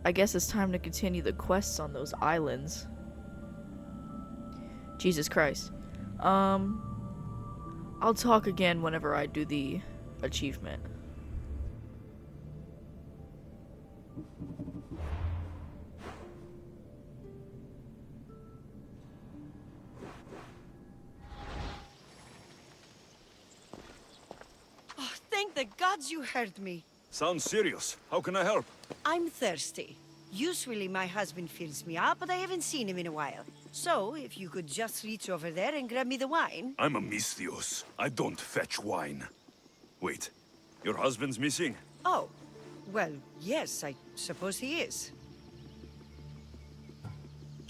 I guess it's time to continue the quests on those islands. Jesus Christ. I'll talk again whenever I do the achievement. Oh, thank the gods you heard me. Sounds serious. How can I help? I'm thirsty. Usually my husband fills me up, but I haven't seen him in a while. So, if you could just reach over there and grab me the wine. I'm a Misthios. I don't fetch wine. Wait, your husband's missing? Oh, well, yes, I suppose he is.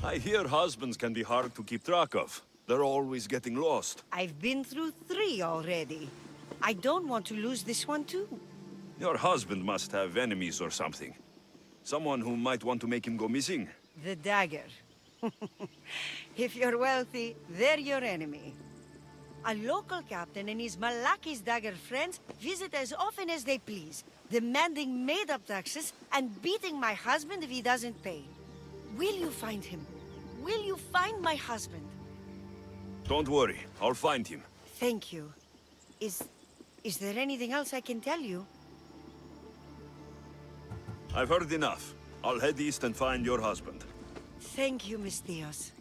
I hear husbands can be hard to keep track of. They're always getting lost. I've been through 3 already. I don't want to lose this one too. Your husband must have enemies or something. Someone who might want to make him go missing. The dagger. If you're wealthy, they're your enemy. A local captain and his Malaki's dagger friends visit as often as they please, demanding made-up taxes and beating my husband if he doesn't pay. Will you find him? Will you find my husband? Don't worry, I'll find him. Thank you. Is there anything else I can tell you? I've heard enough. I'll head east and find your husband. Thank you, Miss Theos.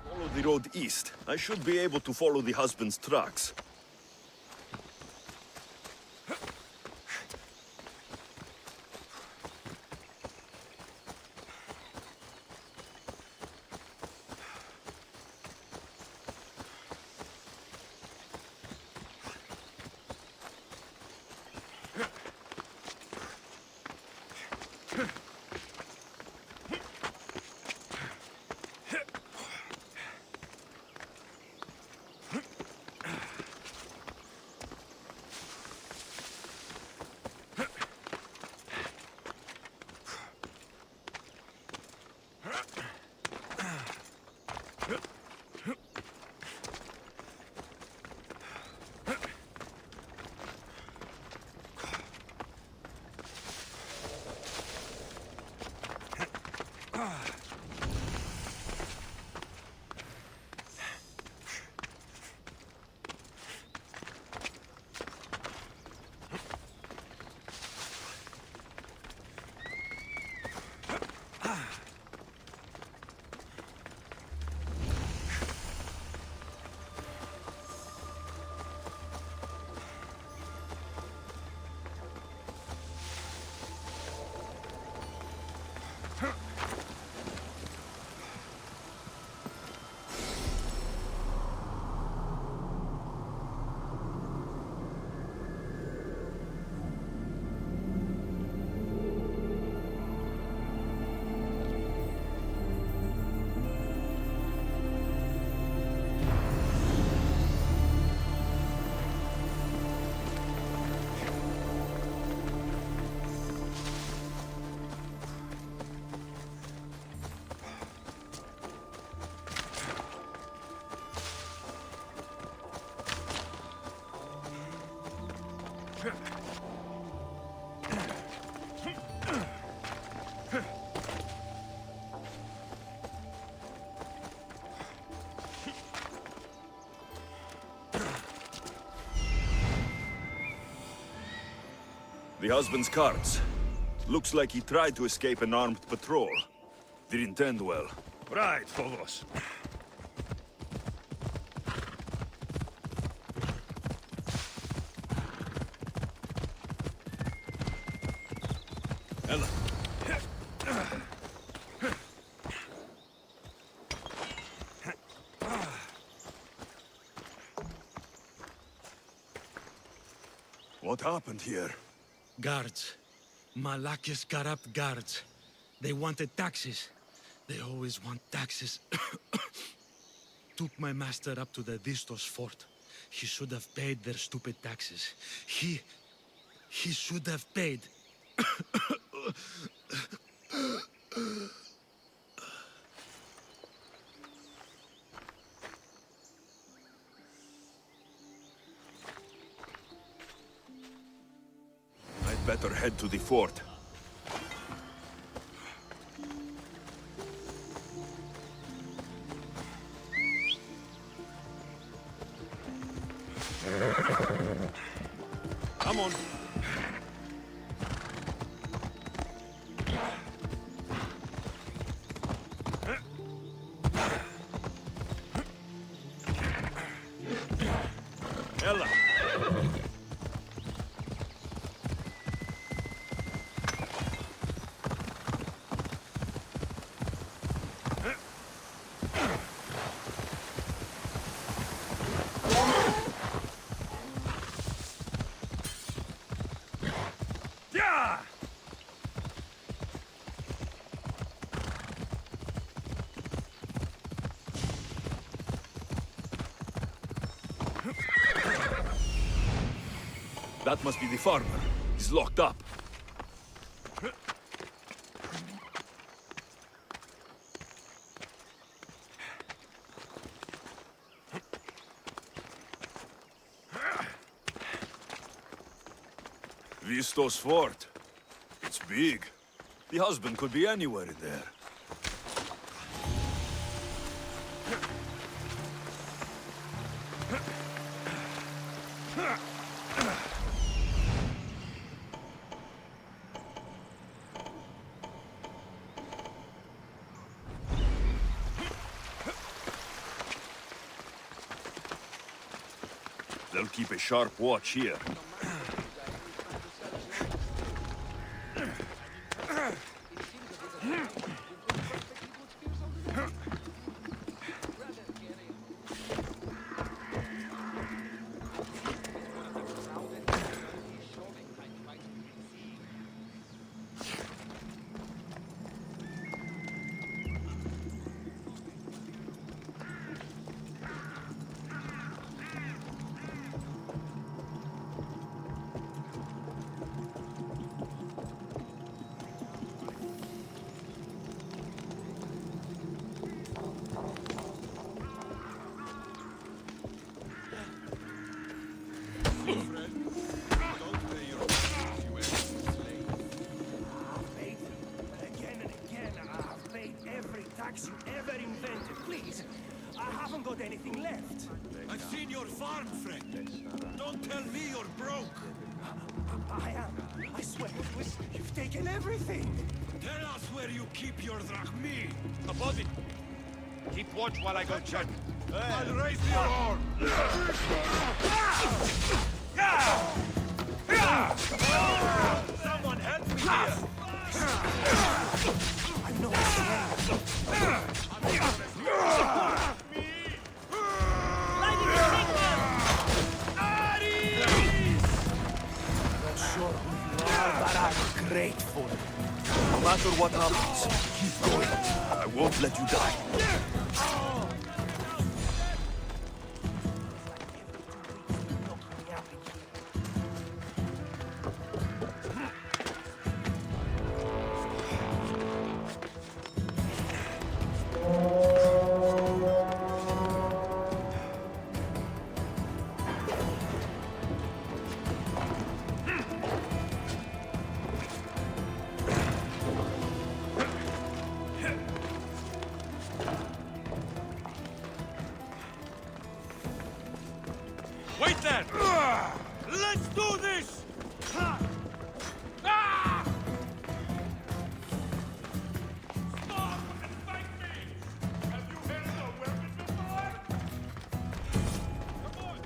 Follow the road east. I should be able to follow the husband's tracks. The husband's carts. Looks like he tried to escape an armed patrol. Didn't end well. Right, Phobos. Ella. What happened here? Guards. Malaki's corrupt guards. They wanted taxes. They always want taxes. Took my master up to the Distos fort. He should have paid their stupid taxes. He should have paid. I'd better head to the fort. Come on. Ella. Yeah! That must be the farmer. He's locked up. Visto's fort. It's big. The husband could be anywhere in there. They'll keep a sharp watch here. Anything left? I've seen your farm, friend. Don't tell me you're broke. I am. I swear. You've taken everything. Tell us where you keep your drachmi. Above it. Keep watch while I go check. I'll raise the alarm. Someone help me here. I'm no slave. But I'm grateful. No matter what happens, keep going. I won't let you die. Wait there! Let's do this! Stop and fight me! Have you handled a weapon before? Come on!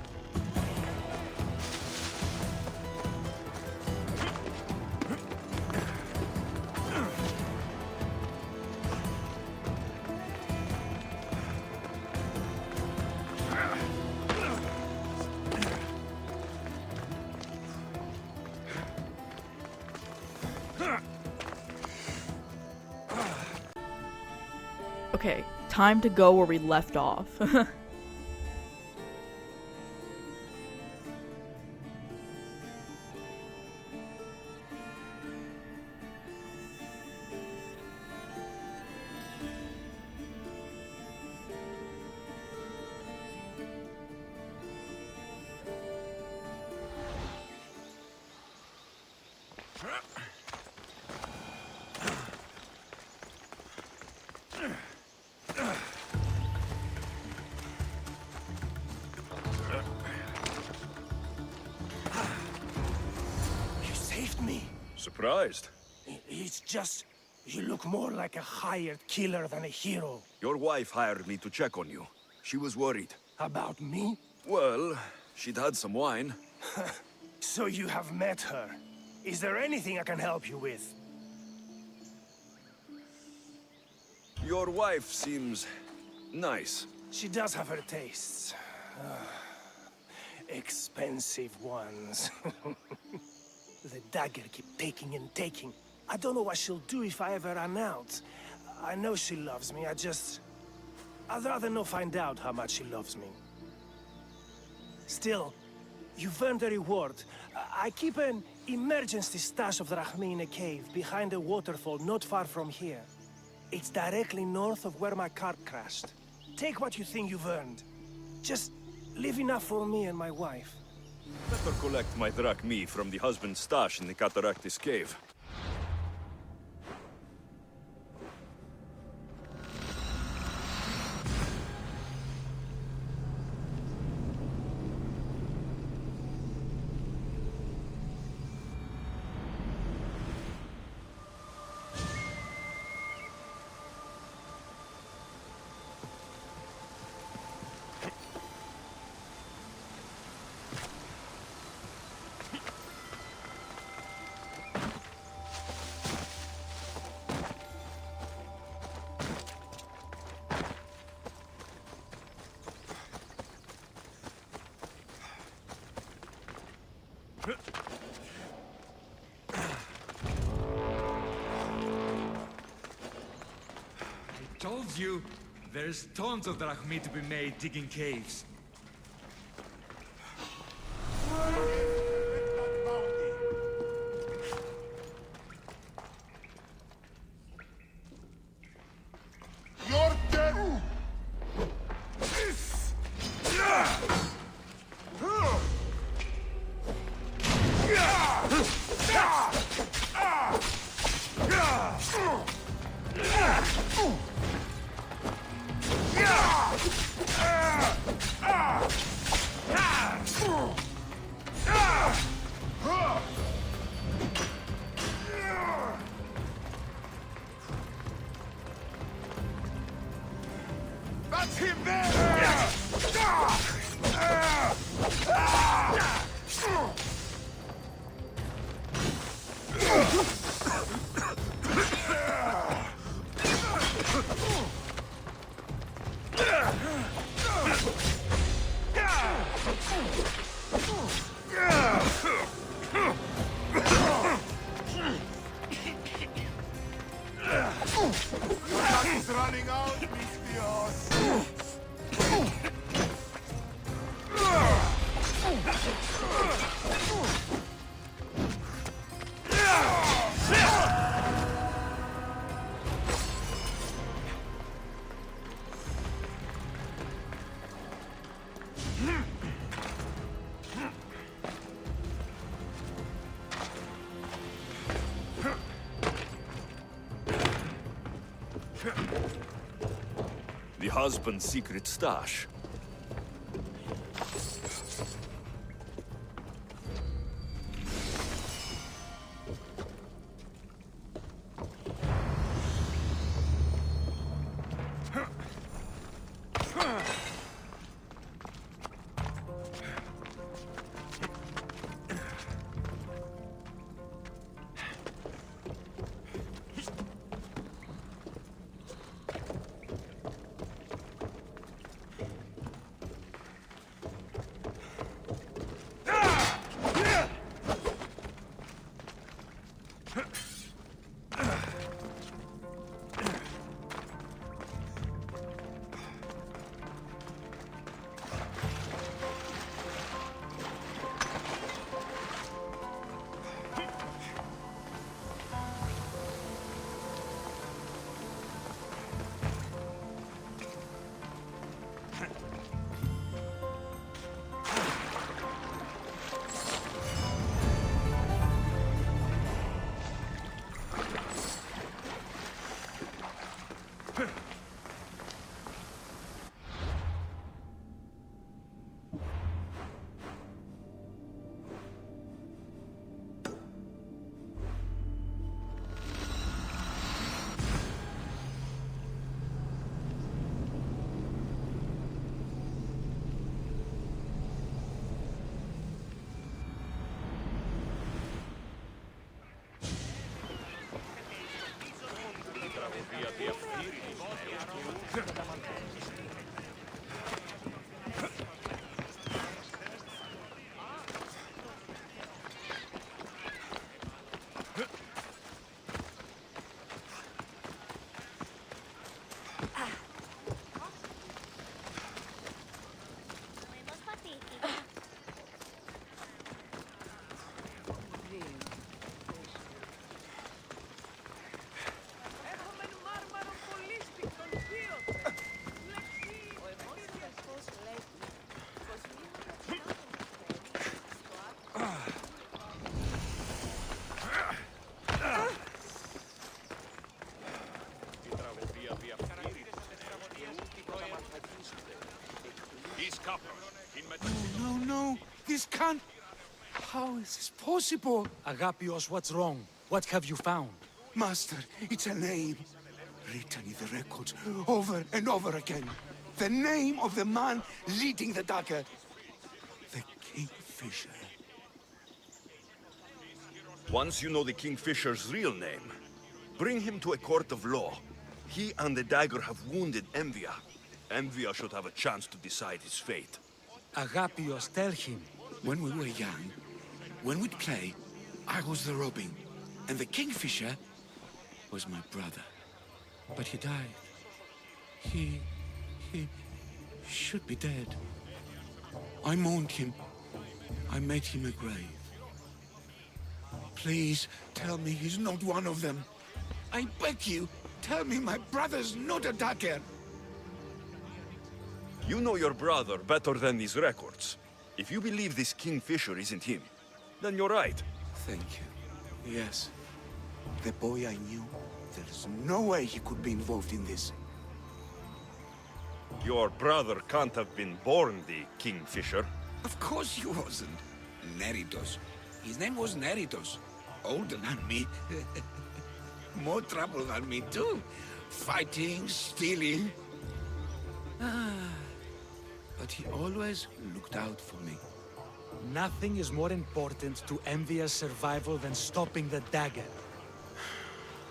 Okay, time to go where we left off. surprised. It's just... You look more like a hired killer than a hero. Your wife hired me to check on you. She was worried. About me? Well, she'd had some wine. So you have met her. Is there anything I can help you with? Your wife seems nice. She does have her tastes. Expensive ones. The dagger keep taking and taking. I don't know what she'll do if I ever run out. I know she loves me, I'd rather not find out how much she loves me. Still, you've earned a reward. I keep an emergency stash of drachmi in a cave behind a waterfall not far from here. It's directly north of where my cart crashed. Take what you think you've earned. Just leave enough for me and my wife. Better collect my drachmi from the husband's stash in the Cataractis cave. I told you, there's tons of drachmi to be made digging caves. You're dead! That's him there! He's running out, Mistios! The husband's secret stash. This can't... How is this possible? Agapios, what's wrong? What have you found? Master, it's a name. Written in the records over and over again. The name of the man leading the dagger. The Kingfisher. Once you know the Kingfisher's real name, bring him to a court of law. He and the dagger have wounded Envia. Envia should have a chance to decide his fate. Agapios, tell him. When we were young, when we'd play, I was the robin, and the Kingfisher was my brother. But he died. He should be dead. I mourned him. I made him a grave. Please, tell me he's not one of them. I beg you, tell me my brother's not a dagger. You know your brother better than these records. If you believe this Kingfisher isn't him, then you're right. Thank you. Yes. The boy I knew, there's no way he could be involved in this. Your brother can't have been born the Kingfisher. Of course he wasn't. Neritos. His name was Neritos. Older than me. More trouble than me too. Fighting, stealing. But he always looked out for me. Nothing is more important to Envia's survival than stopping the dagger.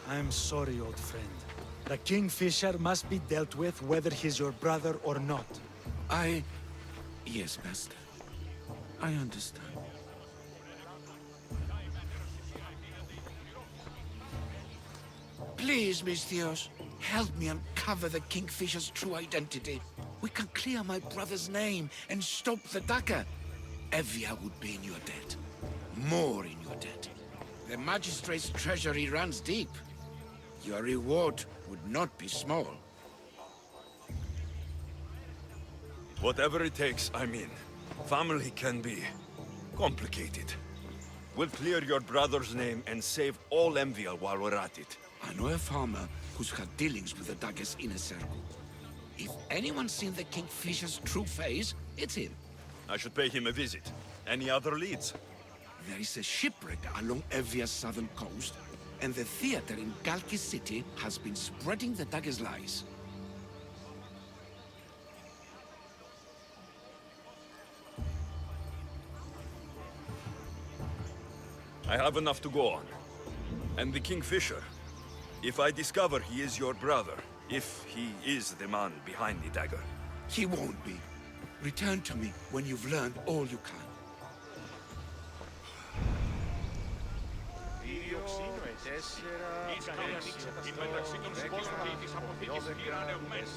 I'm sorry, old friend. The Kingfisher must be dealt with whether he's your brother or not. Yes, Master. I understand. Please, Misthios, help me uncover the Kingfisher's true identity. We can clear my brother's name and stop the dagger. Evia would be in your debt. More in your debt. The Magistrate's treasury runs deep. Your reward would not be small. Whatever it takes, I mean. Family can be complicated. We'll clear your brother's name and save all Envia while we're at it. I know a farmer who's had dealings with the dagger's inner circle. If anyone's seen the Kingfisher's true face, it's him. I should pay him a visit. Any other leads? There is a shipwreck along Evia's southern coast, and the theater in Galkis City has been spreading the dagger's lies. I have enough to go on. And the Kingfisher. If I discover he is your brother, if he is the man behind the dagger. He won't be. Return to me when you've learned all you can. Η μεταξύ των συμπόσεων της αποθήκης είναι ανεωμένη.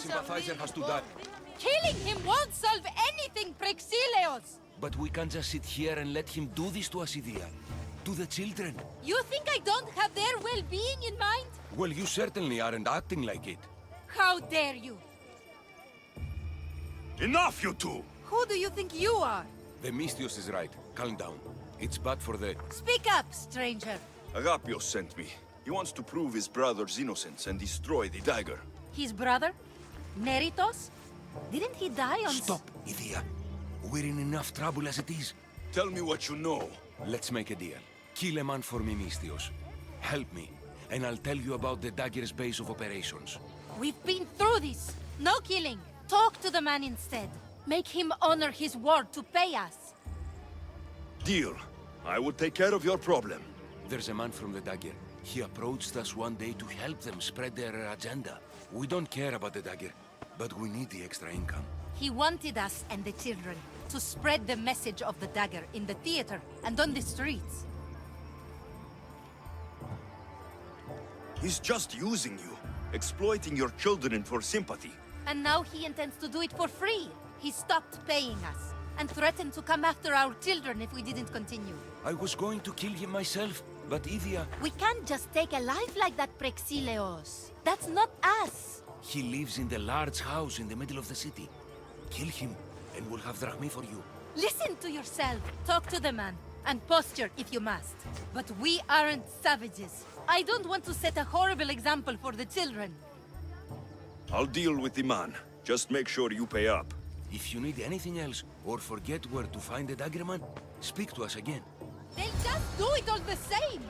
sympathizer has to die. Killing him won't solve anything, Prexileos! But we can't just sit here and let him do this to us, Idia. To the children. You think I don't have their well-being in mind? Well, you certainly aren't acting like it. How dare you? Enough, you two! Who do you think you are? The Mystios is right. Calm down. It's bad for the... Speak up, stranger. Agapios sent me. He wants to prove his brother's innocence and destroy the dagger. His brother? Neritos? Didn't he die on... Stop, Idia. We're in enough trouble as it is. Tell me what you know. Let's make a deal. Kill a man for me, Mystios. Help me, and I'll tell you about the dagger's base of operations. We've been through this. No killing. Talk to the man instead. Make him honor his word to pay us. Deal. I will take care of your problem. There's a man from the dagger. He approached us one day to help them spread their agenda. We don't care about the dagger, but we need the extra income. He wanted us and the children to spread the message of the dagger in the theater and on the streets. He's just using you, exploiting your children for sympathy. And now he intends to do it for free. He stopped paying us and threatened to come after our children if we didn't continue. I was going to kill him myself, but Idia... We can't just take a life like that, Prexileos. That's not us. He lives in the large house in the middle of the city. Kill him, and we'll have drachmi for you. Listen to yourself. Talk to the man, and posture if you must. But we aren't savages. I don't want to set a horrible example for the children. I'll deal with the man. Just make sure you pay up. If you need anything else, or forget where to find the daggerman, speak to us again. They'll just do it all the same!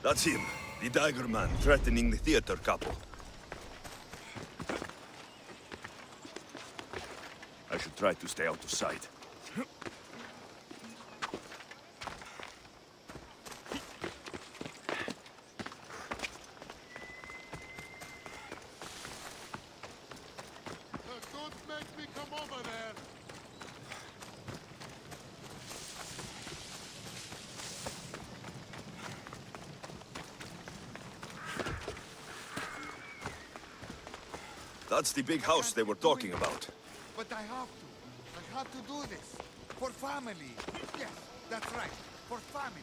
That's him, the dagger man threatening the theater couple. I should try to stay out of sight. Don't make me come over there. That's the big house they were talking about. But I have to. I have to do this. For family. Yes, that's right. For family.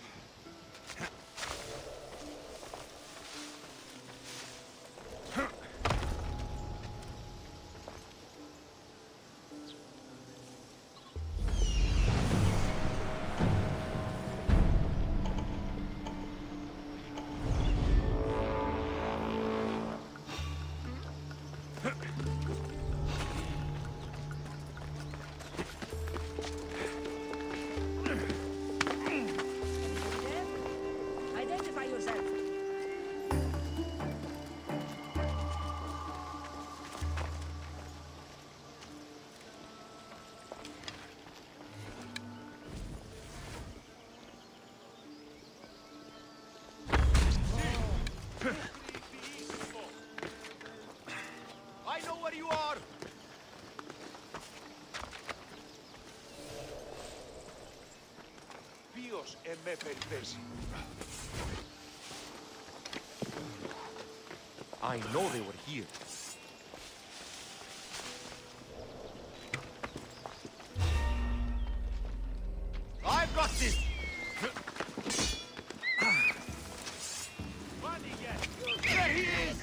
Identify yourself. I know where you are! Ποιος εμέ περιπέσει. I know they were here. I've got this! There he is!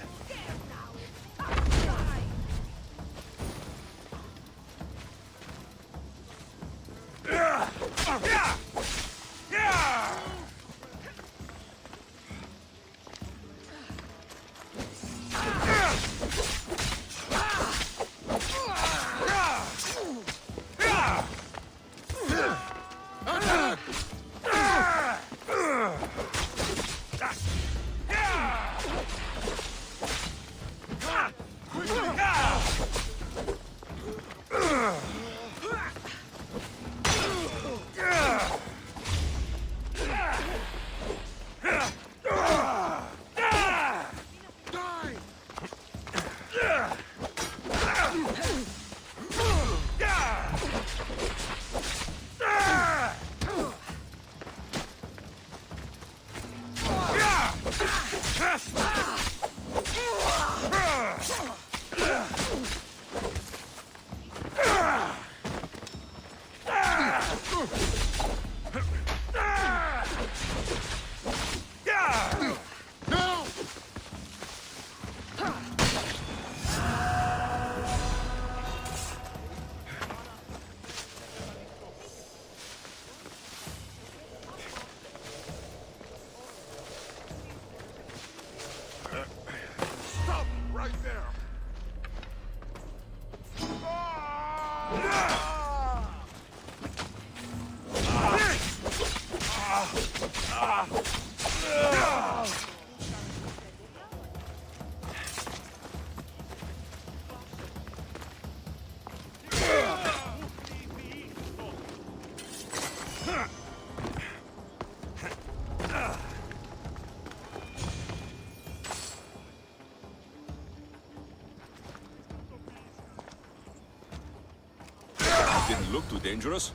Didn't look too dangerous.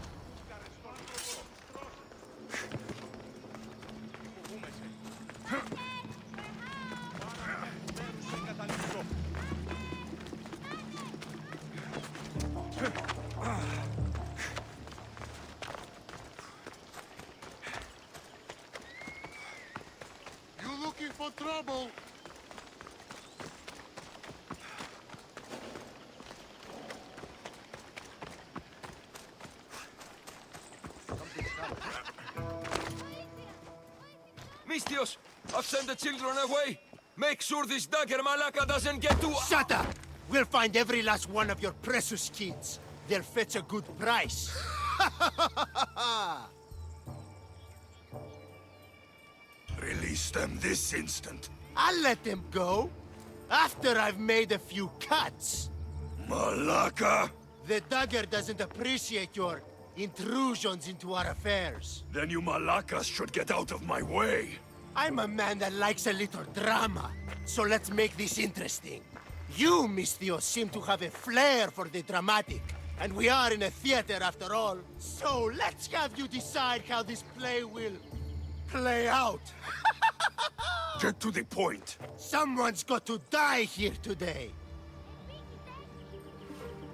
You looking for trouble? Mistios, I've sent the children away. Make sure this dagger Malaka doesn't get to... Shut up! We'll find every last one of your precious kids. They'll fetch a good price. Release them this instant. I'll let them go. After I've made a few cuts. Malaka! The dagger doesn't appreciate your intrusions into our affairs. Then you Malakas should get out of my way. I'm a man that likes a little drama, so let's make this interesting. You, Mistio, seem to have a flair for the dramatic, and we are in a theater after all. So let's have you decide how this play will play out. Get to the point. Someone's got to die here today.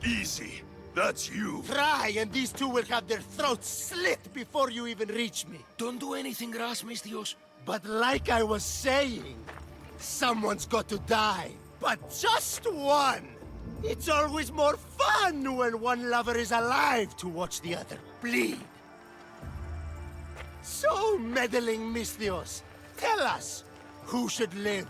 Easy. That's you. Try, and these two will have their throats slit before you even reach me. Don't do anything rash, Mistios. But like I was saying, someone's got to die. But just one! It's always more fun when one lover is alive to watch the other bleed. So, meddling Mistios, tell us, who should live?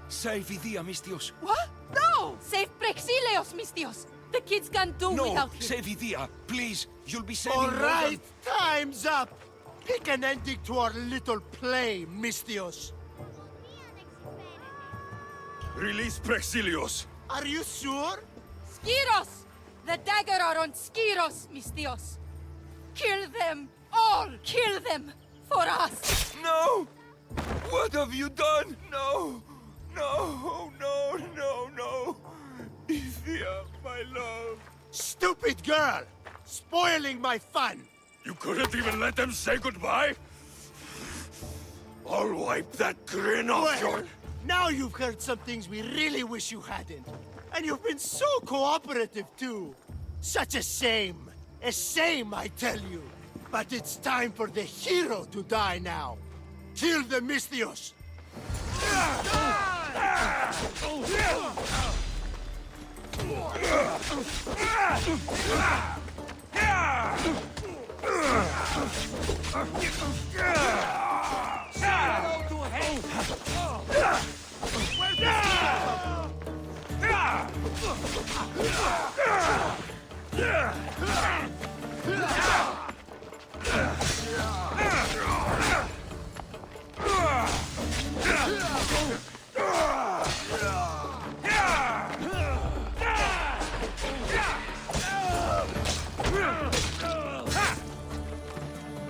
Save Idia, Mistios. What? No! Save Prexileos, Mistios! The kids can't do No, without him. save Idia. Please, you'll be saving All more right, time's up! Pick an ending to our little play, Mistios. Release Prexilios. Are you sure? Skiros! The dagger are on Skiros, Mistios. Kill them! All! Kill them! For us! No! What have you done? No! No! No! No! No! Idia, my love. Stupid girl! Spoiling my fun! You couldn't even let them say goodbye? I'll wipe that grin off your... Now you've heard some things we really wish you hadn't. And you've been so cooperative, too. Such a shame. A shame, I tell you. But it's time for the hero to die now. Kill the Mistios!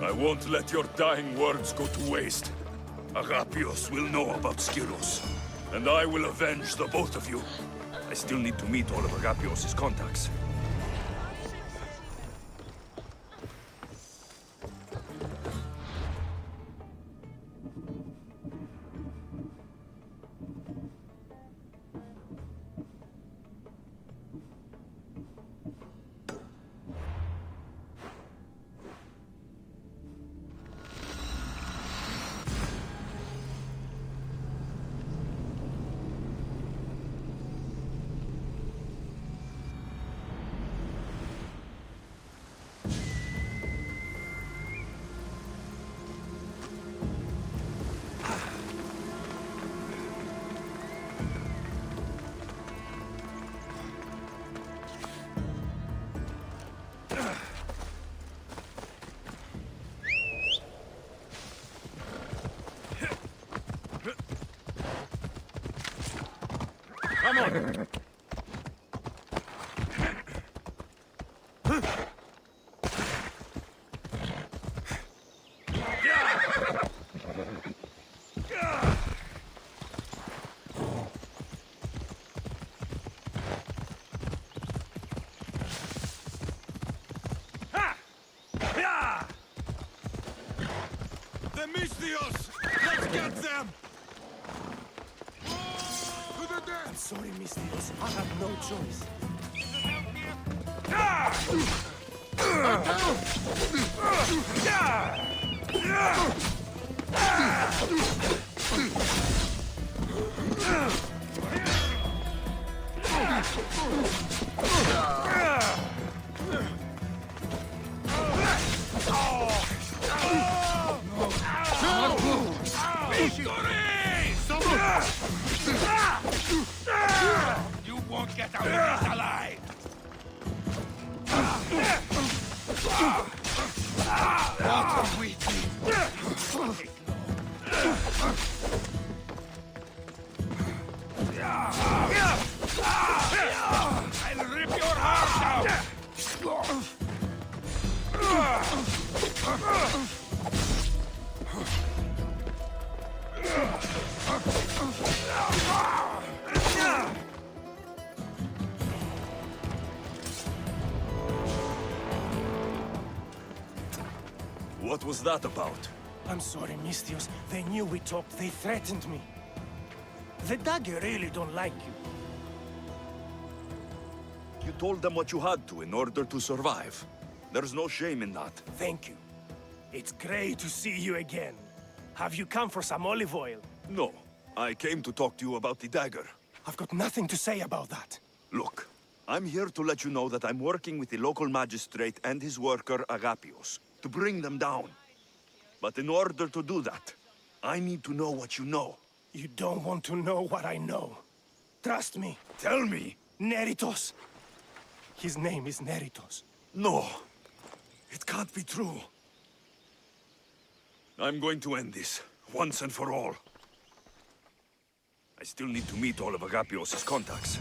I won't let your dying words go to waste. Agapios will know about Skiros, and I will avenge the both of you. I still need to meet all of Agapios' contacts. on! The Misthios! Let's get them! To the death! I'm sorry, Mistios. I have no choice. You won't get out of this alive! What we I'll rip your heart out! What was that about? I'm sorry, Mistios. They knew we talked. They threatened me. The dagger really don't like you. You told them what you had to in order to survive. There's no shame in that. Thank you. It's great to see you again. Have you come for some olive oil? No. I came to talk to you about the dagger. I've got nothing to say about that. Look, I'm here to let you know that I'm working with the local magistrate and his worker, Agapios, to bring them down. But in order to do that, I need to know what you know. You don't want to know what I know. Trust me. Tell me! Neritos. His name is Neritos. No. It can't be true. I'm going to end this, once and for all. I still need to meet all of Agapios' contacts.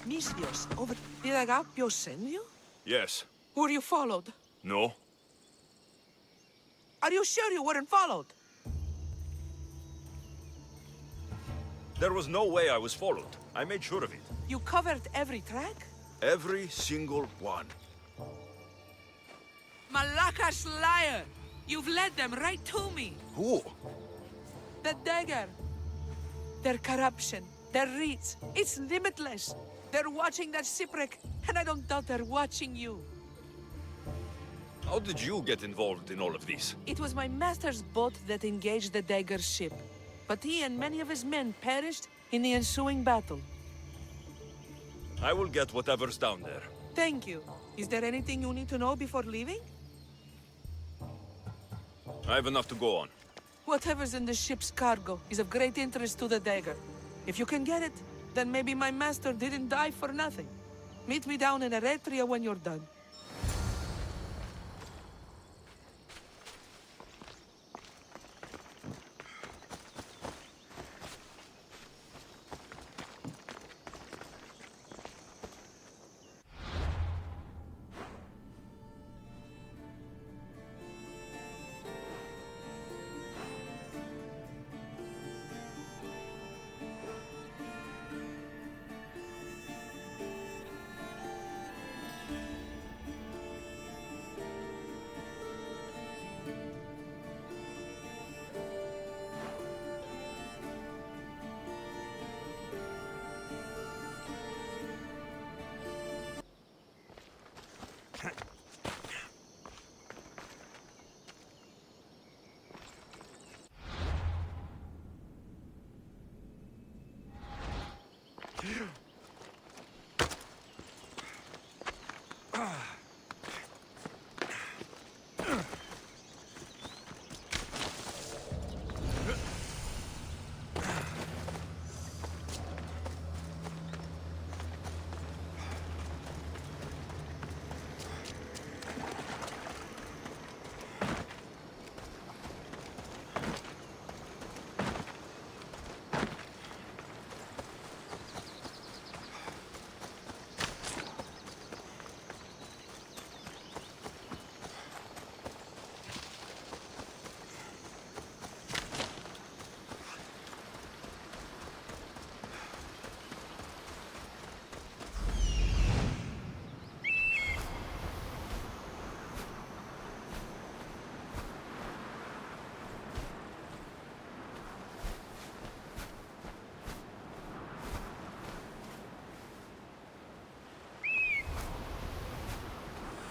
Misthios, over... Did Agapios send you? Yes. Were you followed? No? Are you sure you weren't followed? There was no way I was followed. I made sure of it. You covered every track? Every single one. Malaka's liar! You've led them right to me! Who? The dagger! Their corruption, their reach, it's limitless! They're watching that shipwreck, and I don't doubt they're watching you. How did you get involved in all of this? It was my master's boat that engaged the dagger ship, but he and many of his men perished in the ensuing battle. I will get whatever's down there. Thank you. Is there anything you need to know before leaving? I have enough to go on. Whatever's in the ship's cargo is of great interest to the dagger. If you can get it, then maybe my master didn't die for nothing. Meet me down in Eretria when you're done.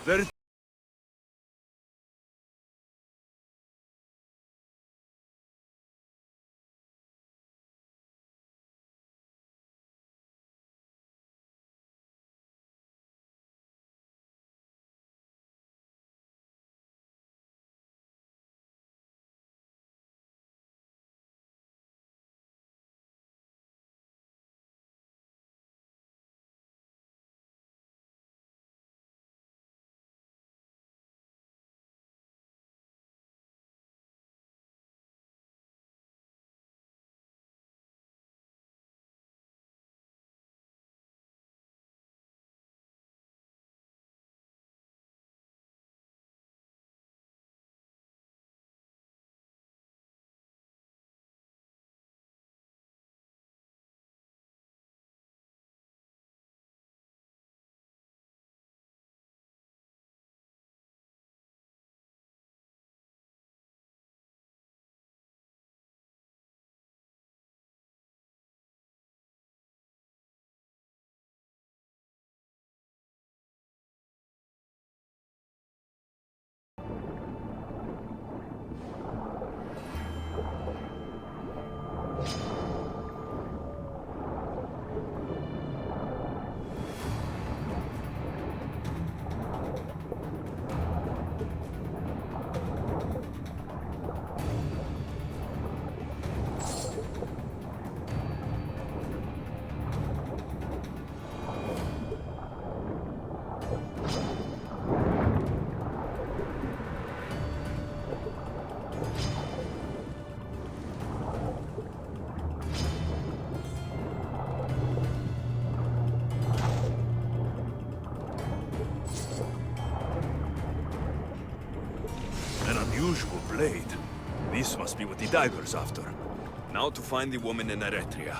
There... An unusual blade. This must be what the dagger's after. Now to find the woman in Eretria.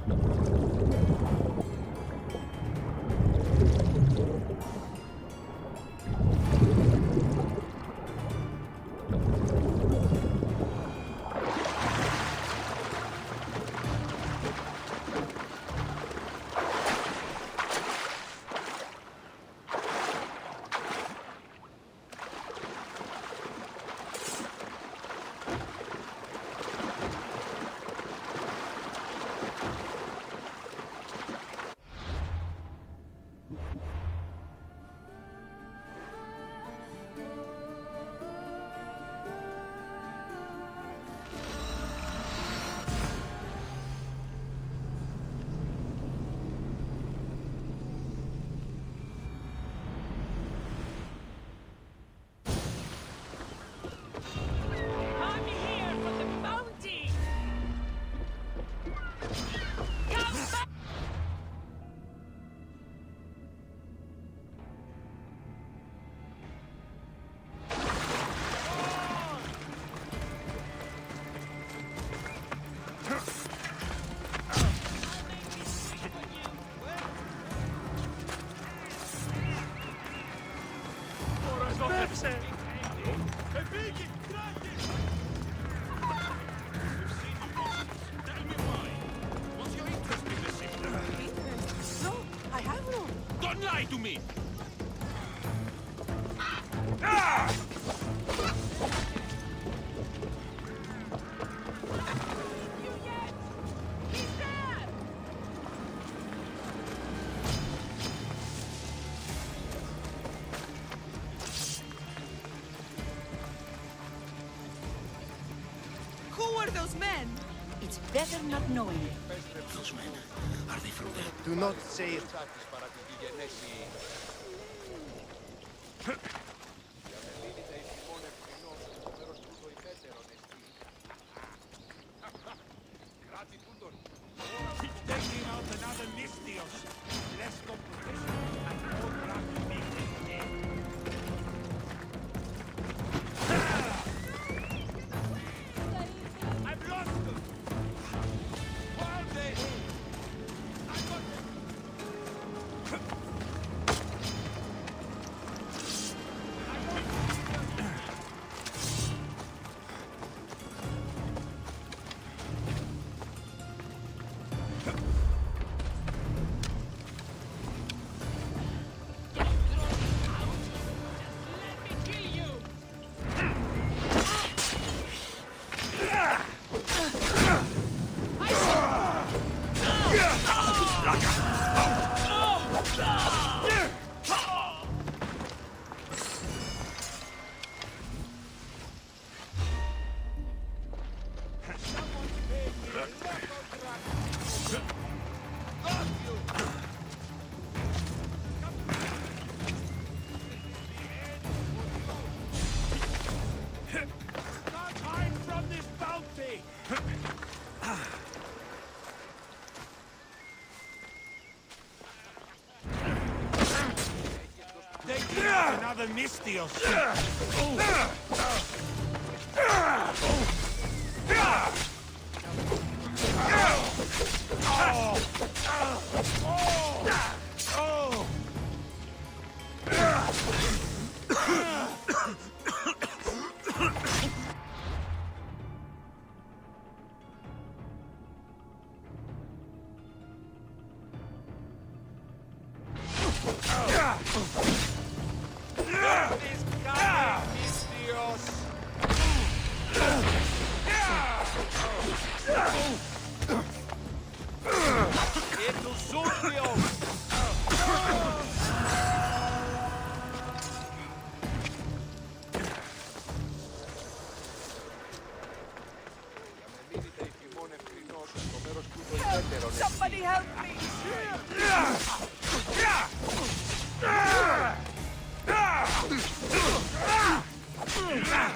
No, I have no. Don't lie to me! Who were those men? It's better not knowing. Those men, are they from there? Do not say it. Taking out another Nistios. Less competition and more practice. I've lost them! Wild day! I got them! Not hide from this bounty! Taking out another Nistios! Somebody help me!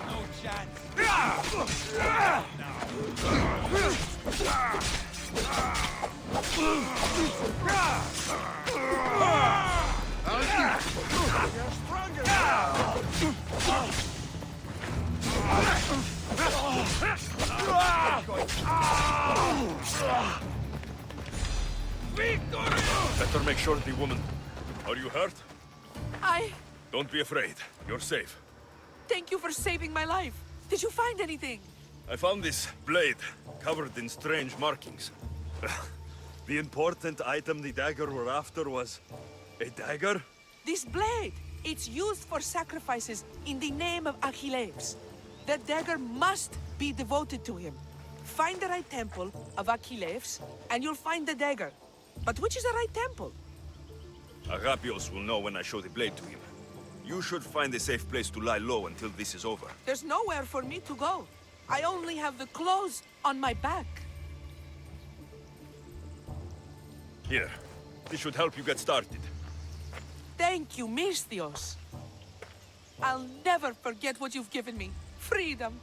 No chance! Better make sure the woman... Are you hurt? I... Don't be afraid. You're safe. Thank you for saving my life. Did you find anything? I found this blade, covered in strange markings. The important item the dagger were after was... a dagger? This blade. It's used for sacrifices in the name of Achilles. The dagger must be devoted to him. Find the right temple of Achilles, and you'll find the dagger. But which is the right temple? Agapios will know when I show the blade to him. You should find a safe place to lie low until this is over. There's nowhere for me to go. I only have the clothes on my back. Here. This should help you get started. Thank you, Misthios. I'll never forget what you've given me. Freedom.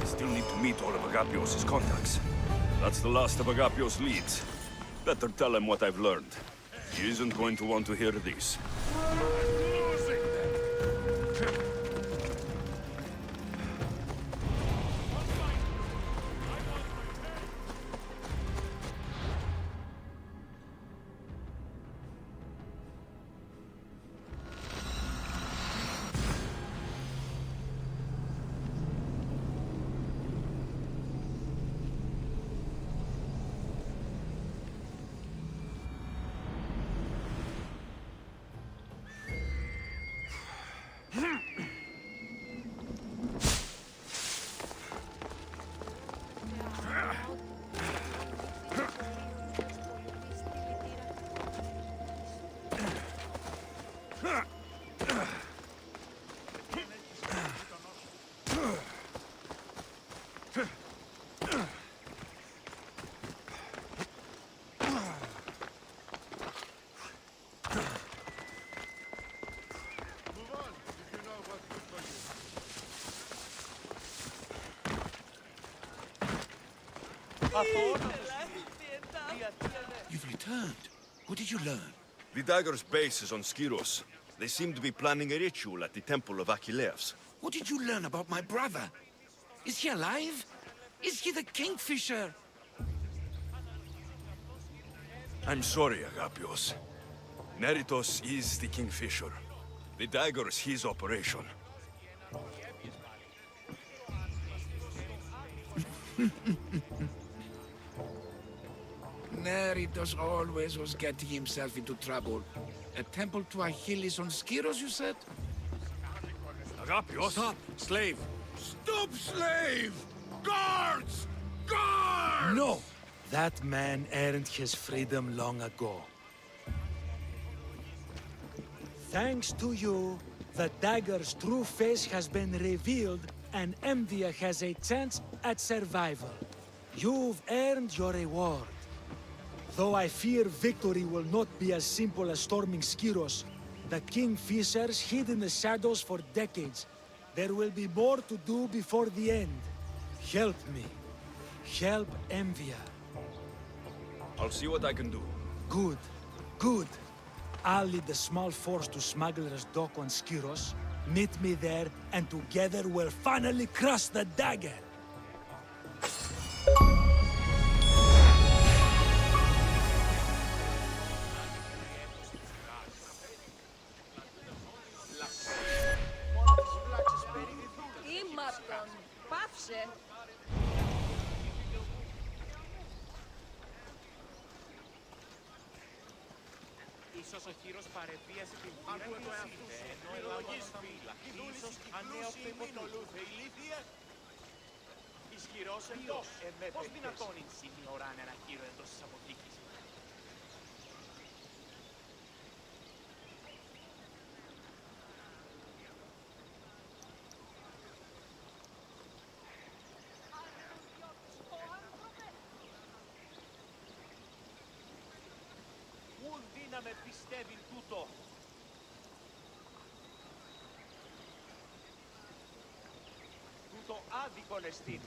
I still need to meet all of Agapios' contacts. That's the last of Agapios' leads. Better tell him what I've learned. He isn't going to want to hear this. You've returned. What did you learn? The dagger's base is on Skiros. They seem to be planning a ritual at the temple of Achilles. What did you learn about my brother? Is he alive? Is he the Kingfisher? I'm sorry, Agapios. Neritos is the Kingfisher. The dagger is his operation. Neritos always was getting himself into trouble. A temple to Achilles on Skiros, you said? Agapios! Stop, slave! Stop, slave! Guards! Guards! No! That man earned his freedom long ago. Thanks to you, the dagger's true face has been revealed and Emvia has a chance at survival. You've earned your reward. Though I fear victory will not be as simple as storming Skiros, the Kingfishers hid in the shadows for decades. There will be more to do before the end. Help me. Help Emvia. I'll see what I can do. Good. Good. I'll lead the small force to Smuggler's Dock on Skiros. Meet me there, and together we'll finally crush the dagger! Ίσως ο χείρος παρεβίασε την πείρα του εαυτού σου, ενώ ελάβοντας φύλλα. Ίσως ανέοπτο ηλίθιε. Ισχυρός εντός, πώς δυνατόν είναι οράν ένα χείρο εντός της αποθήκης. Να με πιστεύει τούτο. Τούτο άδικον εστίν.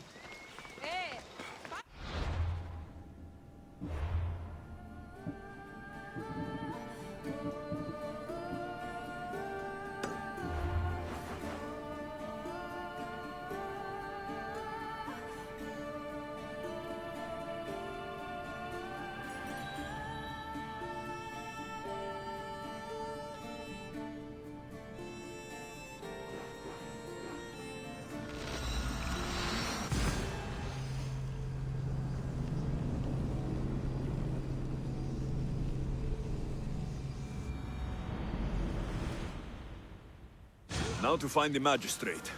Now to find the magistrate.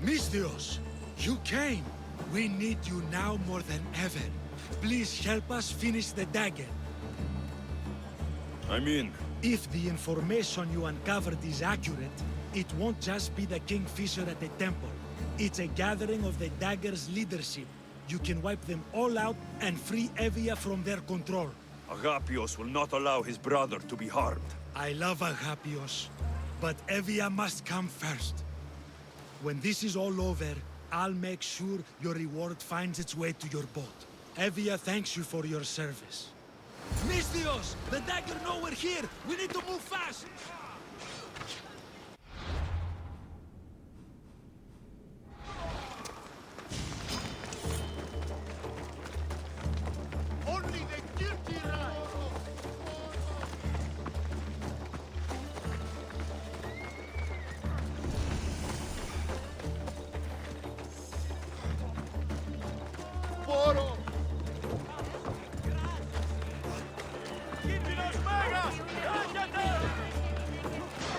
Misthios, you came. We need you now more than ever. Please help us finish the dagger. I'm in. If the information you uncovered is accurate, it won't just be the Kingfisher at the temple. It's a gathering of the dagger's leadership. You can wipe them all out and free Evia from their control. Agapios will not allow his brother to be harmed. I love Agapios, but Evia must come first. When this is all over, I'll make sure your reward finds its way to your boat. Evia thanks you for your service. Misthios! The dagger nowhere here! We need to move fast! Only the guilty rise! Poro!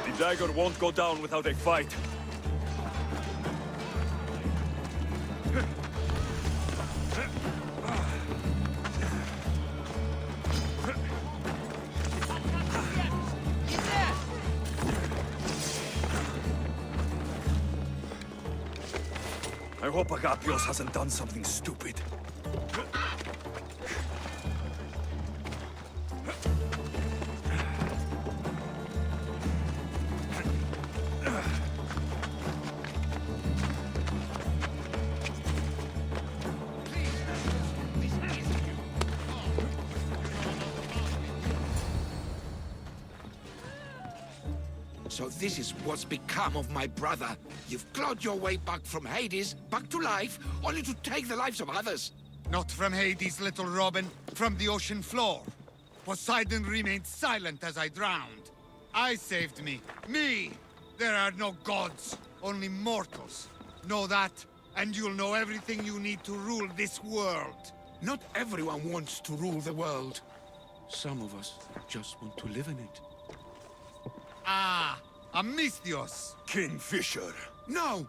The dagger won't go down without a fight. I hope Agapios hasn't done something stupid. So this is what's become of my brother. You've clawed your way back from Hades, back to life, only to take the lives of others. Not from Hades, little Robin, from the ocean floor. Poseidon remained silent as I drowned. I saved me. Me! There are no gods, only mortals. Know that, and you'll know everything you need to rule this world. Not everyone wants to rule the world. Some of us just want to live in it. Ah, Amisthios. Kingfisher. No!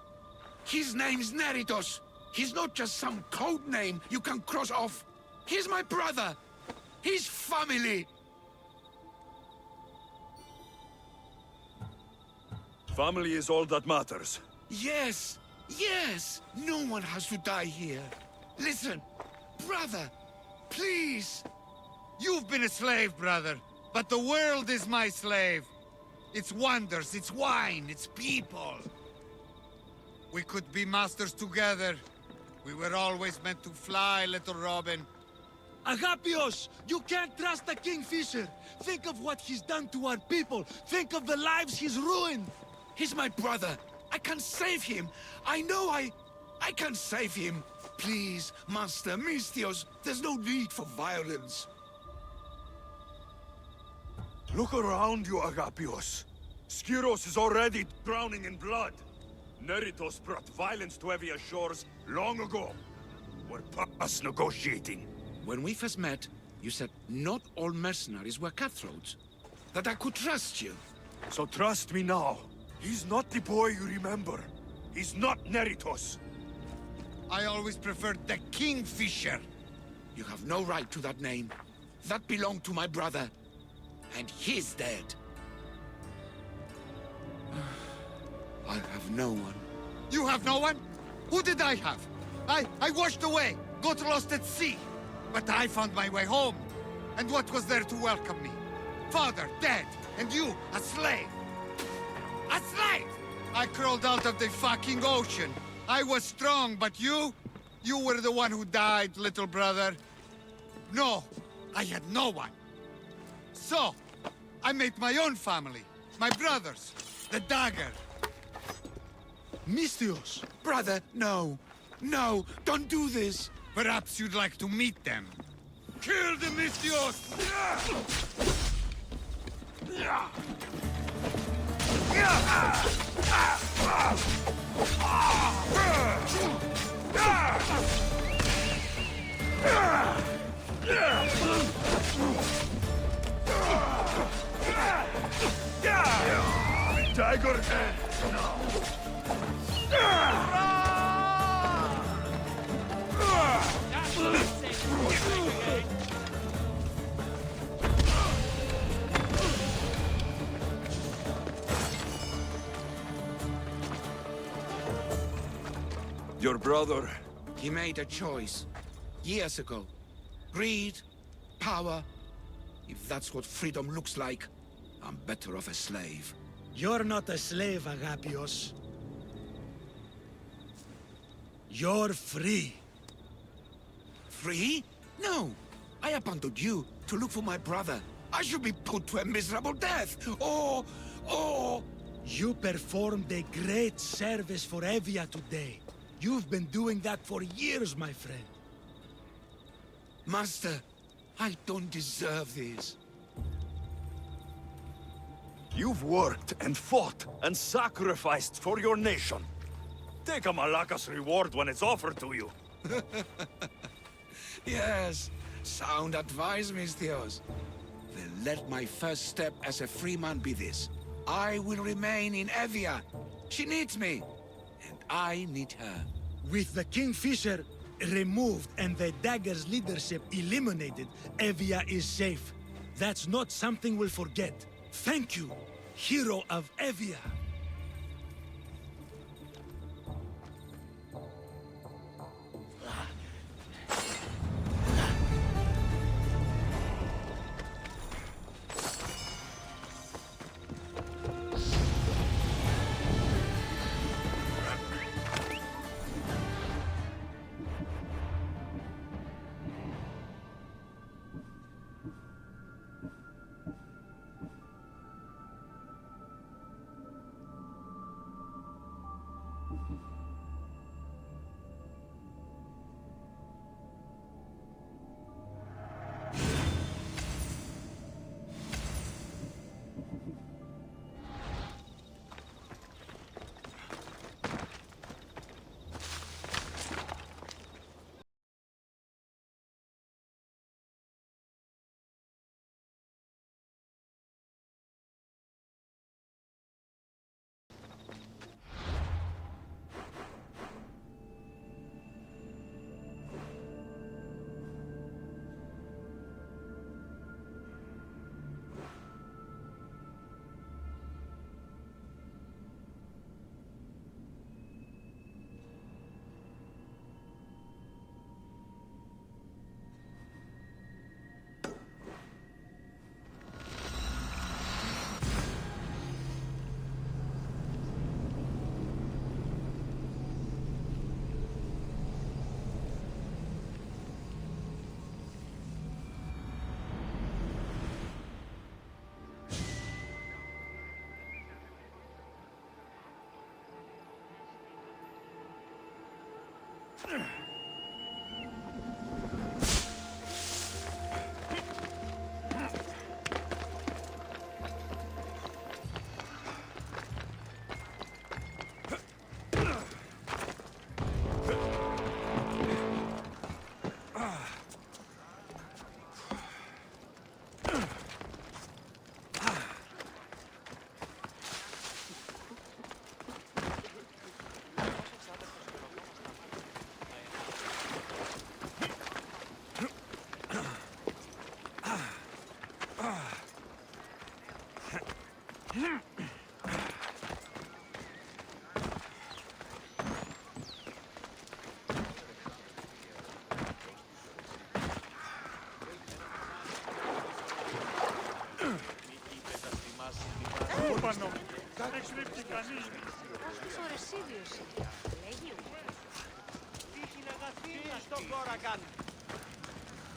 His name's Neritos. He's not just some code name you can cross off. He's my brother. He's family. Family is all that matters. Yes, yes. No one has to die here. Listen, brother, please. You've been a slave, brother, but the world is my slave. Its wonders, its wine, its people. We could be masters together. We were always meant to fly, little Robin. Agapios! You can't trust the Kingfisher! Think of what he's done to our people! Think of the lives he's ruined! He's my brother! I can save him! I know I can save him! Please, Master Misthios, there's no need for violence. Look around you, Agapios. Skyros is already drowning in blood. Neritos brought violence to Evia's shores long ago. We're past negotiating. When we first met, you said not all mercenaries were cutthroats. That I could trust you. So trust me now. He's not the boy you remember. He's not Neritos. I always preferred the Kingfisher. You have no right to that name. That belonged to my brother. And he's dead. I have no one. You have no one? Who did I have? I washed away, got lost at sea. But I found my way home. And what was there to welcome me? Father, dead, and you, a slave. A slave! I crawled out of the fucking ocean. I was strong, but you? You were the one who died, little brother. No, I had no one. So, I made my own family. My brothers. The dagger. Misthios! Brother, no. No, don't do this. Perhaps you'd like to meet them. Kill the Misthios! Tiger head now. Your brother... He made a choice. Years ago. Greed, power. If that's what freedom looks like, I'm better off a slave. You're not a slave, Agapios. You're free. Free? No. I abandoned you to look for my brother. I should be put to a miserable death. Or... You performed a great service for Evia today. You've been doing that for years, my friend. Master, I don't deserve this. You've worked and fought and sacrificed for your nation. Take a Malaka's reward when it's offered to you. Yes, sound advice, Misthios. Then let my first step as a free man be this. I will remain in Evia. She needs me, and I need her. With the Kingfisher removed and the Dagger's leadership eliminated, Evia is safe. That's not something we'll forget. Thank you, hero of Evia.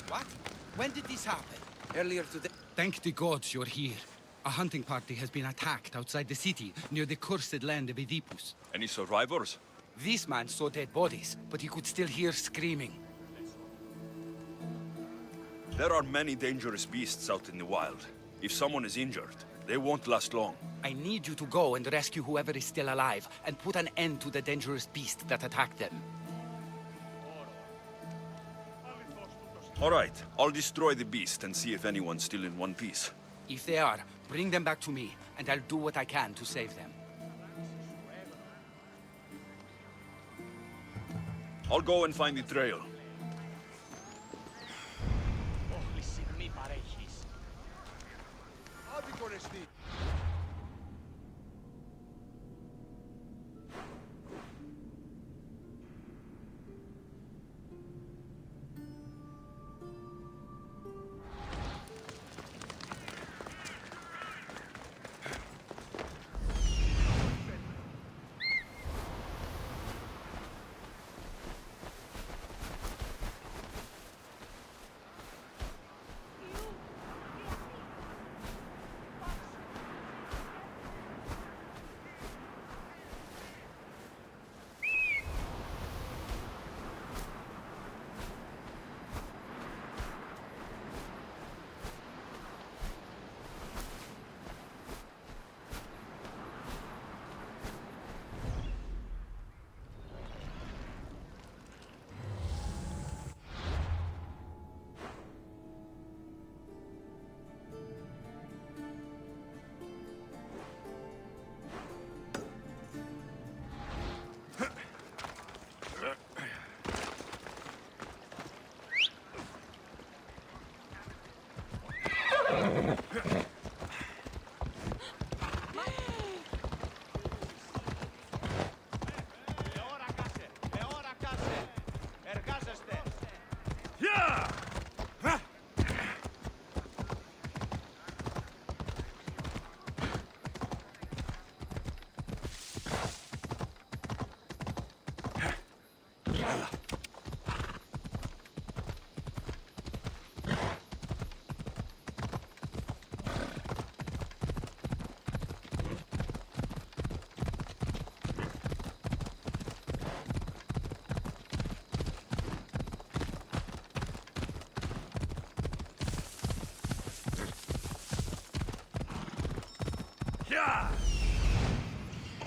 What? When did this happen? Earlier today. Thank the gods you're here. A hunting party has been attacked outside the city, near the cursed land of Oedipus. Any survivors? This man saw dead bodies, but he could still hear screaming. There are many dangerous beasts out in the wild. If someone is injured, they won't last long. I need you to go and rescue whoever is still alive, and put an end to the dangerous beast that attacked them. All right, I'll destroy the beast and see if anyone's still in one piece. If they are, bring them back to me, and I'll do what I can to save them. I'll go and find the trail.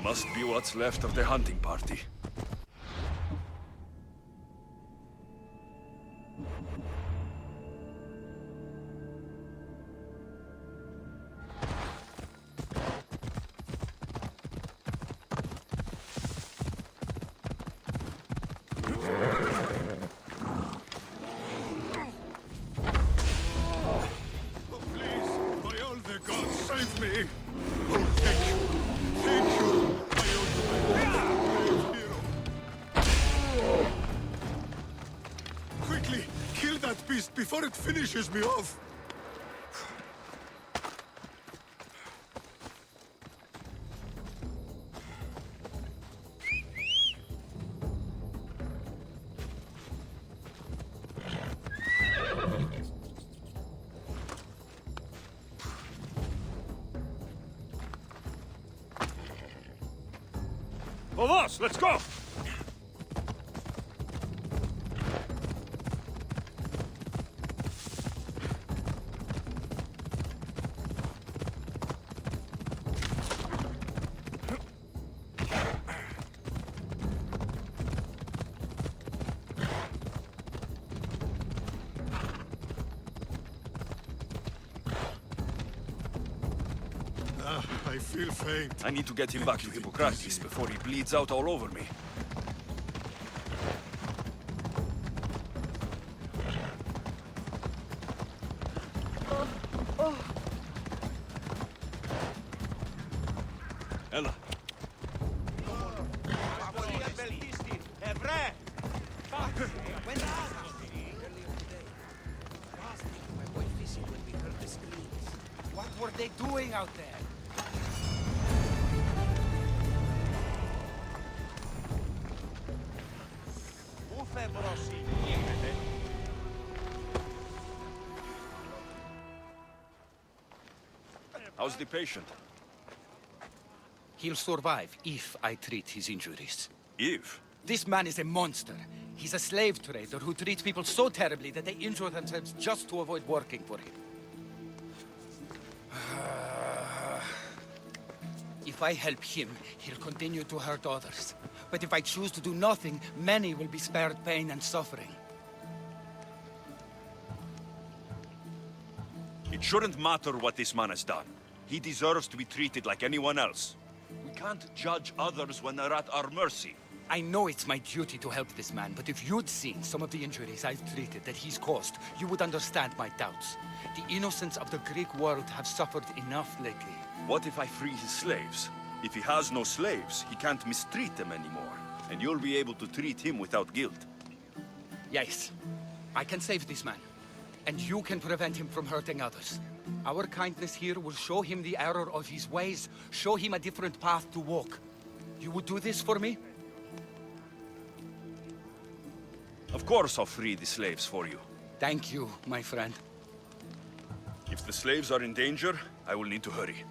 Must be what's left of the hunting party. Before it finishes me off! Vamos, let's go! I feel faint. I need to get him back to Hippocrates before he bleeds out all over me. Ella. What were they doing out there? How's the patient? He'll survive if I treat his injuries. If? This man is a monster. He's a slave trader who treats people so terribly that they injure themselves just to avoid working for him. If I help him, he'll continue to hurt others. But if I choose to do nothing, many will be spared pain and suffering. It shouldn't matter what this man has done. He deserves to be treated like anyone else. We can't judge others when they're at our mercy. I know it's my duty to help this man, but if you'd seen some of the injuries I've treated that he's caused, you would understand my doubts. The innocents of the Greek world have suffered enough lately. What if I free his slaves? If he has no slaves, he can't mistreat them anymore. And you'll be able to treat him without guilt. Yes, I can save this man. And you can prevent him from hurting others. Our kindness here will show him the error of his ways, show him a different path to walk. You would do this for me? Of course I'll free the slaves for you. Thank you, my friend. If the slaves are in danger, I will need to hurry.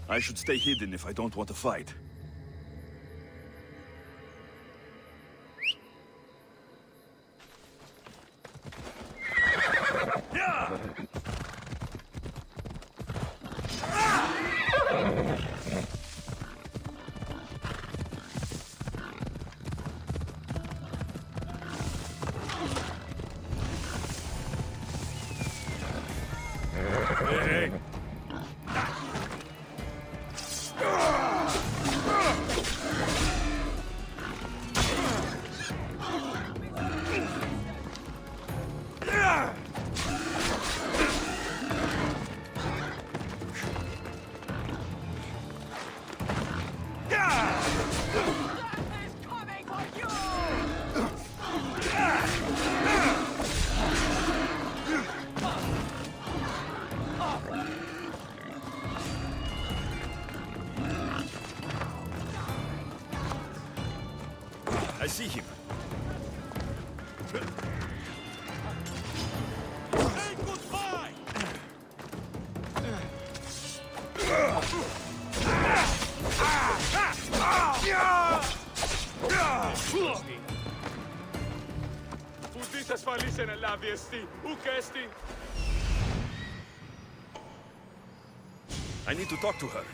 I should stay hidden if I don't want to fight. Hey! I see him. Say goodbye! Ουδής ασφαλής εν ελάβει εστί, ουκ έστι. I need to talk to her.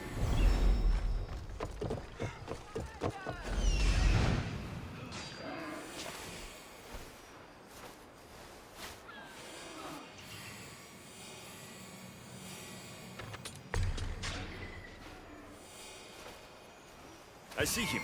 I see him.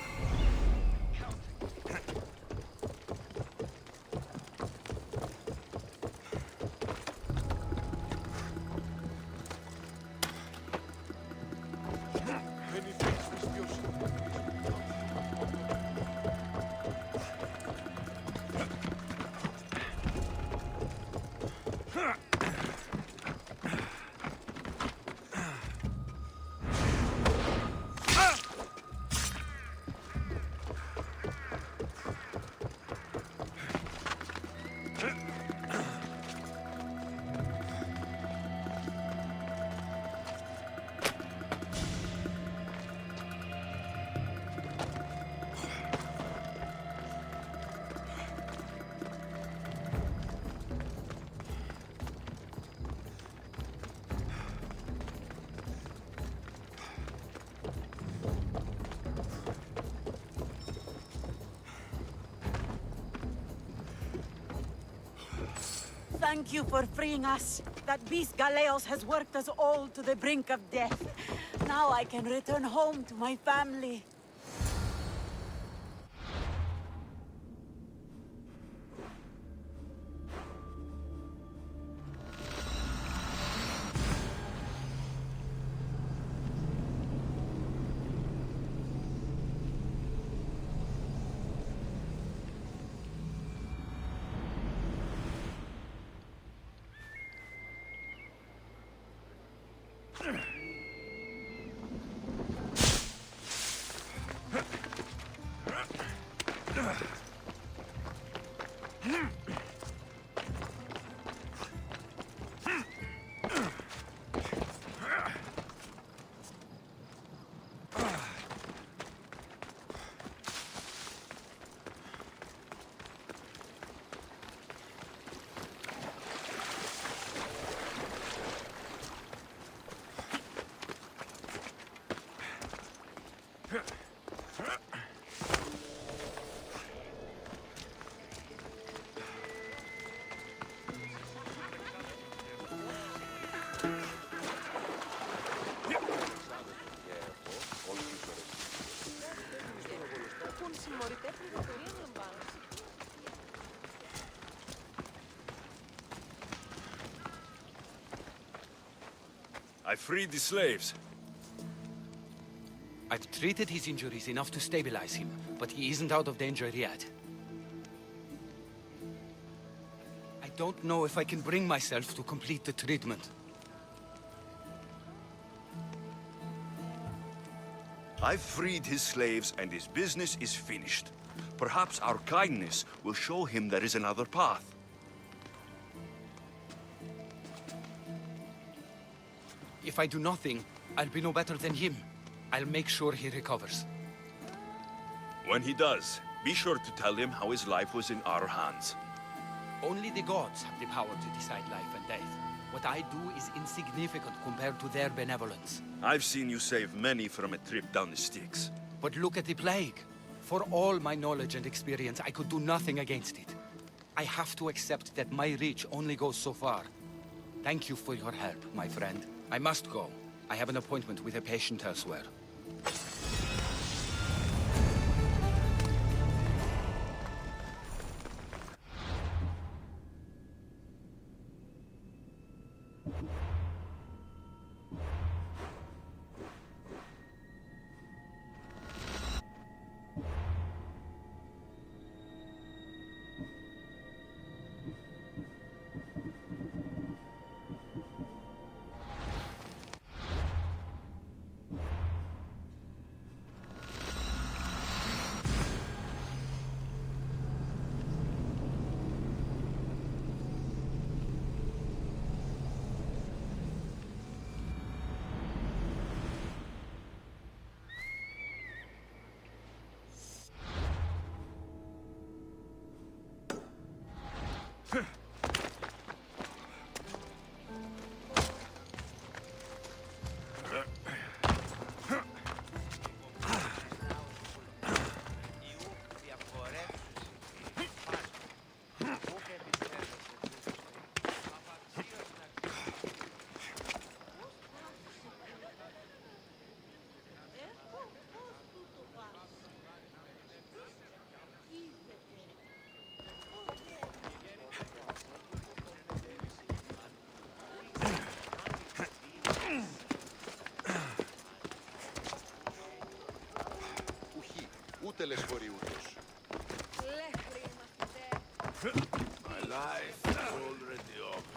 Thank you for freeing us. That beast Galeos has worked us all to the brink of death. Now I can return home to my family. I freed the slaves. I've treated his injuries enough to stabilize him, but he isn't out of danger yet. I don't know if I can bring myself to complete the treatment. I've freed his slaves and his business is finished. Perhaps our kindness will show him there is another path. If I do nothing, I'll be no better than him. I'll make sure he recovers. When he does, be sure to tell him how his life was in our hands. Only the gods have the power to decide life and death. What I do is insignificant compared to their benevolence. I've seen you save many from a trip down the Styx. But look at the plague. For all my knowledge and experience, I could do nothing against it. I have to accept that my reach only goes so far. Thank you for your help, my friend. I must go. I have an appointment with a patient elsewhere. Ούτε λεσφοριούτος. My life is already over.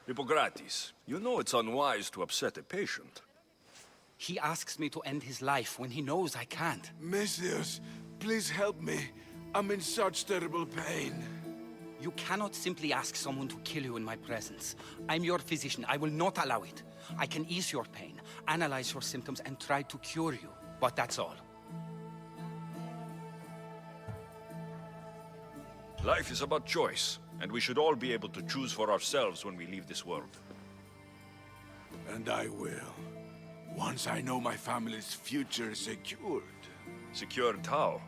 Hippocrates, you know it's unwise to upset a patient. He asks me to end his life when he knows I can't. Messias, please help me. I'm in such terrible pain. You cannot simply ask someone to kill you in my presence. I'm your physician. I will not allow it. I can ease your pain, analyze your symptoms, and try to cure you. But that's all. Life is about choice, and we should all be able to choose for ourselves when we leave this world. And I will. Once I know my family's future is secured. Secured how?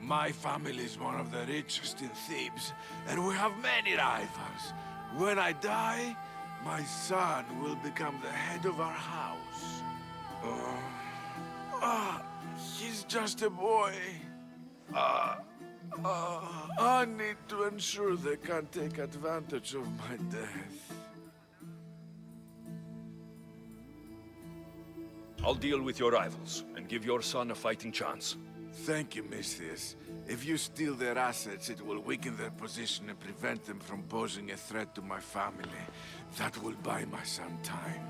My family is one of the richest in Thebes, and we have many rivals. When I die, my son will become the head of our house. He's just a boy. I need to ensure they can't take advantage of my death. I'll deal with your rivals and give your son a fighting chance. Thank you, Misthios. If you steal their assets, it will weaken their position and prevent them from posing a threat to my family. That will buy my son time.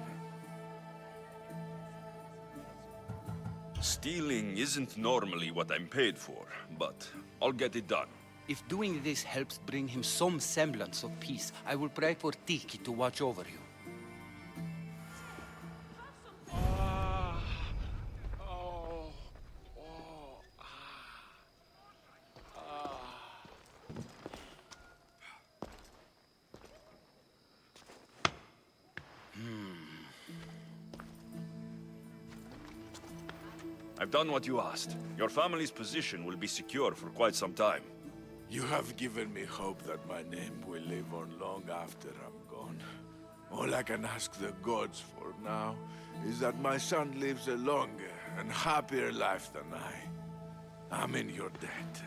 Stealing isn't normally what I'm paid for, but I'll get it done. If doing this helps bring him some semblance of peace, I will pray for Tiki to watch over you. I've done what you asked. Your family's position will be secure for quite some time. You have given me hope that my name will live on long after I'm gone. All I can ask the gods for now is that my son lives a longer and happier life than I. I'm in your debt.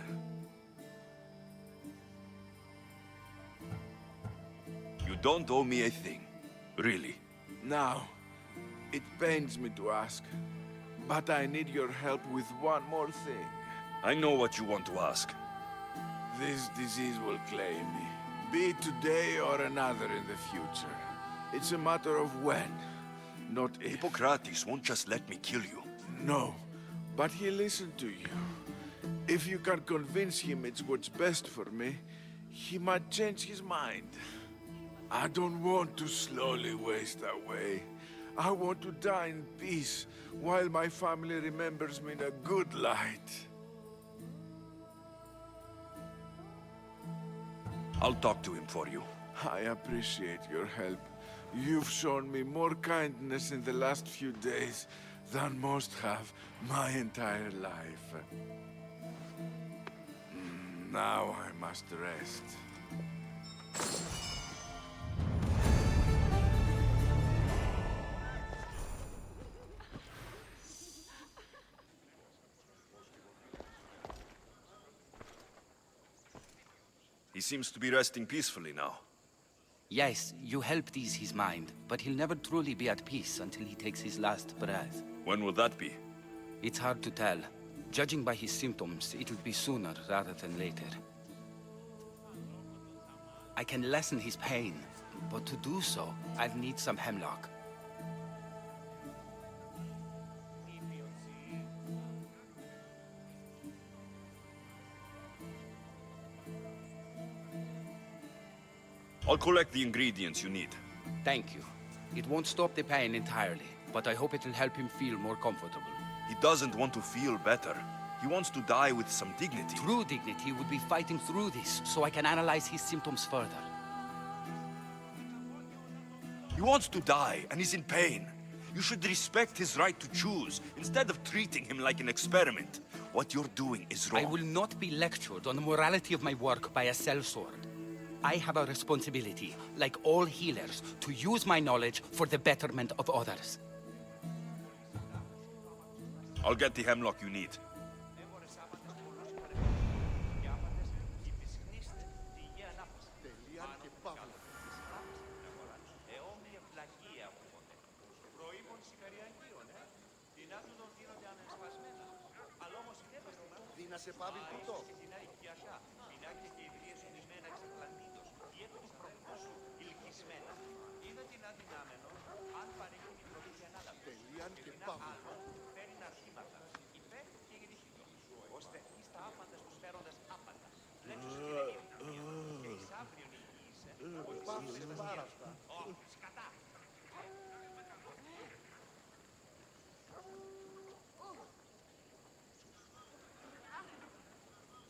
You don't owe me a thing. Really. Now, it pains me to ask, but I need your help with one more thing. I know what you want to ask. This disease will claim me, be it today or another in the future. It's a matter of when, not if. Hippocrates won't just let me kill you. No, but he'll listen to you. If you can convince him it's what's best for me, he might change his mind. I don't want to slowly waste away. I want to die in peace, while my family remembers me in a good light. I'll talk to him for you. I appreciate your help. You've shown me more kindness in the last few days than most have my entire life. Now I must rest. He seems to be resting peacefully now. Yes, you helped ease his mind, but he'll never truly be at peace until he takes his last breath. When will that be? It's hard to tell. Judging by his symptoms, it'll be sooner rather than later. I can lessen his pain, but to do so, I'll need some hemlock. I'll collect the ingredients you need. Thank you. It won't stop the pain entirely, but I hope it'll help him feel more comfortable. He doesn't want to feel better. He wants to die with some dignity. True dignity would be fighting through this, so I can analyze his symptoms further. He wants to die, and he's in pain. You should respect his right to choose, instead of treating him like an experiment. What you're doing is wrong. I will not be lectured on the morality of my work by a sellsword. I have a responsibility, like all healers, to use my knowledge for the betterment of others. I'll get the hemlock you need.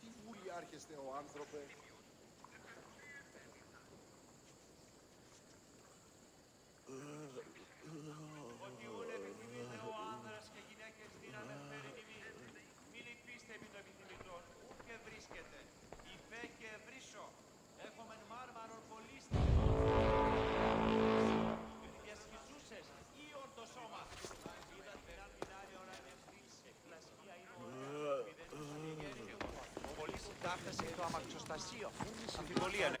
Τι βουλιάρχεστε ο άνθρωπε. Ότι ούν επιθυμείται ο άνδρας και γυναίκες δύναμη μέρη τιμή. Μην υπήστε επί το επιθυμητόν, και Στάθεσαι το αμαξοστασίο. Αμφιβολία, ναι.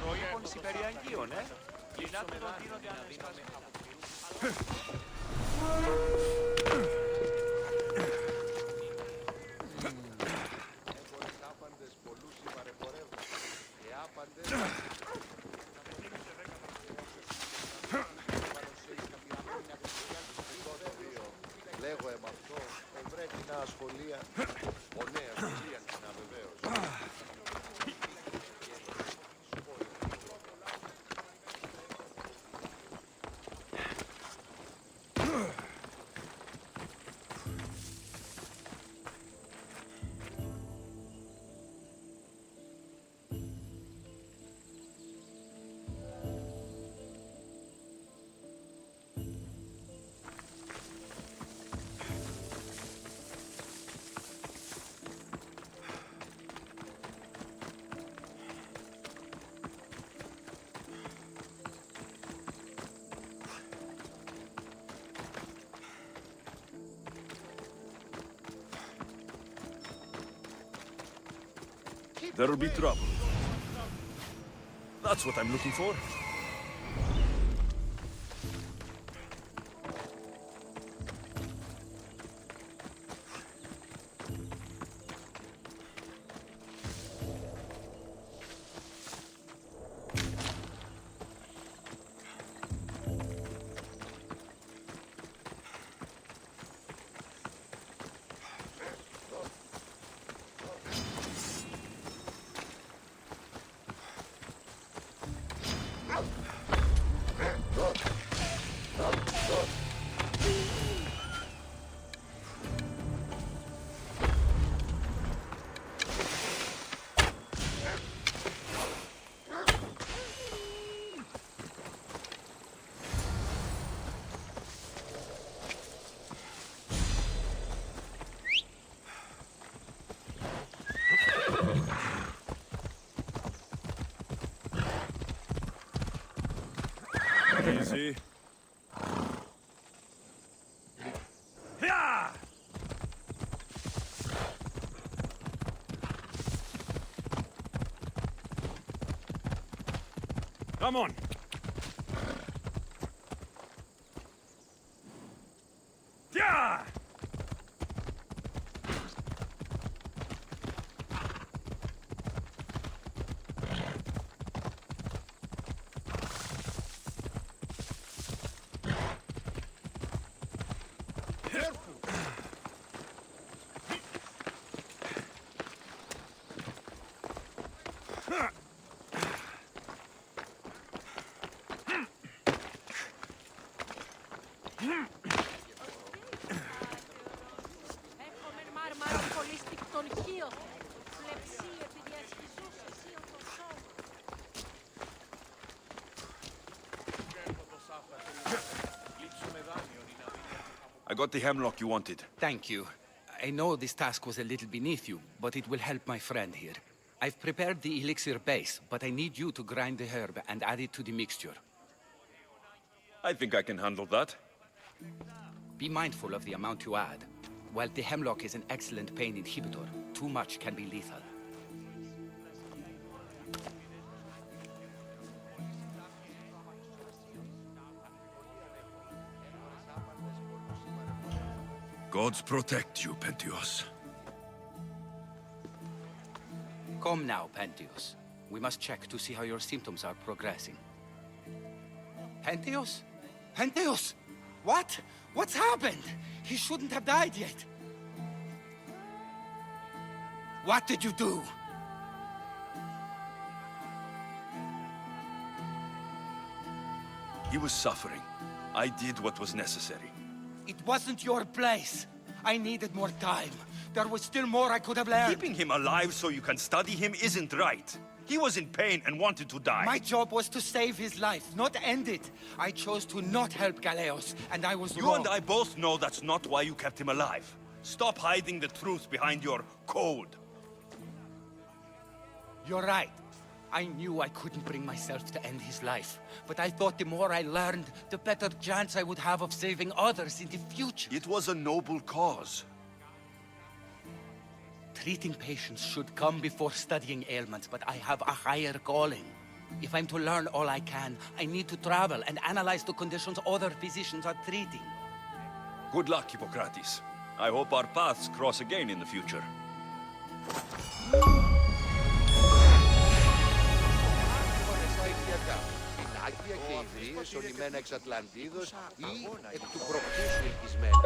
Το ύπον Σιπεριαγγείων, Λινάτε το δίνονται ανεσπασμένα. Έμπορες άπαντες πολλούς υπαρεπορεύουν. Και άπαντες... Λέγω εμ' αυτό, ευρέτη νέα σχολεία. Ο νέας σχολεία να βεβαίως. There'll be trouble. That's what I'm looking for. Easy. Yeah! Come on. Yeah! Έχουμε μάρμαρο πολύ στικτον χείο. Πλεψί επιδιασχιζούς εσύον το σώμα. I got the hemlock you wanted. Thank you. I know this task was a little beneath you, but it will help my friend here. I've prepared the elixir base, but I need you to grind the herb and add it to the mixture. I think I can handle that. Be mindful of the amount you add. While the hemlock is an excellent pain inhibitor, too much can be lethal. Gods protect you, Penteos. Come now, Penteos. We must check to see how your symptoms are progressing. Penteos? Penteos! What? What's happened? He shouldn't have died yet. What did you do? He was suffering. I did what was necessary. It wasn't your place. I needed more time. There was still more I could have learned. Keeping him alive so you can study him isn't right. He was in pain and wanted to die. My job was to save his life, not end it. I chose to not help Galeos, and I was You wrong. and I both know that's not why you kept him alive. Stop hiding the truth behind your code. You're right. I knew I couldn't bring myself to end his life. But I thought the more I learned, the better chance I would have of saving others in the future. It was a noble cause. Treating patients should come before studying ailments, but I have a higher calling. If I'm to learn all I can, I need to travel and analyze the conditions other physicians are treating. Good luck, Hippocrates. I hope our paths cross again in the future. Πινάκια και ιδρύες ονειμένα εξ Ατλαντίδος ή εκ του προπτήσου ελκυσμένα.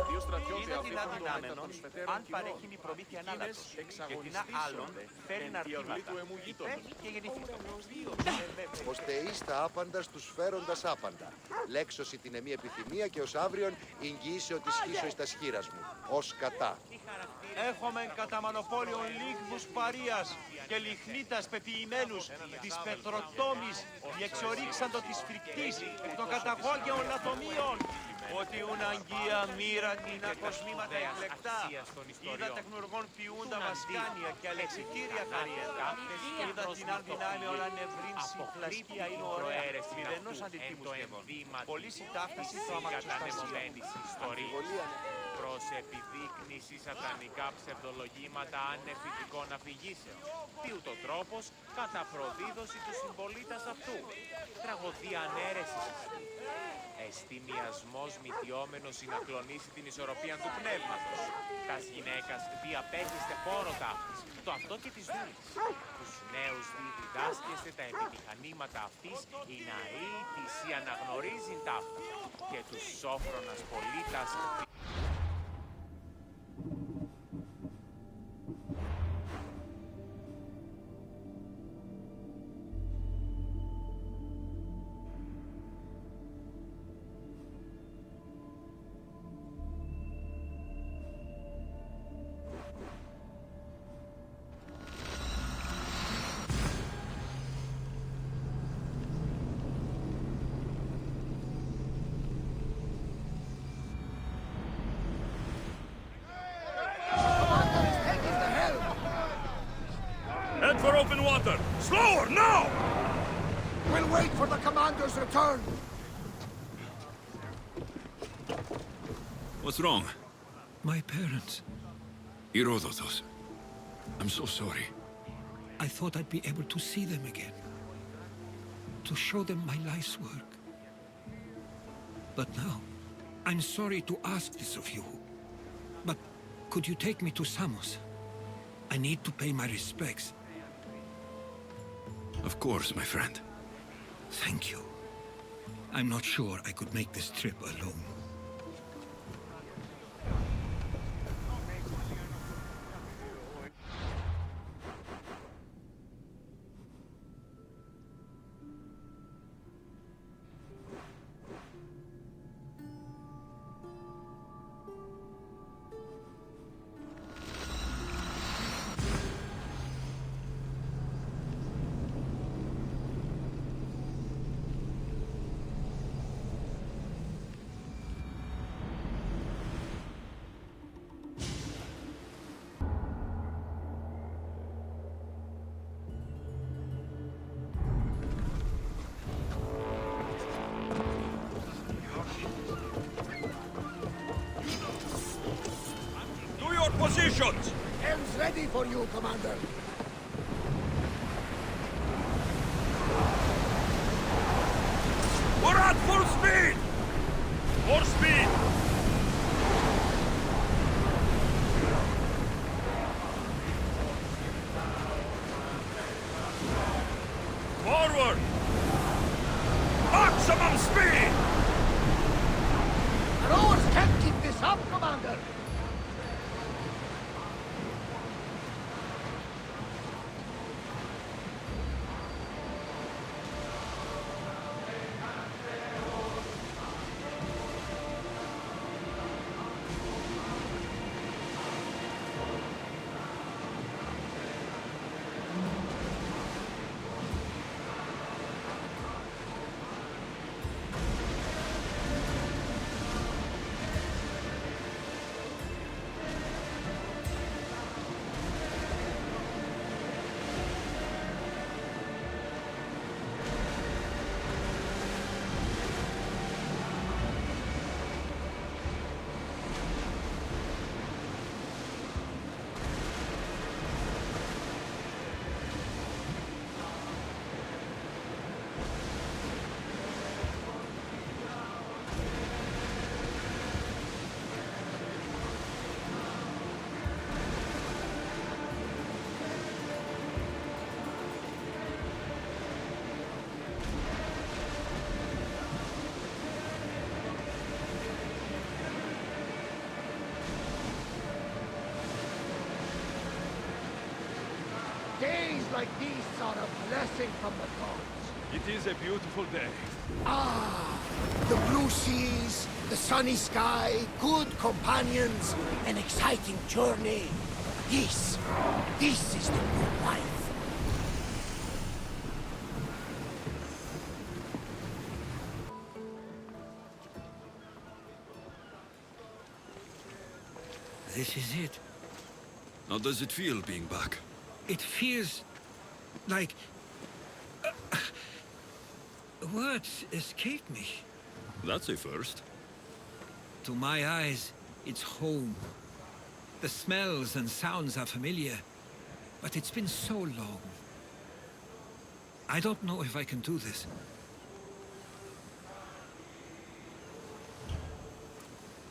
Είναι δεινά δυνάμενον αν παρέχεινη προμήθεια ανάλατος και δεινά άλλων φέρει ναρτήματα. Υπέχει και γεννηθήκα. Ώστε εις τα άπαντα στους φέροντας άπαντα. Λέξωση την εμή επιθυμία και ως αύριον εγγυήσεω της χύσω εις τα σχήρας μου. Ως κατά. Έχομεν κατά μανοπόλιον λίγβους παρίας και λιχνίτας πεποιημένους της πετροτόμης διεξορίξαντο της φρικτής εκ των καταγόγεων λατομείων ότι ουν αγγεία μοίρα την ακοσμήματα εκλεκτά είδα τεχνουργών ποιούντα βασκάνια και αλεξιτήρια χαριέτα είδα την αν δυνάμεων ανευρύνση φλασκία είναι ωραία μηδενός αντιτίμου σχεδόν πολύ συντάφταση το αμαξοστασίων προς επιδείκνυση σατανικά ψευδολογήματα ανεφητικών αφηγήσεων. Τι ούτω τρόπος κατά προδίδωση του συμπολίτας αυτού. Τραγωδία ανέρεσης. Εστιμιασμός μυτιόμενος συνακλονίσει την ισορροπία του πνεύματος. Τας γυναίκας διαπέχεστε πόρο ταύτης. Το αυτό και της δούλης. Τους νέους διδάσκεστε τα επιτυχανήματα αυτής η ναή της η αναγνωρίζειν ταύτα. Και τους σόφρονας πολίτας Head for open water! Slower, now! We'll wait for the commander's return! What's wrong? My parents. Herodotos. I'm so sorry. I thought I'd be able to see them again. To show them my life's work. But now, I'm sorry to ask this of you. But could you take me to Samos? I need to pay my respects. Of course, my friend. Thank you. I'm not sure I could make this trip alone. Positions! Helm's ready for you, Commander. We're at full speed! More speed! Forward! Maximum speed! Rowers can't keep this up, Commander! like these are a blessing from the gods. It is a beautiful day. Ah, the blue seas, the sunny sky, good companions, an exciting journey. This is the good life. This is it. How does it feel being back? It feels like... words escape me. That's a first. To my eyes, it's home. The smells and sounds are familiar, but it's been so long. I don't know if I can do this.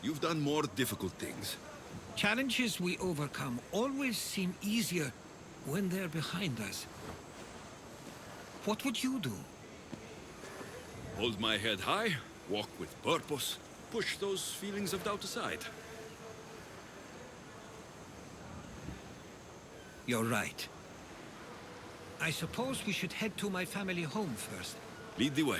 You've done more difficult things. Challenges we overcome always seem easier when they're behind us. What would you do? Hold my head high, walk with purpose, push those feelings of doubt aside. You're right. I suppose we should head to my family home first. Lead the way.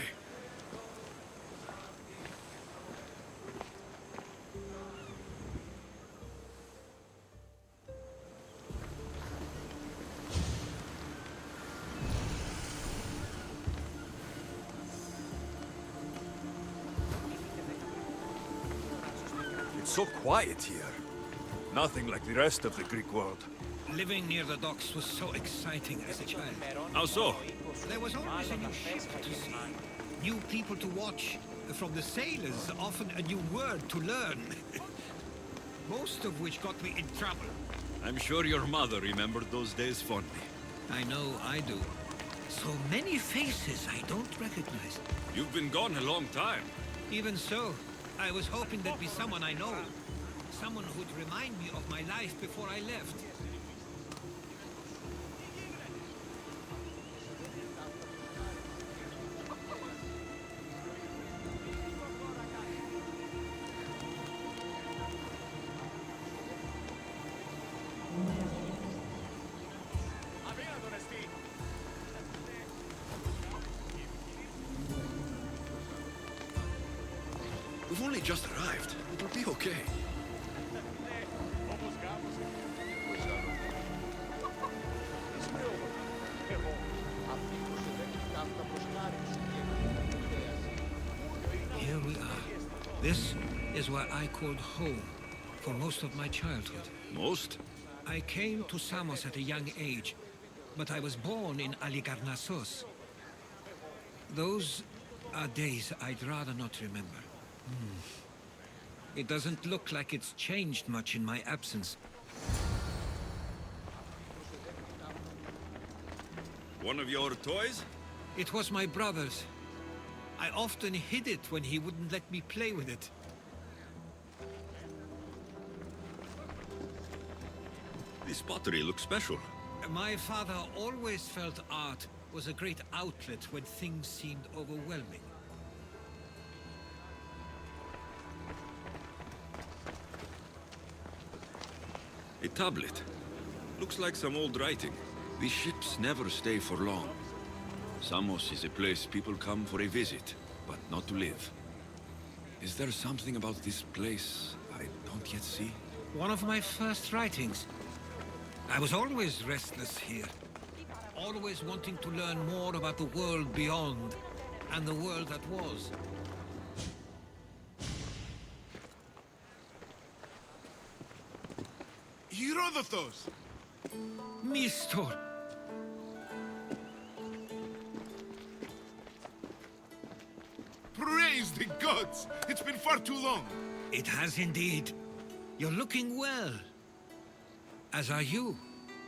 It's so quiet here. Nothing like the rest of the Greek world. Living near the docks was so exciting as a child. How so? There was always a new ship to see, new people to watch. From the sailors, often a new word to learn. Most of which got me in trouble. I'm sure your mother remembered those days fondly. I know I do. So many faces I don't recognize. You've been gone a long time. Even so, I was hoping there'd be someone I know. Someone who'd remind me of my life before I left. We've only just arrived. It'll be okay. Here we are. This is where I called home for most of my childhood. Most? I came to Samos at a young age, but I was born in Aligarnassos. Those are days I'd rather not remember. It doesn't look like it's changed much in my absence. One of your toys? It was my brother's. I often hid it when he wouldn't let me play with it. This pottery looks special. My father always felt art was a great outlet when things seemed overwhelming. A tablet. Looks like some old writing. These ships never stay for long. Samos is a place people come for a visit, but not to live. Is there something about this place I don't yet see? One of my first writings. I was always restless here. Always wanting to learn more about the world beyond, and the world that was. Herodotus! Mistor! Praise the gods! It's been far too long! It has indeed. You're looking well. As are you,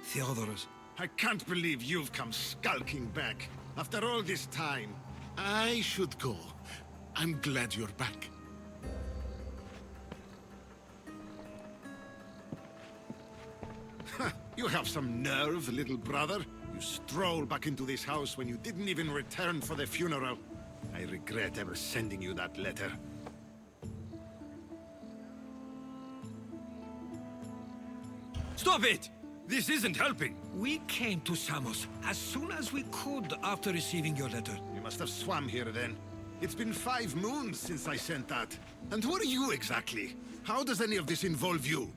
Theodoros. I can't believe you've come skulking back. After all this time, I should go. I'm glad you're back. You have some nerve, little brother. You stroll back into this house when you didn't even return for the funeral. I regret ever sending you that letter. Stop it! This isn't helping. We came to Samos as soon as we could after receiving your letter. You must have swum here then. It's been 5 moons since I sent that. And who are you exactly? How does any of this involve you?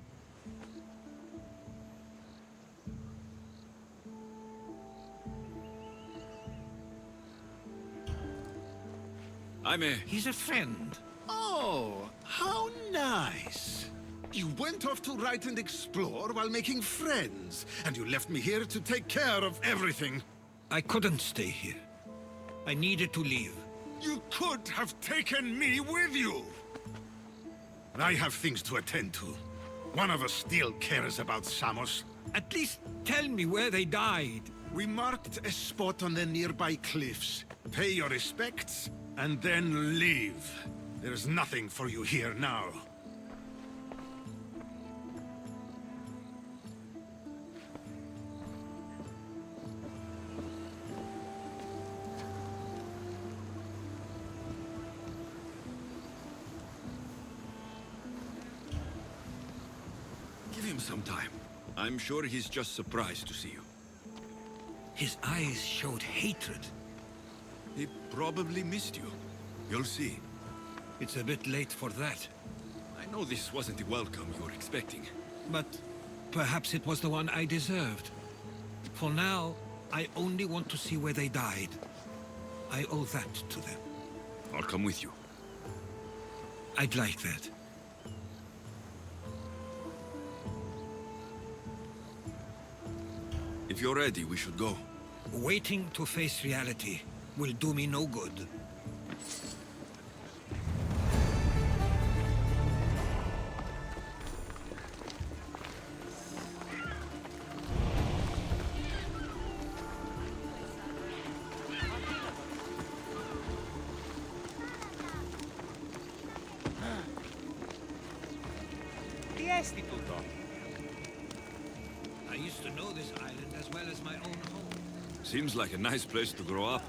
He's a friend. Oh, how nice. You went off to write and explore while making friends, and you left me here to take care of everything. I couldn't stay here. I needed to leave. You could have taken me with you! I have things to attend to. One of us still cares about Samos. At least tell me where they died. We marked a spot on the nearby cliffs. Pay your respects, and then leave. There's nothing for you here now. Give him some time. I'm sure he's just surprised to see you. His eyes showed hatred. He probably missed you. You'll see. It's a bit late for that. I know this wasn't the welcome you were expecting. But perhaps it was the one I deserved. For now, I only want to see where they died. I owe that to them. I'll come with you. I'd like that. If you're ready, we should go. Waiting to face reality will do me no good. Τι έστι τούτο? I used to know this island as well as my own home. Seems like a nice place to grow up.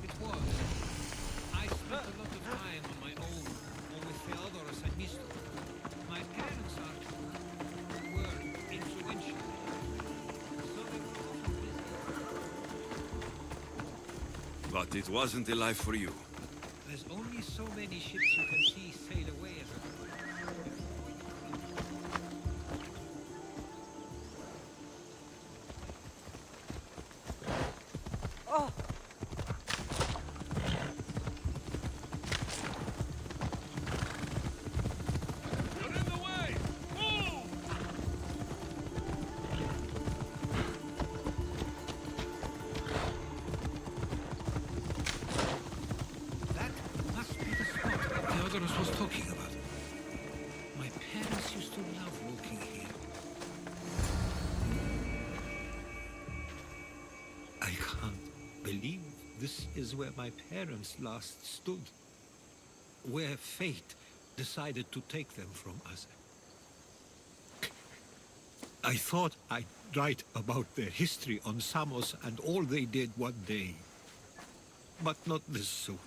It was. I spent a lot of time on my own, or with Theodoros and Misto. My parents were influential. So they were often busy. But it wasn't a life for you. There's only so many ships you can see sail away as a Oh! You're in the way! Move! That must be the spot Theodoros was talking about. My parents used to love walking here. I can't believe this is where my parents last stood. Where fate decided to take them from us. I thought I'd write about their history on Samos and all they did one day. But not this soon.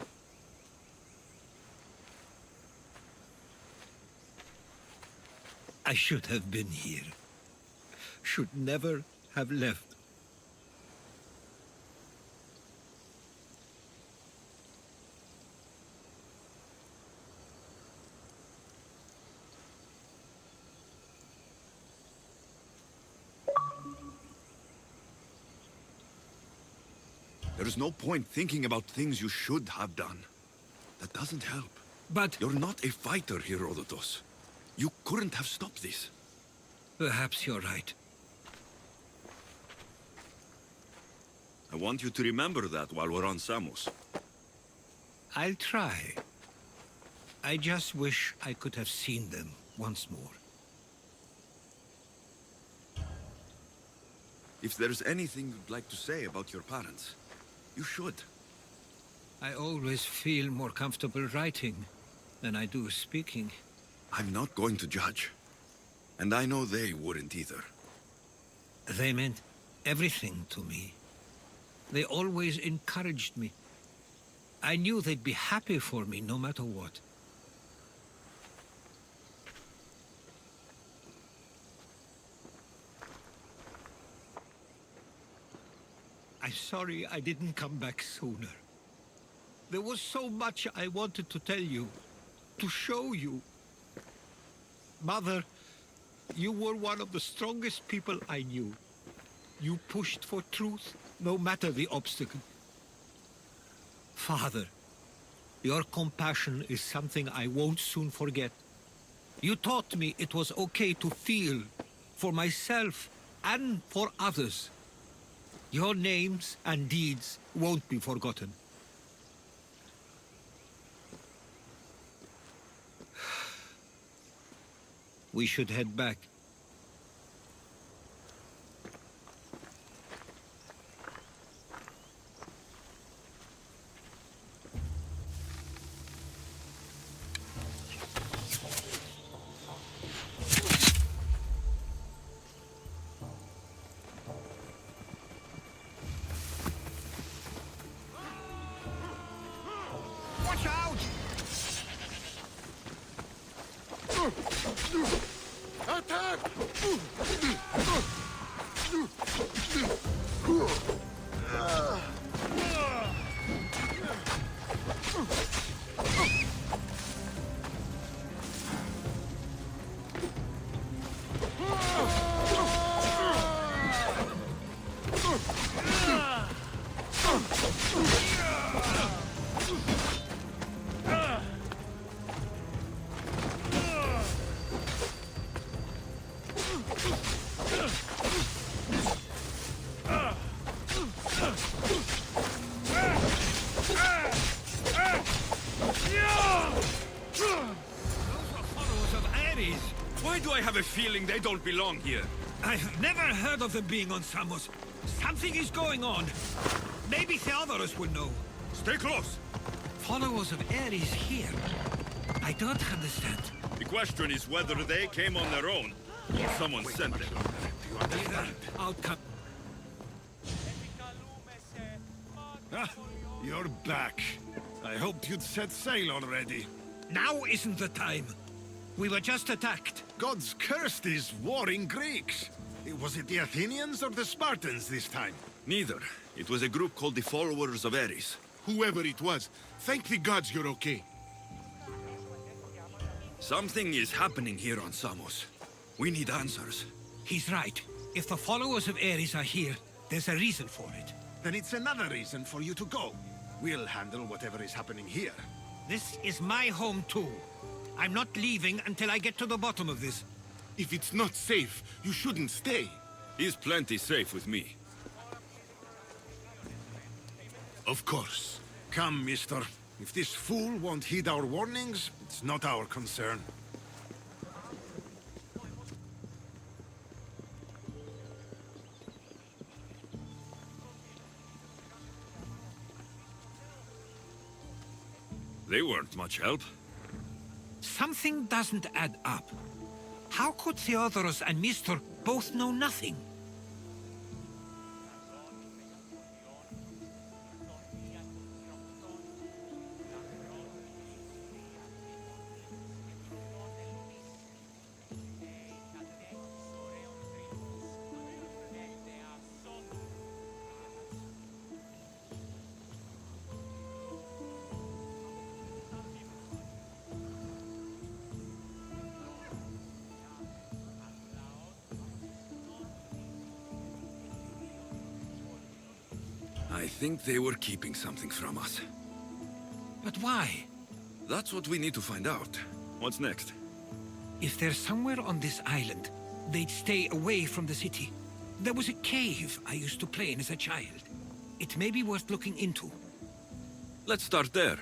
I should have been here. Should never have left. There's no point thinking about things you should have done. That doesn't help. But... You're not a fighter, Herodotus. You couldn't have stopped this. Perhaps you're right. I want you to remember that while we're on Samos. I'll try. I just wish I could have seen them once more. If there's anything you'd like to say about your parents, you should. I always feel more comfortable writing than I do speaking. I'm not going to judge. And I know they wouldn't either. They meant everything to me. They always encouraged me. I knew they'd be happy for me no matter what. I'm sorry I didn't come back sooner. There was so much I wanted to tell you, to show you. Mother, you were one of the strongest people I knew. You pushed for truth, no matter the obstacle. Father, your compassion is something I won't soon forget. You taught me it was okay to feel, for myself and for others. Your names and deeds won't be forgotten. We should head back. Watch out! Attack! Why do I have a feeling they don't belong here? I've never heard of them being on Samos. Something is going on. Maybe Theodorus will know. Stay close. Followers of Ares here. I don't understand. The question is whether they came on their own, or someone sent them. Do you understand? Outcome. Ah, you're back. I hoped you'd set sail already. Now isn't the time. We were just attacked. Gods cursed these warring Greeks. Was it the Athenians or the Spartans this time? Neither. It was a group called the Followers of Ares. Whoever it was, thank the gods you're okay. Something is happening here on Samos. We need answers. He's right. If the followers of Ares are here, there's a reason for it. Then it's another reason for you to go. We'll handle whatever is happening here. This is my home too. I'm not leaving until I get to the bottom of this. If it's not safe, you shouldn't stay. He's plenty safe with me. Of course. Come, mister. If this fool won't heed our warnings, it's not our concern. They weren't much help. Something doesn't add up. How could Theodorus and Mr. both know nothing? I think they were keeping something from us. But why? That's what we need to find out. What's next? If they're somewhere on this island, they'd stay away from the city. There was a cave I used to play in as a child. It may be worth looking into. Let's start there.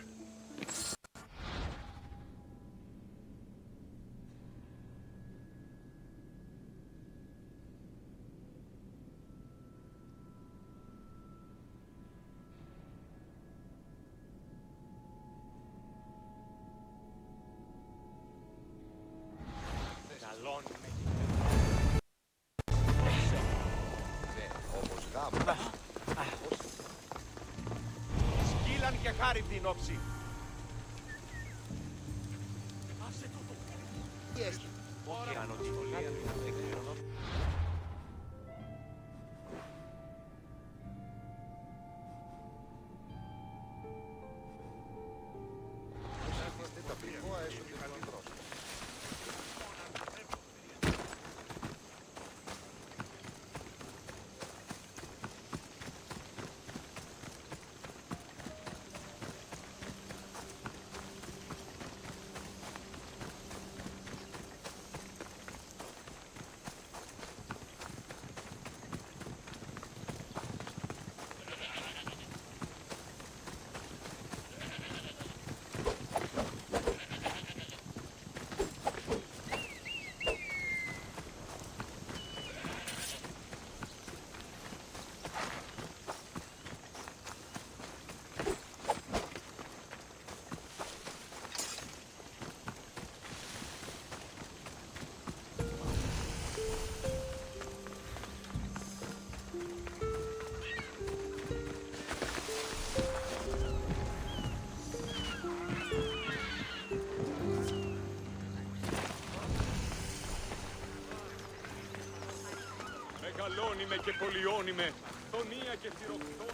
Σκύλαν και χάρη την όψη. Όχι ανωτιμολία, δεν ξέρω. καλώνει και πολιώνει με. Τονία και θηροκτώνε.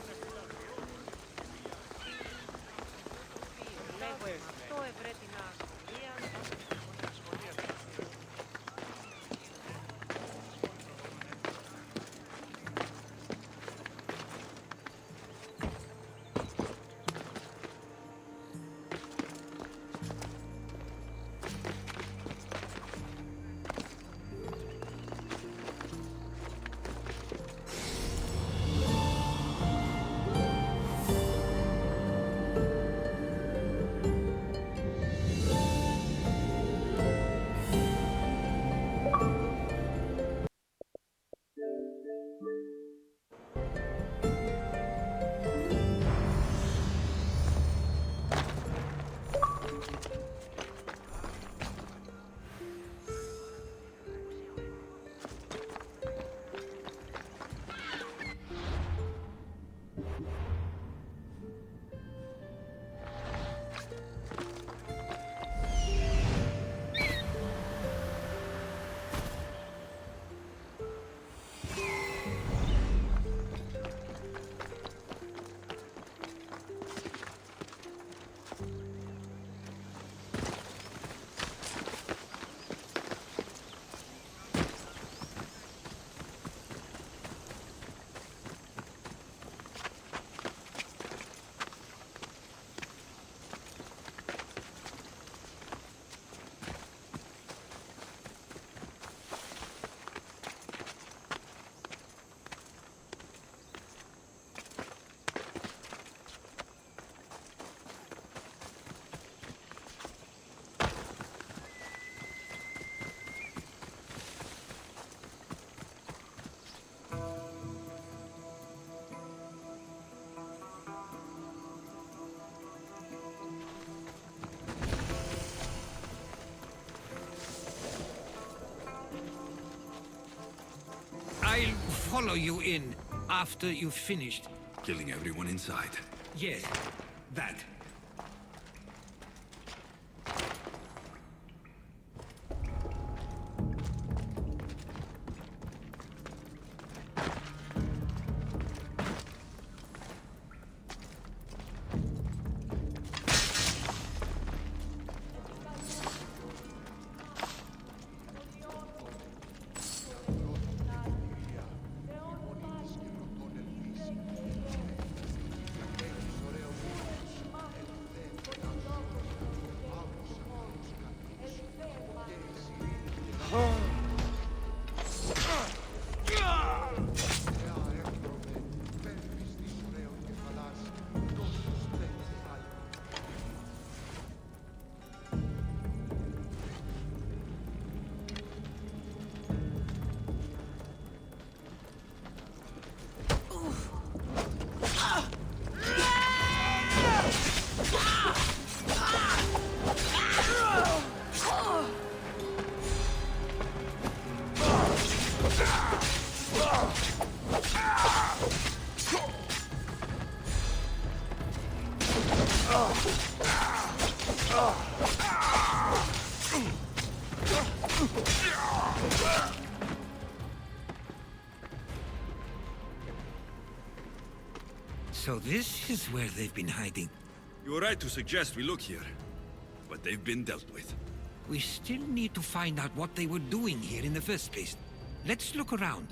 Αυτό ευρέ την αγωνία. I'll follow you in after you've finished. Killing everyone inside. Yes, that. So this is where they've been hiding. You were right to suggest we look here, but they've been dealt with. We still need to find out what they were doing here in the first place. Let's look around.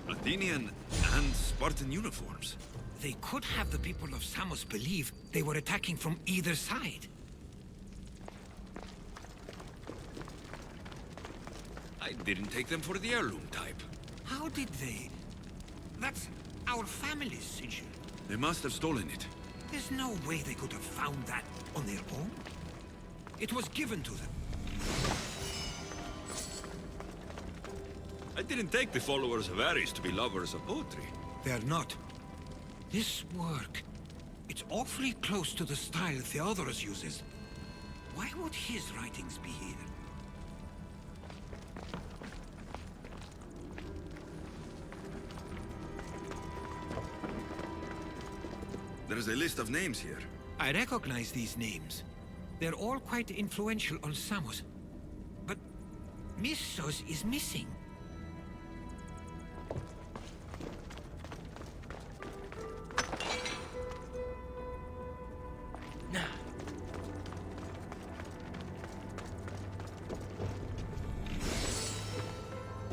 Athenian and Spartan uniforms. They could have the people of Samos believe they were attacking from either side. I didn't take them for the heirloom type. How did they? That's our family's sigil. They must have stolen it. There's no way they could have found that on their own. It was given to them. I didn't take the followers of Ares to be lovers of poetry. They're not. This work, it's awfully close to the style Theodorus uses. Why would his writings be here? There's a list of names here. I recognize these names. They're all quite influential on Samos. But Missos is missing.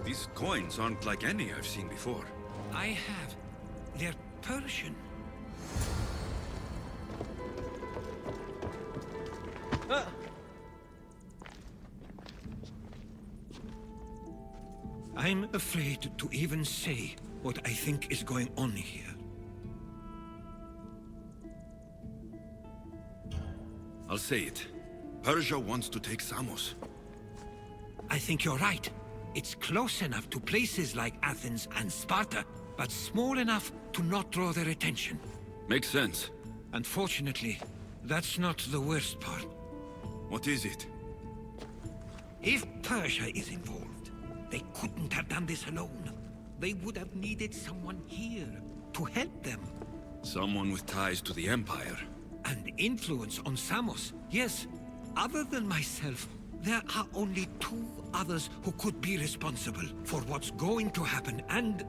These coins aren't like any I've seen before. I have. They're Persian. I'm afraid to even say what I think is going on here. I'll say it. Persia wants to take Samos. I think you're right. It's close enough to places like Athens and Sparta, but small enough to not draw their attention. Makes sense. Unfortunately, that's not the worst part. What is it? If Persia is involved, they couldn't have done this alone. They would have needed someone here to help them. Someone with ties to the Empire. And influence on Samos. Yes, other than myself, there are only 2 others who could be responsible for what's going to happen and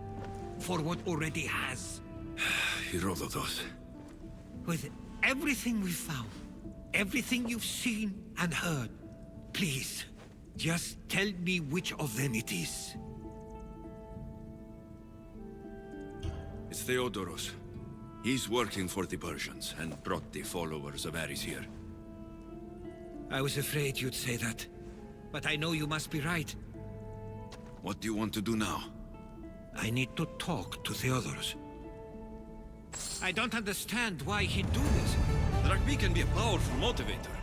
for what already has. Herodotus. With everything we've found, everything you've seen and heard, please, just tell me which of them it is. It's Theodoros. He's working for the Persians and brought the followers of Ares here. I was afraid you'd say that. But I know you must be right. What do you want to do now? I need to talk to Theodoros. I don't understand why he'd do this. Drachmi can be a powerful motivator,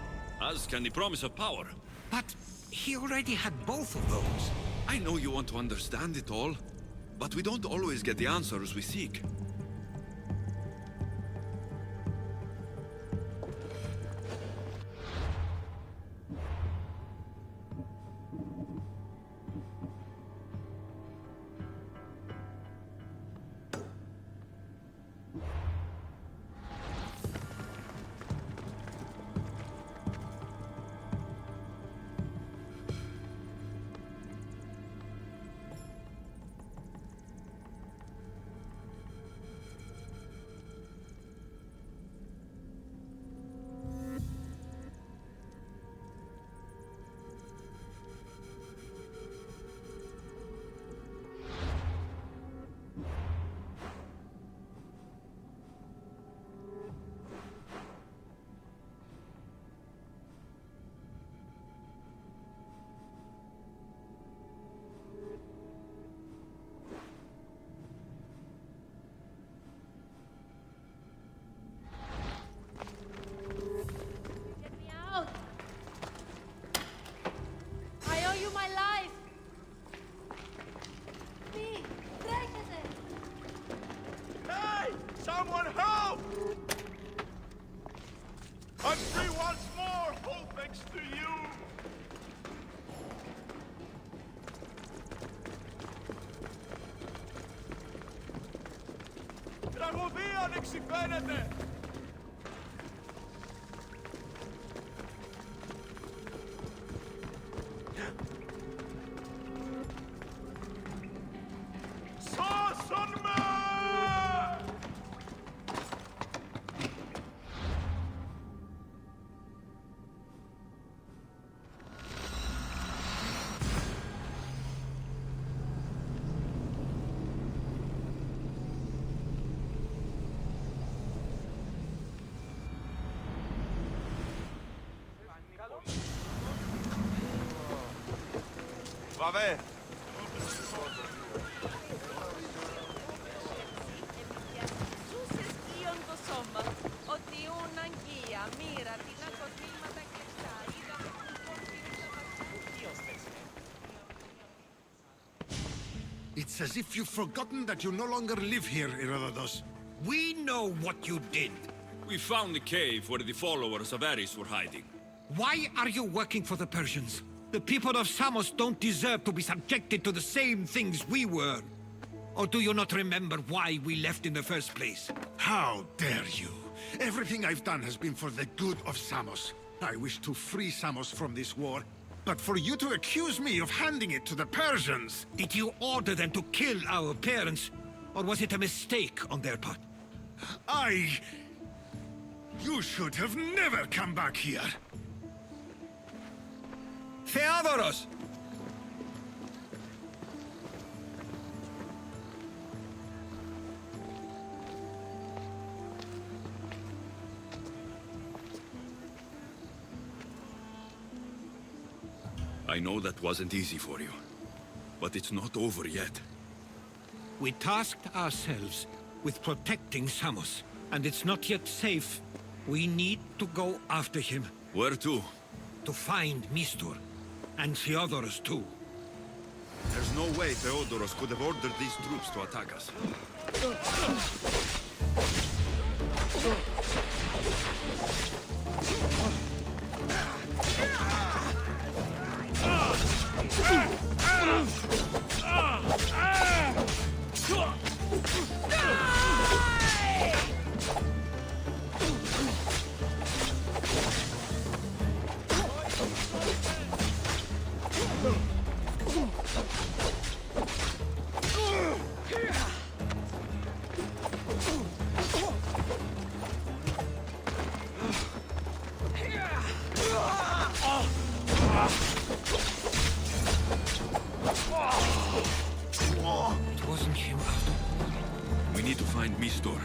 as can the promise of power. But he already had both of those. I know you want to understand it all, but we don't always get the answers we seek. Someone help! I'm free once more, all thanks to you! Τραγωδία ανεξιφαίνεται! Σώσον με! Βαβέ! It's as if you've forgotten that you no longer live here, Herodotus. We know what you did. We found the cave where the followers of Ares were hiding. Why are you working for the Persians? The people of Samos don't deserve to be subjected to the same things we were. Or do you not remember why we left in the first place? How dare you? Everything I've done has been for the good of Samos. I wish to free Samos from this war, but for you to accuse me of handing it to the Persians... Did you order them to kill our parents? Or was it a mistake on their part? You should have never come back here! Theodoros! I know that wasn't easy for you, but it's not over yet. We tasked ourselves with protecting Samos, and it's not yet safe. We need to go after him. Where to? To find Mistur, and Theodoros too. There's no way Theodoros could have ordered these troops to attack us. It wasn't him after all. We need to find Mistur.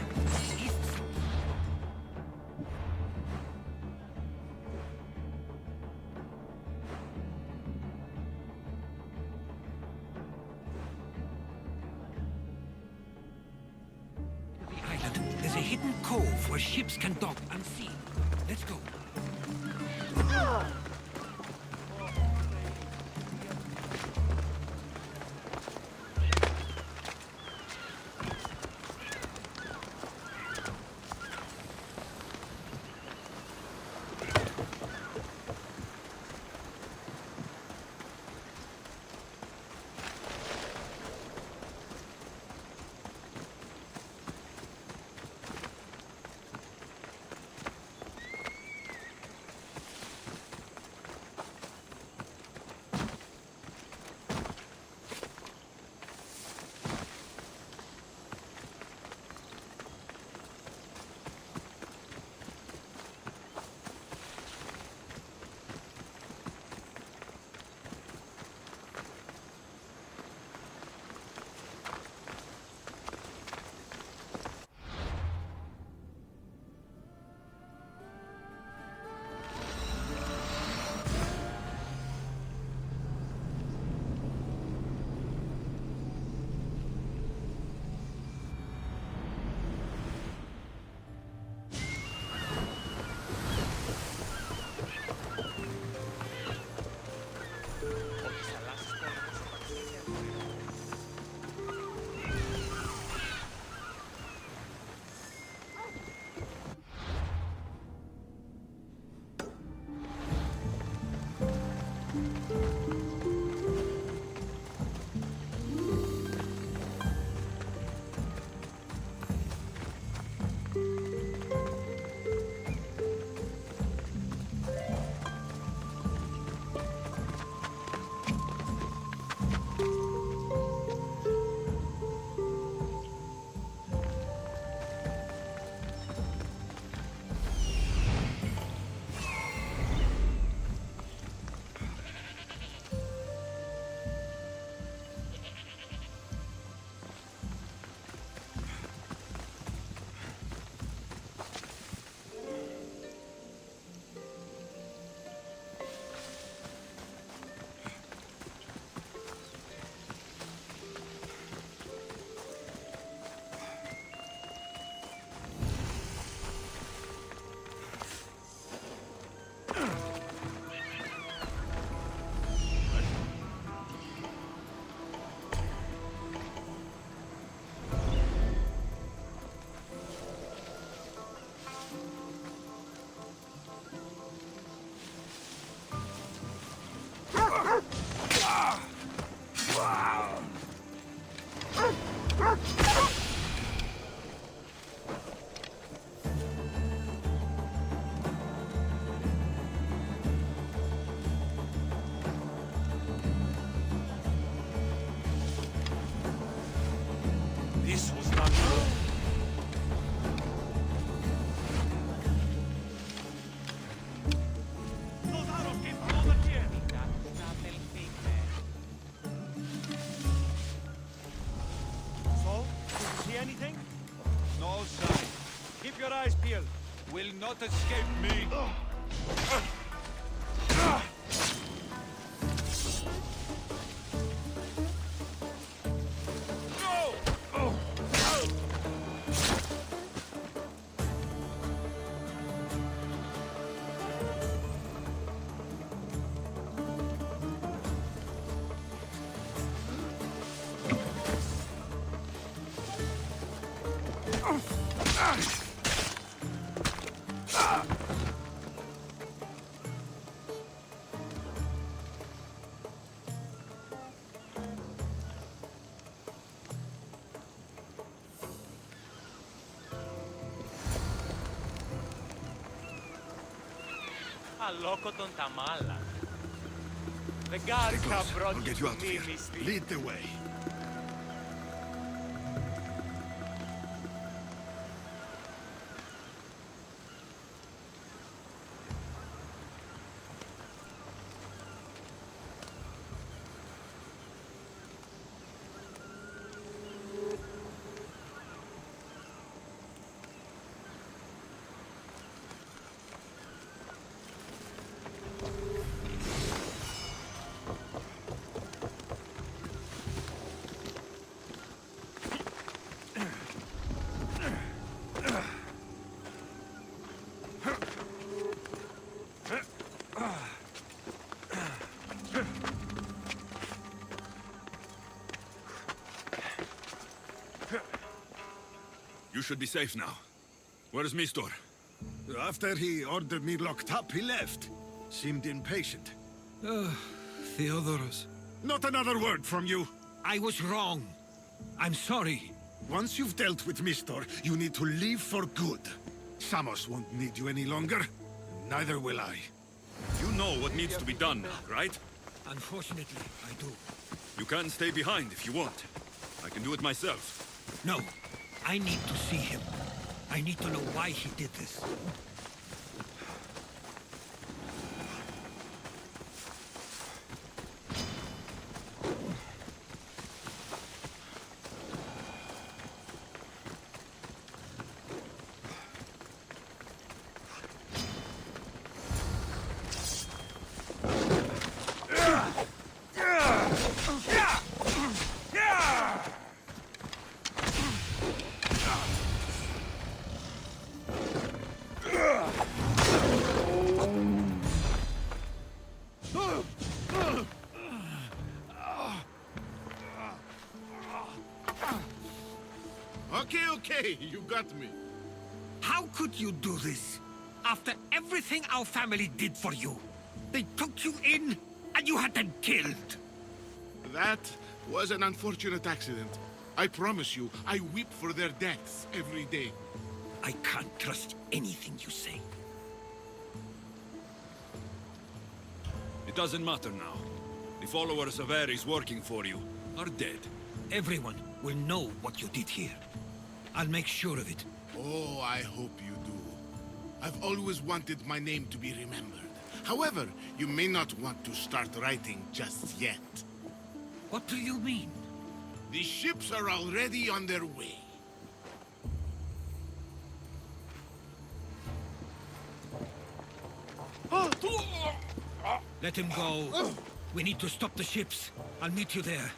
There's a hidden cove where ships can dock unseen. Let's go. will not escape me. Αλόκοτον τα μάλα. The gods have brought I'll get you you to out of me, here. Misty. Lead the way. You should be safe now. Where's Mistor? After he ordered me locked up, he left. Seemed impatient. Theodoros. Not another word from you. I was wrong. I'm sorry. Once you've dealt with Mistor, you need to leave for good. Samos won't need you any longer. Neither will I. You know what needs to be done, right? Unfortunately, I do. You can stay behind if you want. I can do it myself. No, I need to see him. I need to know why he did this. Okay, you got me. How could you do this? After everything our family did for you. They took you in, and you had them killed. That was an unfortunate accident. I promise you, I weep for their deaths every day. I can't trust anything you say. It doesn't matter now. The followers of Ares working for you are dead. Everyone will know what you did here. I'll make sure of it. Oh, I hope you do. I've always wanted my name to be remembered. However, you may not want to start writing just yet. What do you mean? The ships are already on their way. Let him go. We need to stop the ships. I'll meet you there.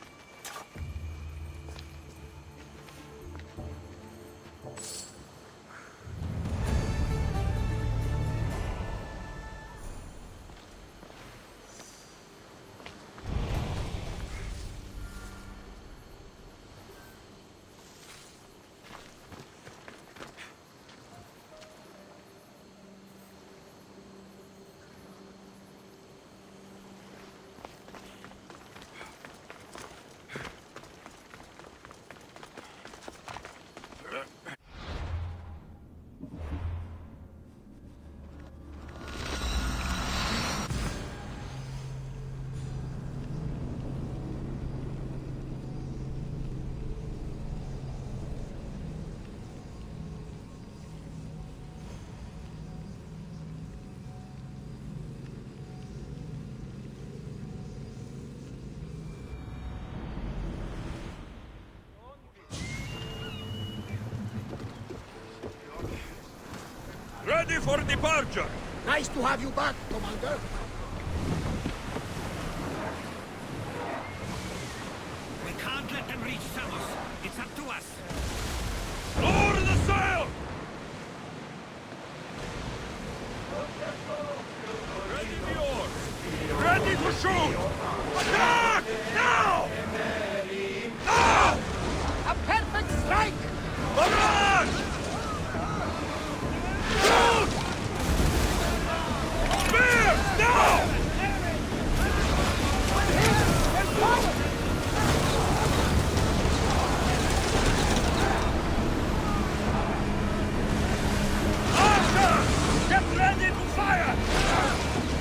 ready for departure! Nice to have you back, Commander. We can't let them reach Samos. It's up to us. Lower the sail! Ready the oars! Ready to shoot! Attack! Now! Now! A perfect strike! Barrage! Shoot! Spears! Now! Archers! Get ready to fire!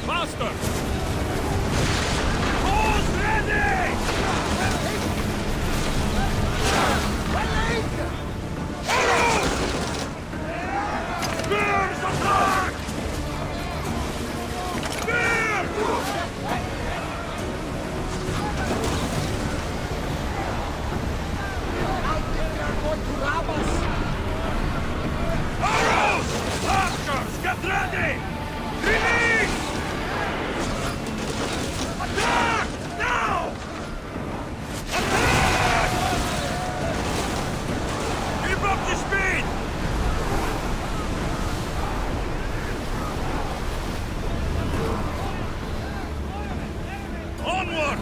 Master! Who's ready? Arrows! Spears attack! Spears! Arrows! Archers, get ready! Release! Attack! Now! Attack! Keep up the speed! Onward!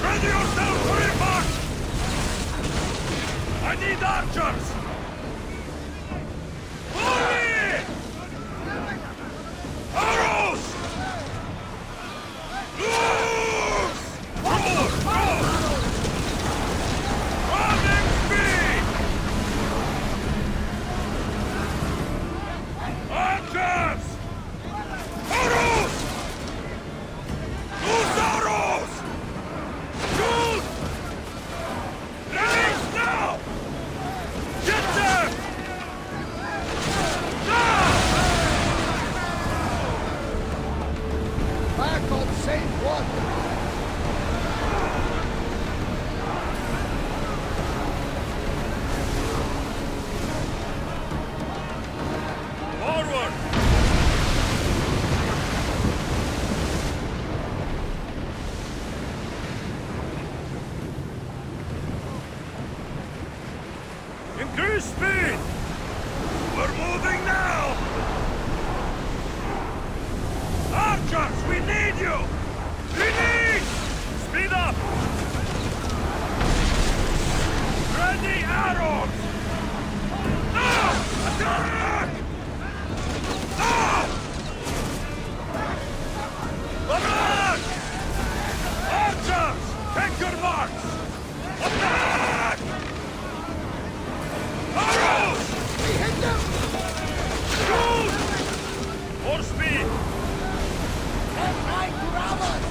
Ready yourself for impact! I need archers! Hurry! Arrows! Loose! Forward! Forward! Running speed! Archers! Arrows! Loose arrows! Shoot! Release now! Get them! Now! Back on safe water. Forward! Increase speed! We're moving now! Archers, we need you! Release! Speed up! Ready arrows! Now! Attack! Now! Barrage! Archers! Take your marks! Attack! Arrows! We hit them! Shoot! More speed! They're trying to rob us!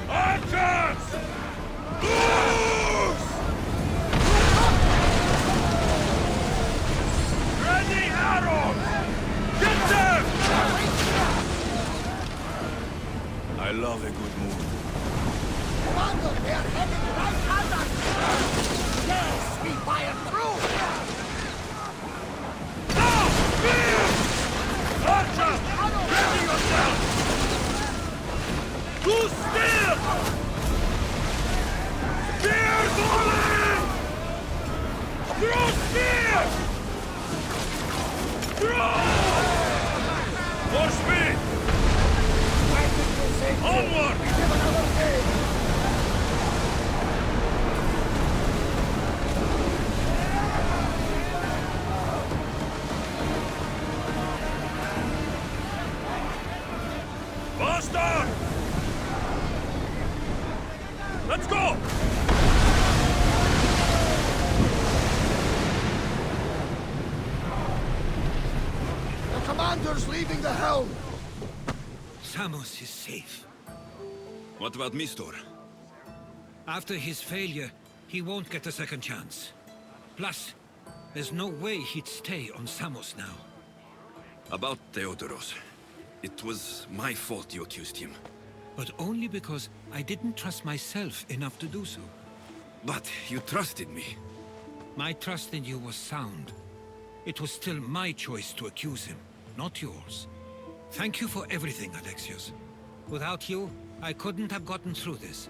Archers! Loose! Ready arrows! Get them! I love a good move. Commander, they are heading right at us! Yes, we fire through! Now! Spears! Archers! Ready yourself! Two spears! Spears only! Throw spears! Throw! More speed! Onward! Faster! Let's go! The commander's leaving the helm! Samos is safe. What about Mistor? After his failure, he won't get a second chance. Plus, There's no way he'd stay on Samos now. About Theodoros. It was my fault you accused him. But only because I didn't trust myself enough to do so. But you trusted me. My trust in you was sound. It was still my choice to accuse him, not yours. Thank you for everything, Alexios. Without you, I couldn't have gotten through this.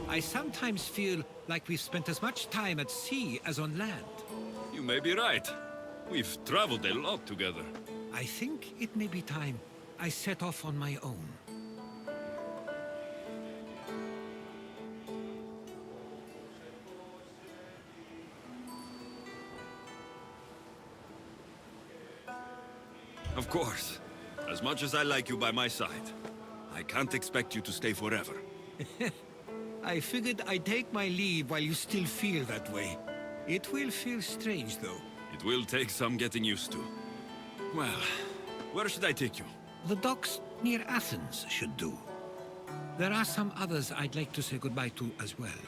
I sometimes feel like we've spent as much time at sea as on land. You may be right. We've traveled a lot together. I think it may be time I set off on my own. Of course. As much as I like you by my side, I can't expect you to stay forever. I figured I'd take my leave while you still feel that way. It will feel strange, though. It will take some getting used to. Well, where should I take you? The docks near Athens should do. There are some others I'd like to say goodbye to as well.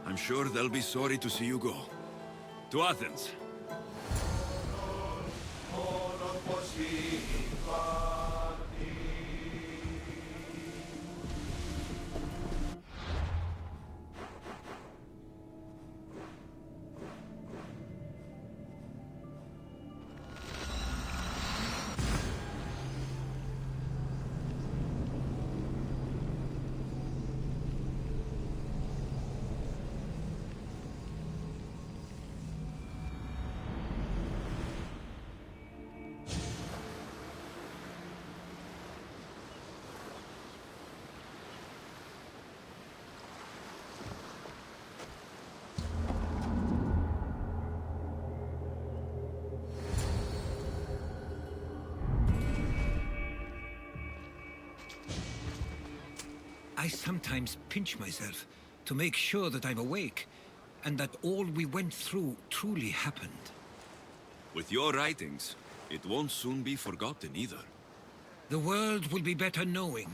I'm sure they'll be sorry to see you go. To Athens. I sometimes pinch myself to make sure that I'm awake, and that all we went through truly happened. With your writings, it won't soon be forgotten either. The world will be better knowing.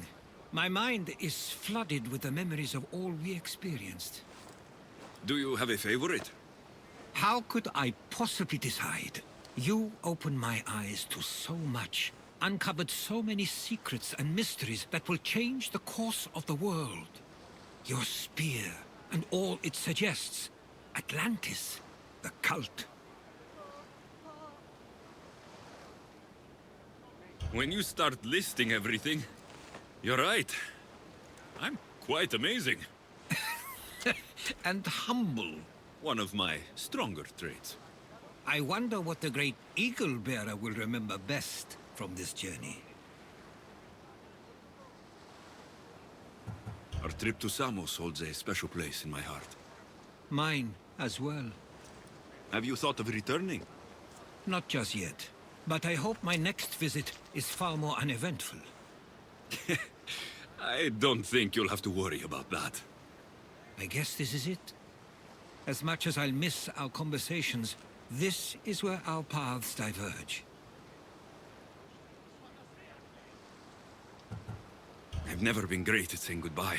My mind is flooded with the memories of all we experienced. Do you have a favorite? How could I possibly decide? You opened my eyes to so much, uncovered so many secrets and mysteries that will change the course of the world. Your spear, and all it suggests. Atlantis, the cult. When you start listing everything, you're right. I'm quite amazing. And humble. One of my stronger traits. I wonder what the great Eagle Bearer will remember best from this journey. Our trip to Samos holds a special place in my heart. Mine as well. Have you thought of returning? Not just yet. But I hope my next visit is far more uneventful. I don't think you'll have to worry about that. I guess this is it. As much as I'll miss our conversations, this is where our paths diverge. I've never been great at saying goodbye.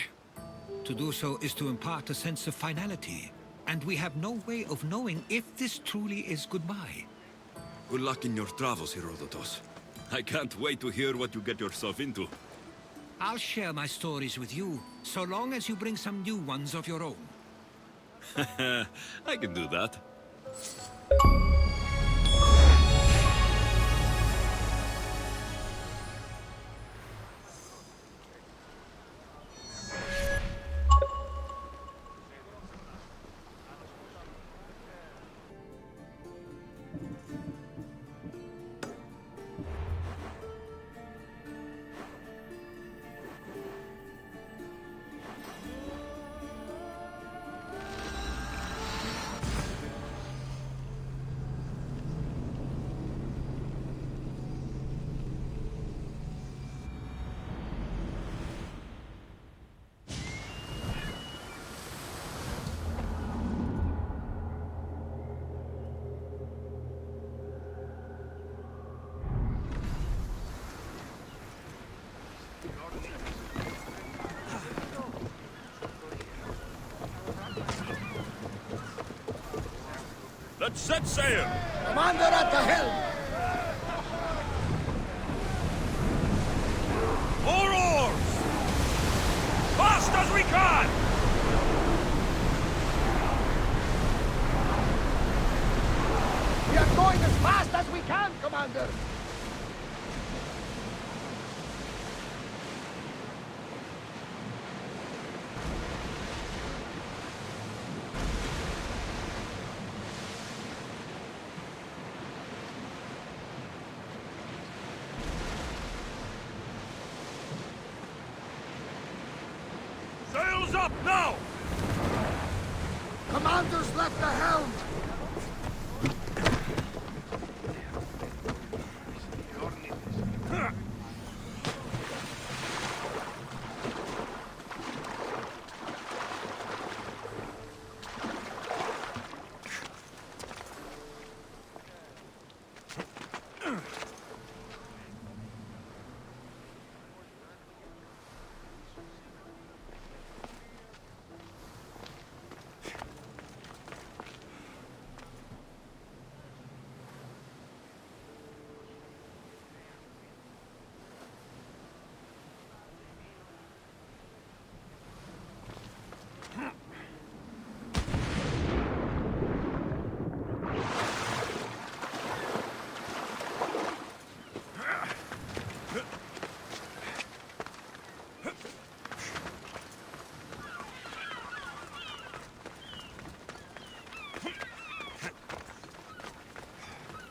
To do so is to impart a sense of finality, and we have no way of knowing if this truly is goodbye. Good luck in your travels, Herodotos. I can't wait to hear what you get yourself into. I'll share my stories with you, so long as you bring some new ones of your own. I can do that. Let's set sail! Commander at the helm! More oars! Fast as we can! We are going as fast as we can, Commander! Sails up now! Commander's left the helm!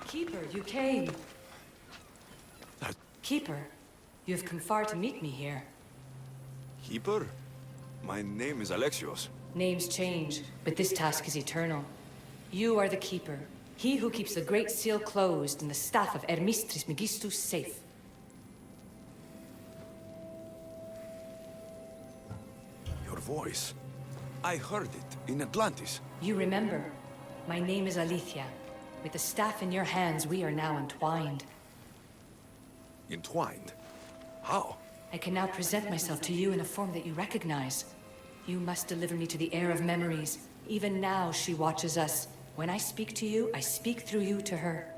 Keeper, you came. Keeper, you have come far to meet me here. Keeper? My name is Alexios. Names change, but this task is eternal. You are the Keeper, he who keeps the Great Seal closed and the staff of Hermes Trismegistus safe. Your voice. I heard it in Atlantis. You remember. My name is Alethea. With the staff in your hands, we are now entwined. Entwined? How? I can now present myself to you in a form that you recognize. You must deliver me to the heir of memories. Even now, she watches us. When I speak to you, I speak through you to her.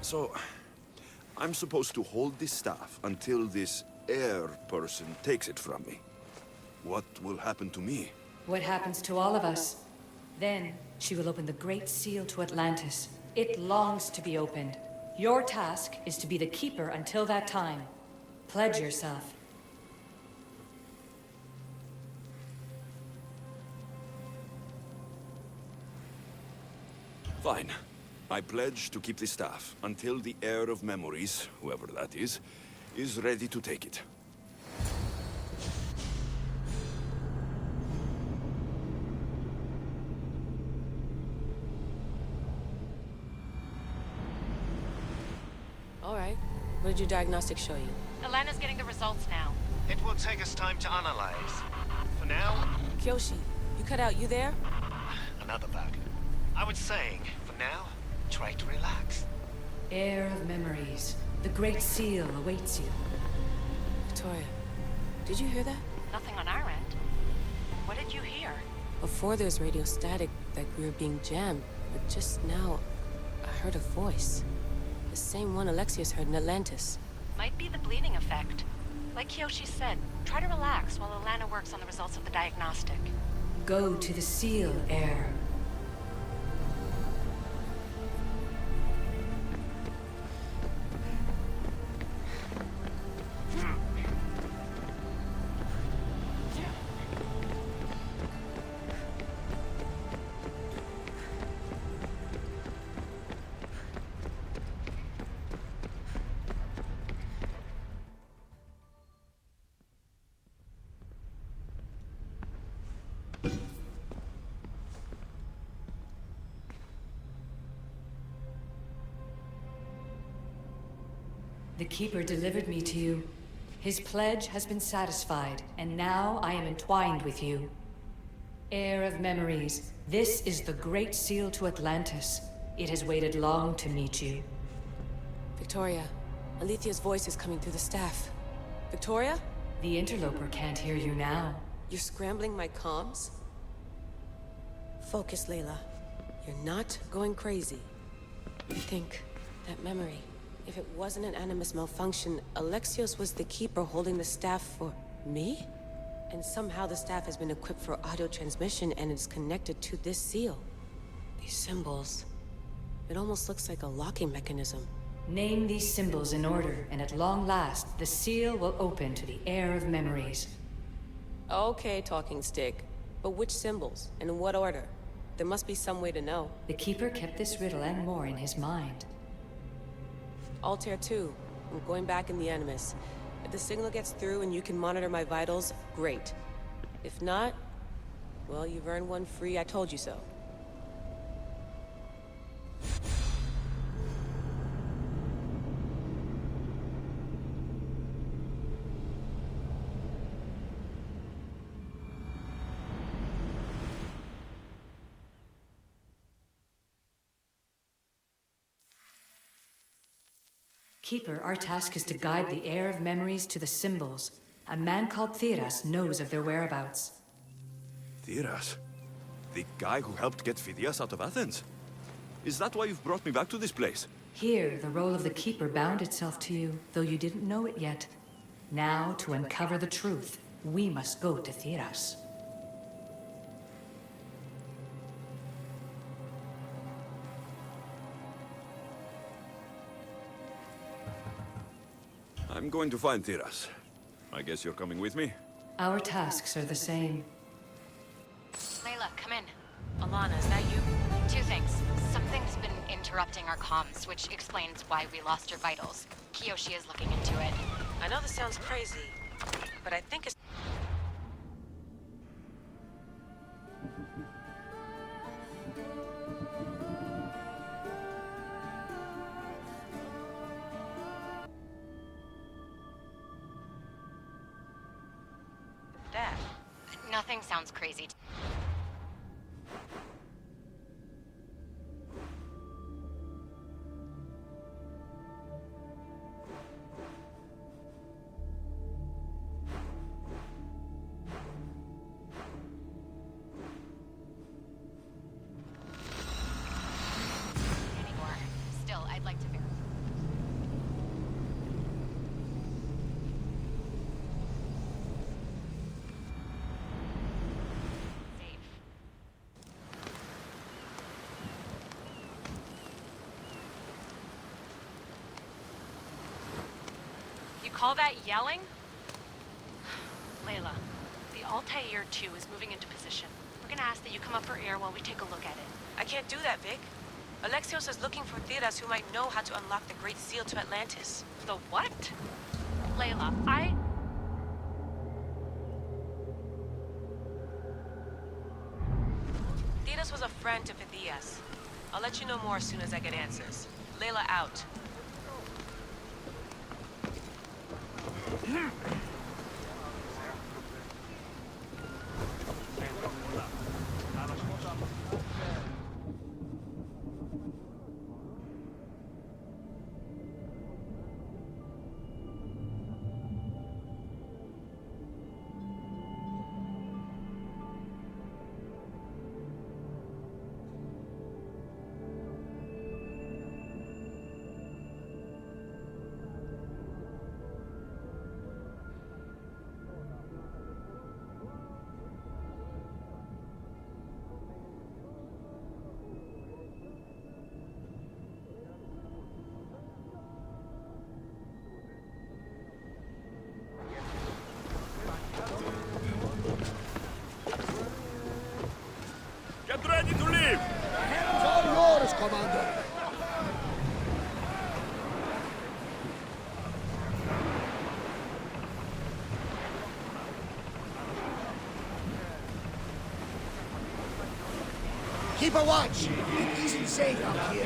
So, I'm supposed to hold this staff until this heir person takes it from me. What will happen to me? What happens to all of us? Then, she will open the Great Seal to Atlantis. It longs to be opened. Your task is to be the Keeper until that time. Pledge yourself. Fine. I pledge to keep the staff until the heir of memories, whoever that is ready to take it. All right. What did your diagnostics show you? Alana's getting the results now. It will take us time to analyze. For now... Kyoshi, you cut out. You there? Another bug. I was saying, for now, try to relax. Heir of memories. The Great Seal awaits you. Victoria, did you hear that? Nothing on our end. What did you hear? Before there was radio static, like we were being jammed. But just now, I heard a voice. The same one Alexios heard in Atlantis. Might be the bleeding effect. Like Kyoshi said, try to relax while Alana works on the results of the diagnostic. Go to the seal, heir. The Keeper delivered me to you. His pledge has been satisfied, and now I am entwined with you. Heir of memories, this is the Great Seal to Atlantis. It has waited long to meet you. Victoria, Alethea's voice is coming through the staff. Victoria? The interloper can't hear you now. You're scrambling my comms? Focus, Layla. You're not going crazy. Think, that memory. If it wasn't an Animus malfunction, Alexios was the Keeper holding the staff for me? And somehow the staff has been equipped for audio transmission and is connected to this seal. These symbols... it almost looks like a locking mechanism. Name these symbols in order, and at long last, the seal will open to the Heir of Memories. Okay, talking stick. But which symbols? And in what order? There must be some way to know. The Keeper kept this riddle and more in his mind. Altair 2. I'm going back in the Animus. If the signal gets through and you can monitor my vitals, great. If not, well, you've earned one free I told you so. Keeper, our task is to guide the Heir of Memories to the symbols. A man called Theras knows of their whereabouts. Theras? The guy who helped get Phidias out of Athens? Is that why you've brought me back to this place? Here, the role of the Keeper bound itself to you, though you didn't know it yet. Now, to uncover the truth, we must go to Theras. I'm going to find Theras. I guess you're coming with me? Our tasks are the same. Layla, come in. Alana, is that you? Two things. Something's been interrupting our comms, which explains why we lost your vitals. Kiyoshi is looking into it. I know this sounds crazy, but I think it's... Nothing sounds crazy. Anymore. Still, I'd like to verify. Call that yelling? Layla, the Altair 2 is moving into position. We're gonna ask that you come up for air while we take a look at it. I can't do that, Vic. Alexios is looking for Theras who might know how to unlock the Great Seal to Atlantis. The what? Layla, Theras was a friend to Phidias. I'll let you know more as soon as I get answers. Layla out. Get ready to leave! Hands all yours, Commander! Keep a watch! It isn't safe out here.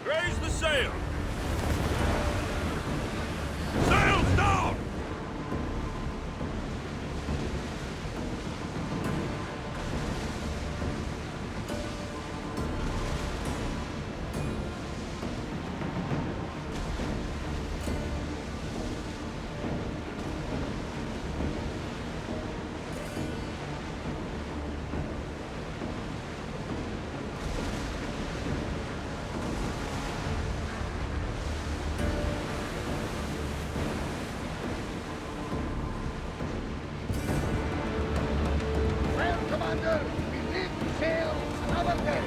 Raise the sail! Sails down! Commander! We live to sail another day!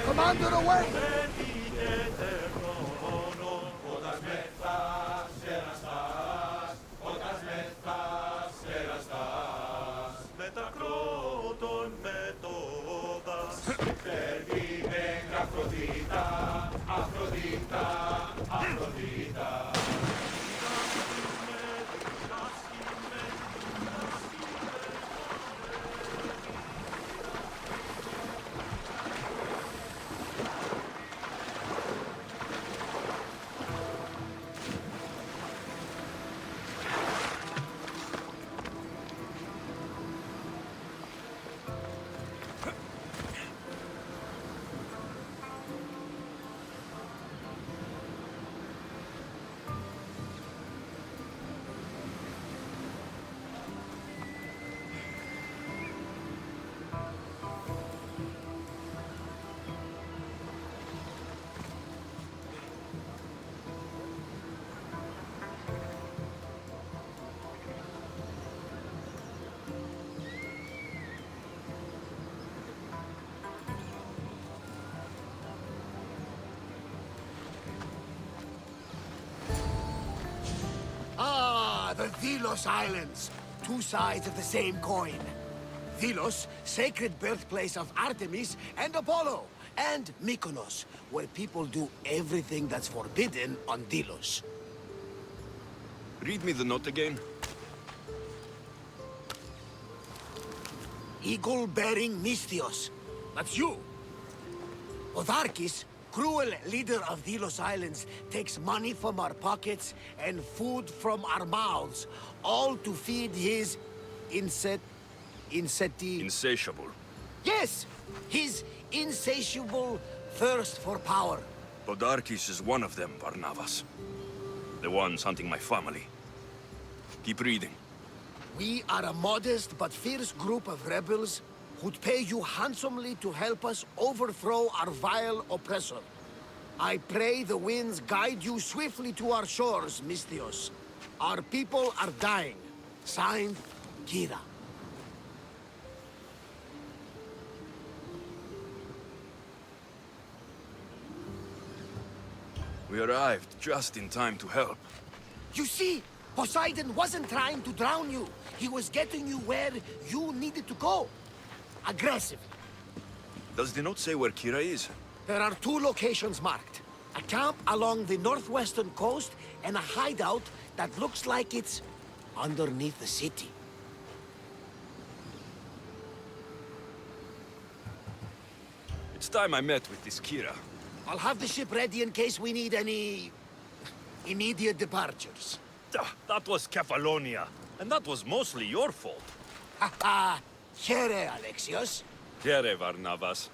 Commander, away! Ah, the Delos Islands. Two sides of the same coin. Delos, sacred birthplace of Artemis and Apollo. And Mykonos, where people do everything that's forbidden on Delos. Read me the note again. Eagle-bearing Misthios. That's you. Otharkis, cruel leader of Delos Islands, takes money from our pockets and food from our mouths, all to feed his Insatiable. Yes! His insatiable thirst for power. Podarkis is one of them, Barnabas. The ones hunting my family. Keep reading. We are a modest but fierce group of rebels who'd pay you handsomely to help us overthrow our vile oppressor. I pray the winds guide you swiftly to our shores, Misthios. Our people are dying. Signed, Kira. We arrived just in time to help. You see, Poseidon wasn't trying to drown you. He was getting you where you needed to go. Aggressive. Does the note say where Kira is? There are two locations marked. A camp along the northwestern coast and a hideout that looks like it's underneath the city. It's time I met with this Kira. I'll have the ship ready in case we need any... immediate departures. That was Kefalonia, and that was mostly your fault. Ha ha! Here, Alexios. Here, Varnavas.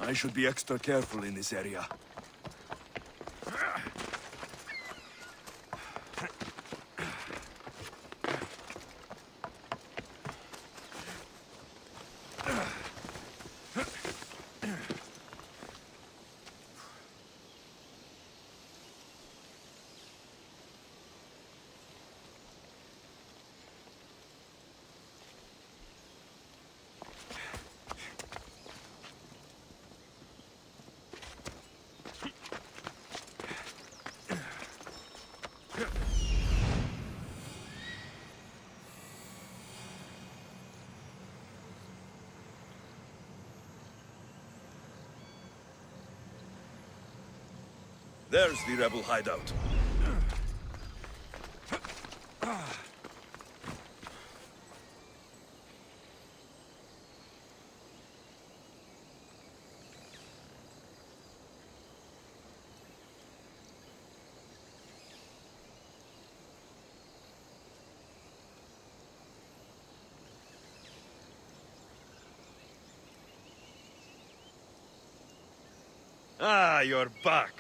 I should be extra careful in this area. There's the rebel hideout. Ah, you're back.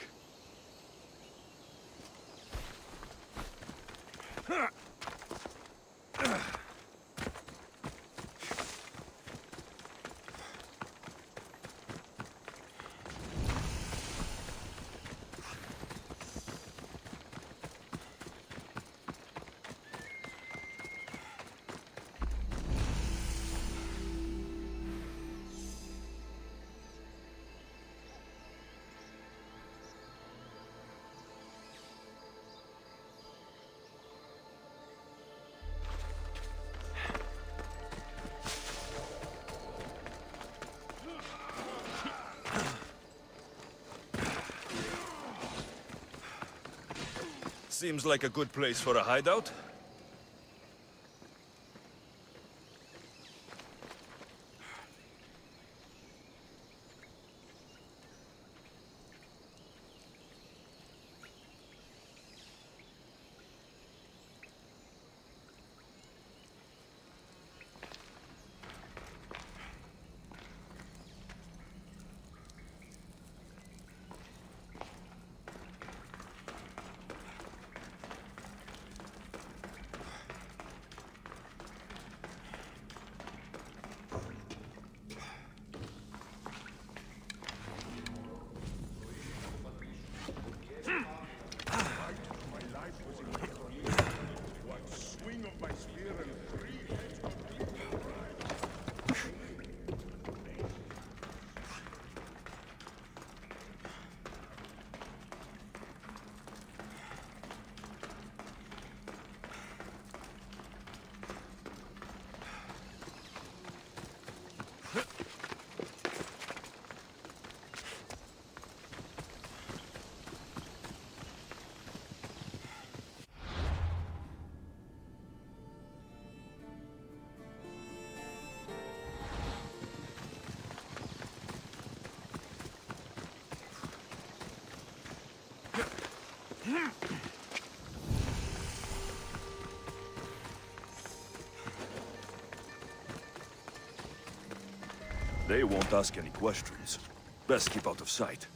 Seems like a good place for a hideout. They won't ask any questions. Best keep out of sight.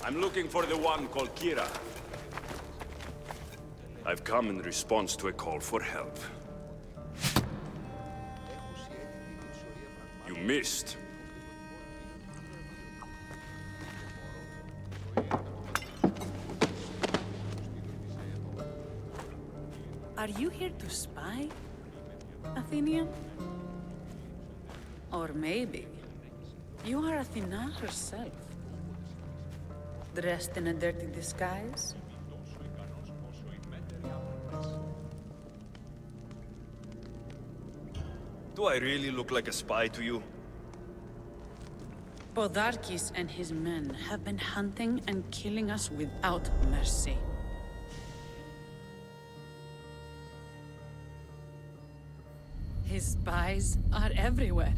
I'm looking for the one called Kira. I've come in response to a call for help. You missed. Are you here to spy, Athenian? Or maybe you are Athena herself, dressed in a dirty disguise? Do I really look like a spy to you? Podarkis and his men have been hunting and killing us without mercy. His spies are everywhere.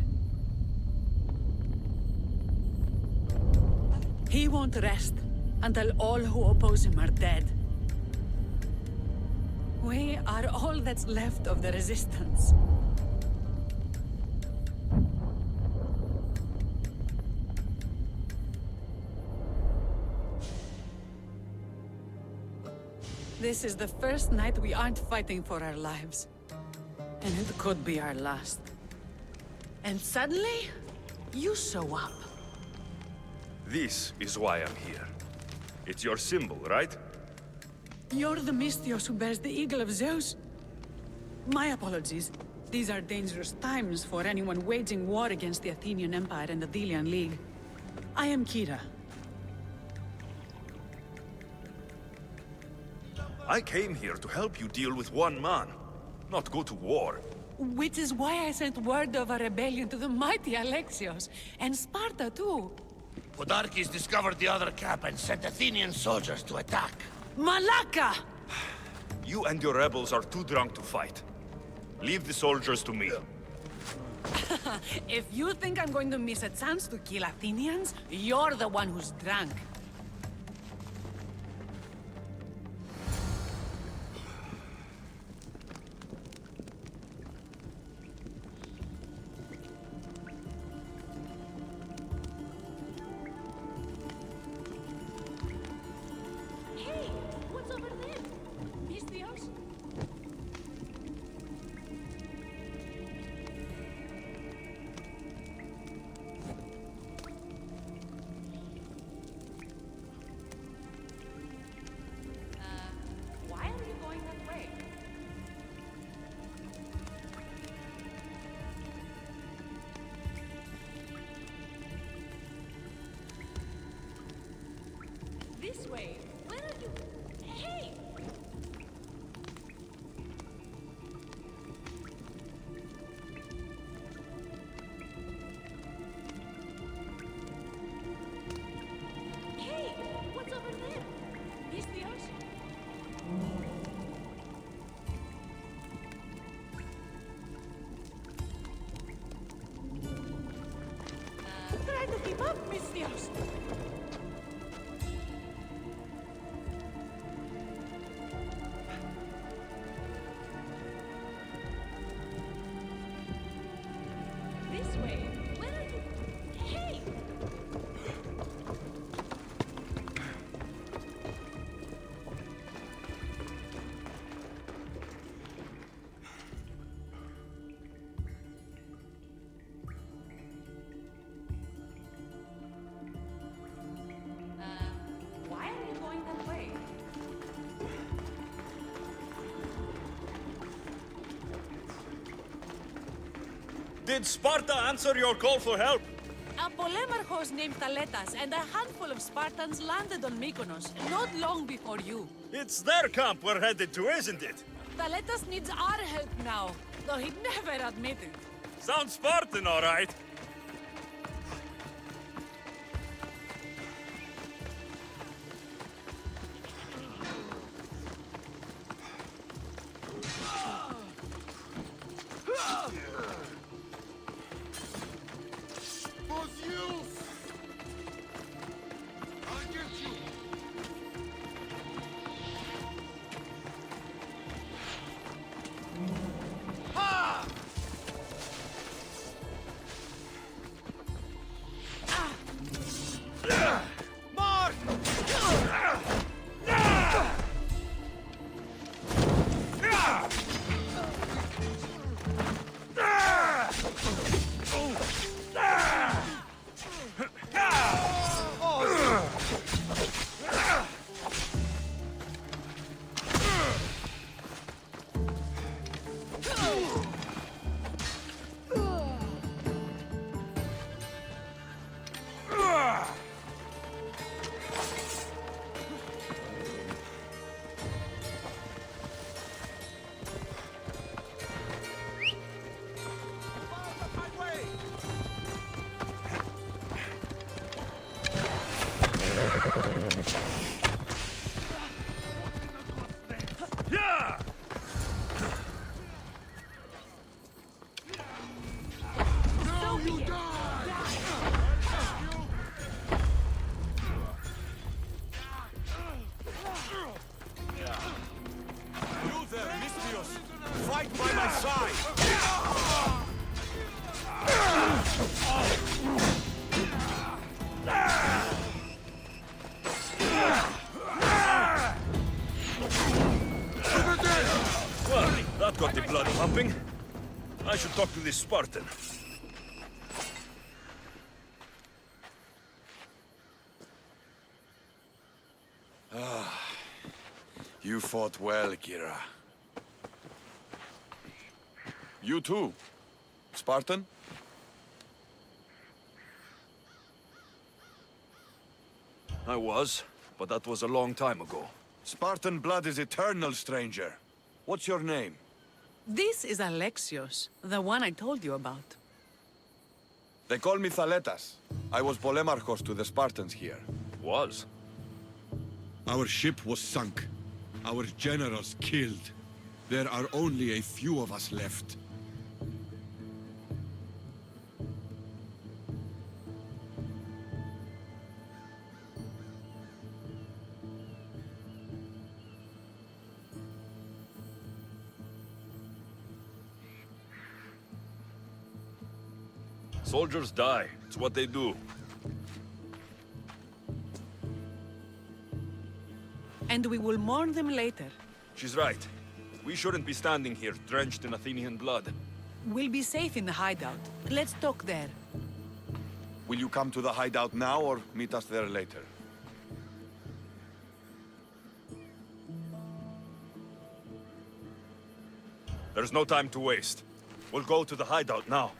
He won't rest until all who oppose him are dead. We are all that's left of the resistance. This is the first night we aren't fighting for our lives. And it could be our last. And suddenly, you show up. This is why I'm here. It's your symbol, right? You're the Mystios who bears the Eagle of Zeus? My apologies. These are dangerous times for anyone waging war against the Athenian Empire and the Delian League. I am Kira. I came here to help you deal with one man, not go to war. Which is why I sent word of a rebellion to the mighty Alexios, and Sparta too. Podarkis discovered the other camp and sent Athenian soldiers to attack. Malaka! You and your rebels are too drunk to fight. Leave the soldiers to me. If you think I'm going to miss a chance to kill Athenians, you're the one who's drunk. Why are you going that way? This way. Where are you? Hey! Hey! What's over there? Mystios? Try to keep up, Mystios! Did Sparta answer your call for help? A polemarchos named Thaletas and a handful of Spartans landed on Mykonos, not long before you. It's their camp we're headed to, isn't it? Thaletas needs our help now, though he'd never admit it. Sounds Spartan, all right. Fight by my side! Well, that got the blood pumping. I should talk to this Spartan. You fought well, Kira. You too, Spartan? I was, but that was a long time ago. Spartan blood is eternal, stranger. What's your name? This is Alexios, the one I told you about. They call me Thaletas. I was polemarchos to the Spartans here. Was? Our ship was sunk. Our generals killed. There are only a few of us left. Soldiers die. It's what they do. And we will mourn them later. She's right. We shouldn't be standing here, drenched in Athenian blood. We'll be safe in the hideout. Let's talk there. Will you come to the hideout now or meet us there later? There's no time to waste. We'll go to the hideout now.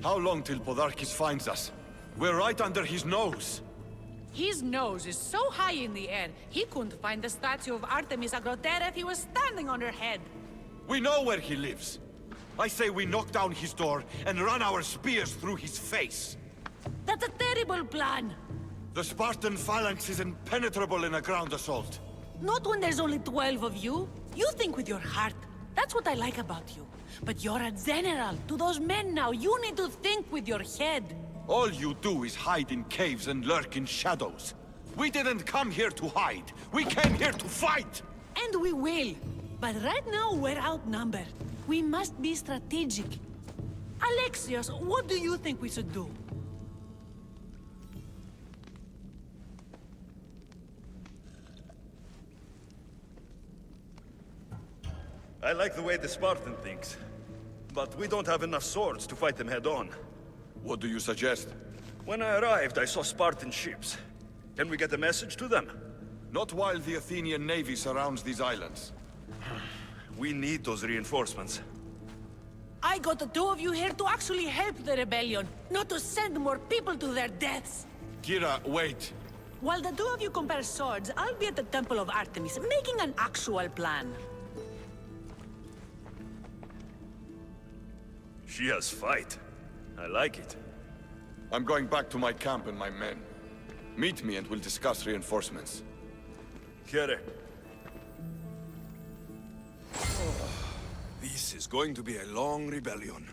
How long till Podarkis finds us? We're right under his nose. His nose is so high in the air, he couldn't find the statue of Artemis Agrotera if he was standing on her head. We know where he lives. I say we knock down his door and run our spears through his face. That's a terrible plan. The Spartan phalanx is impenetrable in a ground assault. Not when there's only 12 of you. You think with your heart. That's what I like about you. But you're a general. To those men now, you need to think with your head. All you do is hide in caves and lurk in shadows. We didn't come here to hide. We came here to fight! And we will. But right now, we're outnumbered. We must be strategic. Alexios, what do you think we should do? I like the way the Spartan thinks. But we don't have enough swords to fight them head-on. What do you suggest? When I arrived, I saw Spartan ships. Can we get a message to them? Not while the Athenian navy surrounds these islands. We need those reinforcements. I got the two of you here to actually help the rebellion, not to send more people to their deaths. Kira, wait. While the two of you compare swords, I'll be at the Temple of Artemis, making an actual plan. She has fight. I like it. I'm going back to my camp and my men. Meet me and we'll discuss reinforcements. Kere. This is going to be a long rebellion.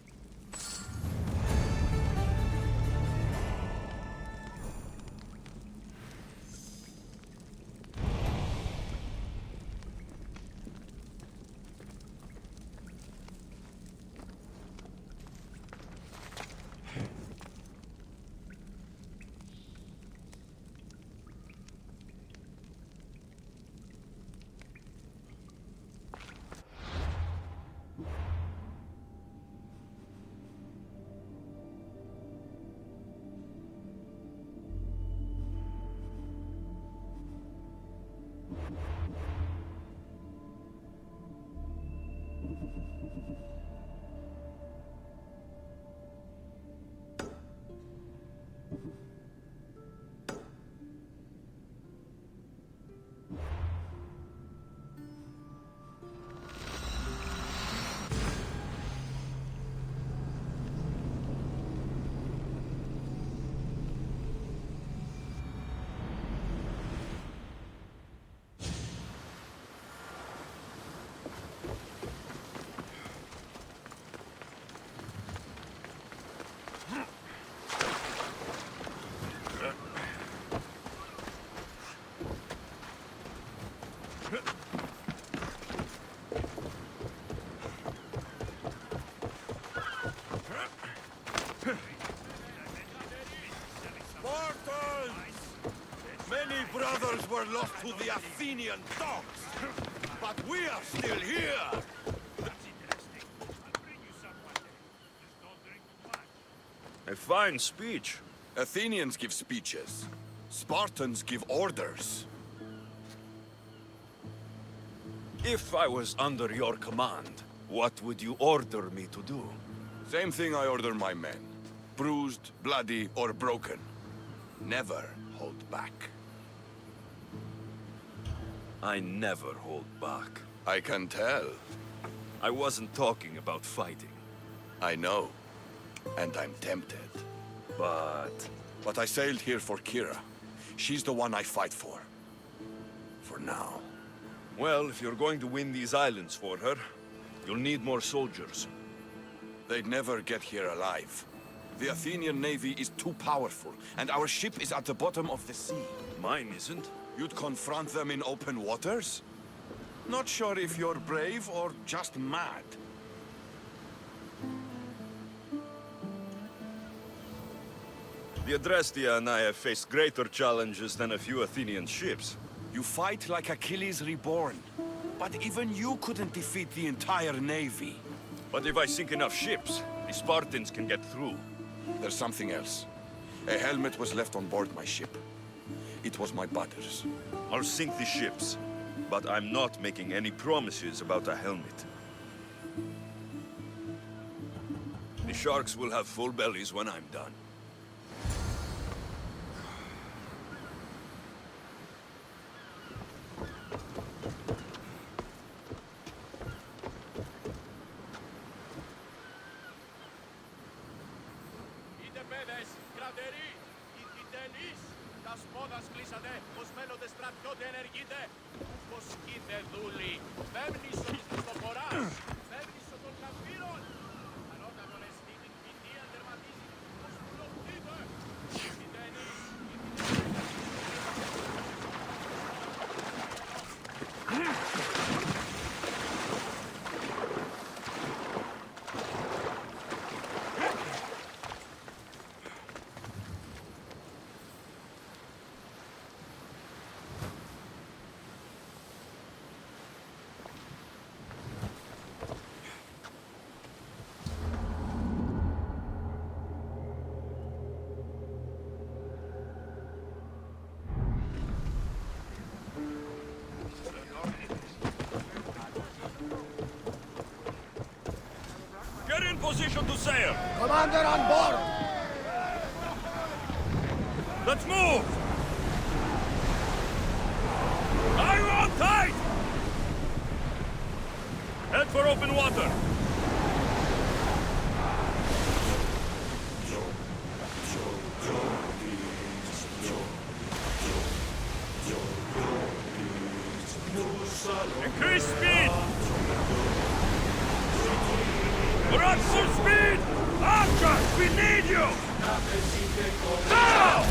Many brothers were lost to the Athenian dogs, but we are still here! A fine speech. Athenians give speeches. Spartans give orders. If I was under your command, what would you order me to do? Same thing I order my men. Bruised, bloody, or broken. Never hold back. I never hold back. I can tell. I wasn't talking about fighting. I know. And I'm tempted. But I sailed here for Kira. She's the one I fight for. For now. Well, if you're going to win these islands for her, you'll need more soldiers. They'd never get here alive. The Athenian navy is too powerful, and our ship is at the bottom of the sea. Mine isn't. You'd confront them in open waters? Not sure if you're brave or just mad. The Adrestia and I have faced greater challenges than a few Athenian ships. You fight like Achilles reborn. But even you couldn't defeat the entire navy. But if I sink enough ships, the Spartans can get through. There's something else. A helmet was left on board my ship. It was my brother's. I'll sink the ships, but I'm not making any promises about a helmet. The sharks will have full bellies when I'm done. sail! Commander on board! Let's move! Are you on tight? Head for open water. Increase speed! We're at full speed! Archers, we need you! Now!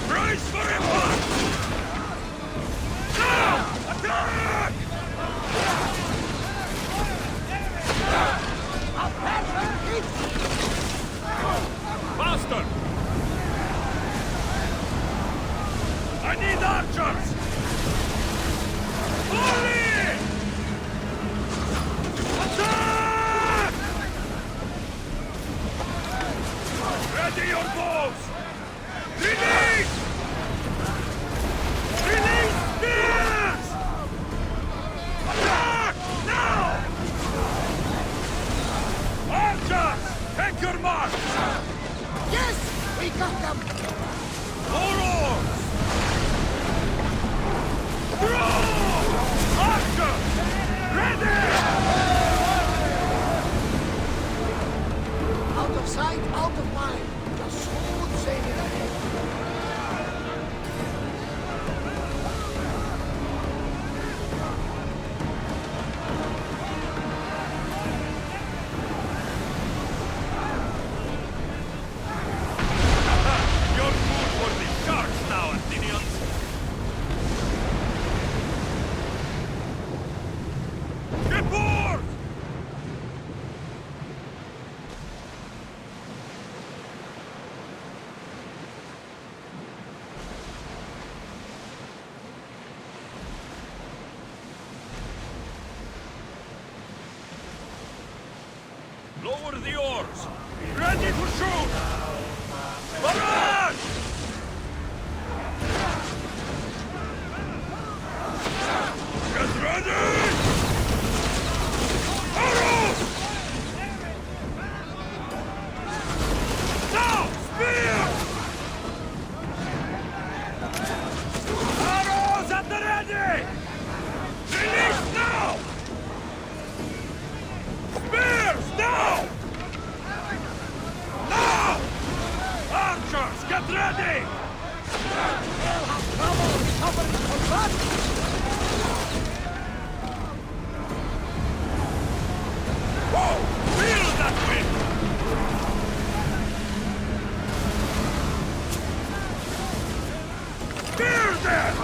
Brace for impact! Now! Attack! Faster! I need archers! Volley! Attack! Ready your bows! Release! Release spears! Attack! Now! Archers! Take your mark! Yes! We got them! More oars! Throw! Archers! Ready! Out of sight, out of mind. Just smooth sailing ahead. You're food for the sharks now, Athenians! Get board! Lower the oars! Ready to shoot! Barrage! Get ready! Arrows! Now! Spear! Arrows at the ready! Release now! Spears now! Now! Archers, get ready! They'll have trouble recovering from that! Whoa! Feel that wind! Spear them!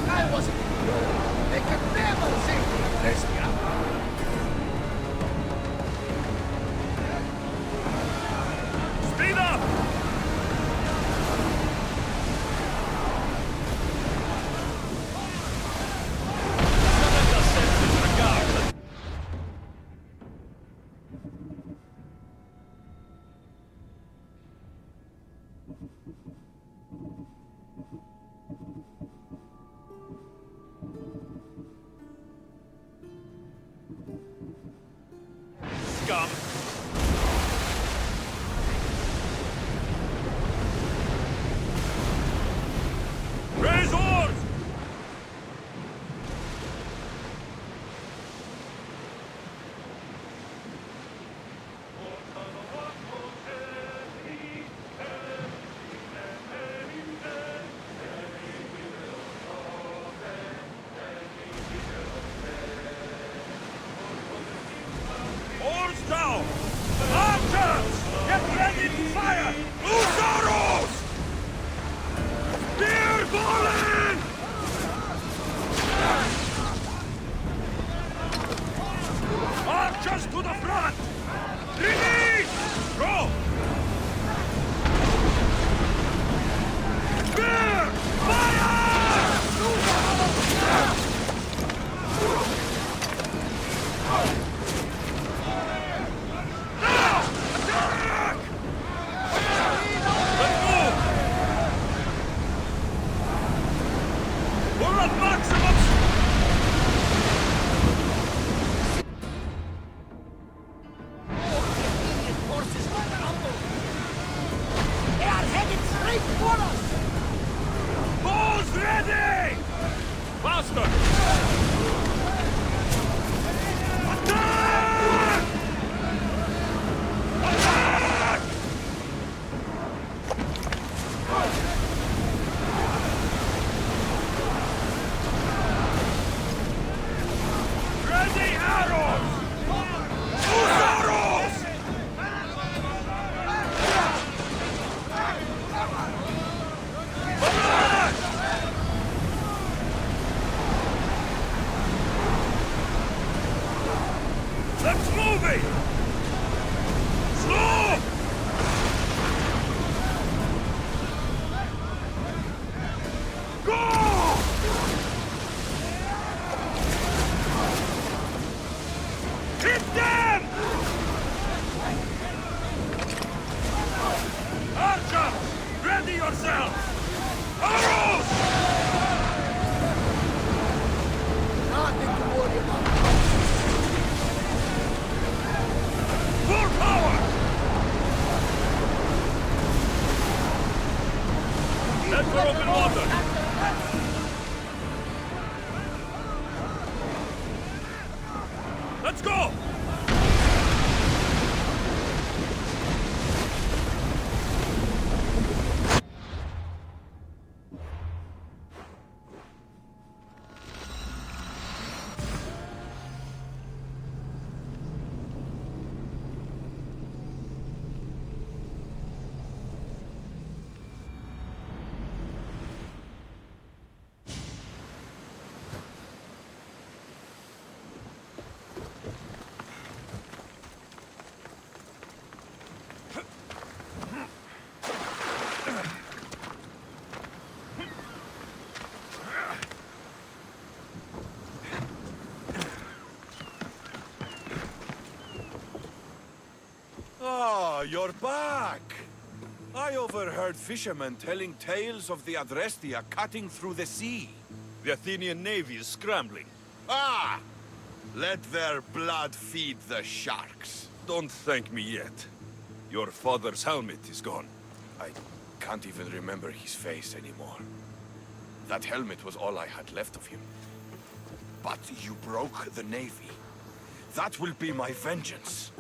I wasn't. They could never safely press me up. Speed up! Scum! Raise oars! Oars down! Archers! Get ready to fire! Loose arrows! Spear falling! Archers to the front! Release! Go! Spear! Fire! Now! Attack! Let's move! We're at max the arrows! Use arrows! Let's move it! Slow! Go! Hit them! Archer! Ready yourself! Arrows! Nothing to worry about. Full power! Head for open water! Let's go! Ah, you're back! I overheard fishermen telling tales of the Adrestia cutting through the sea. The Athenian navy is scrambling. Ah! Let their blood feed the sharks. Don't thank me yet. Your father's helmet is gone. I can't even remember his face anymore. That helmet was all I had left of him. But you broke the navy. That will be my vengeance.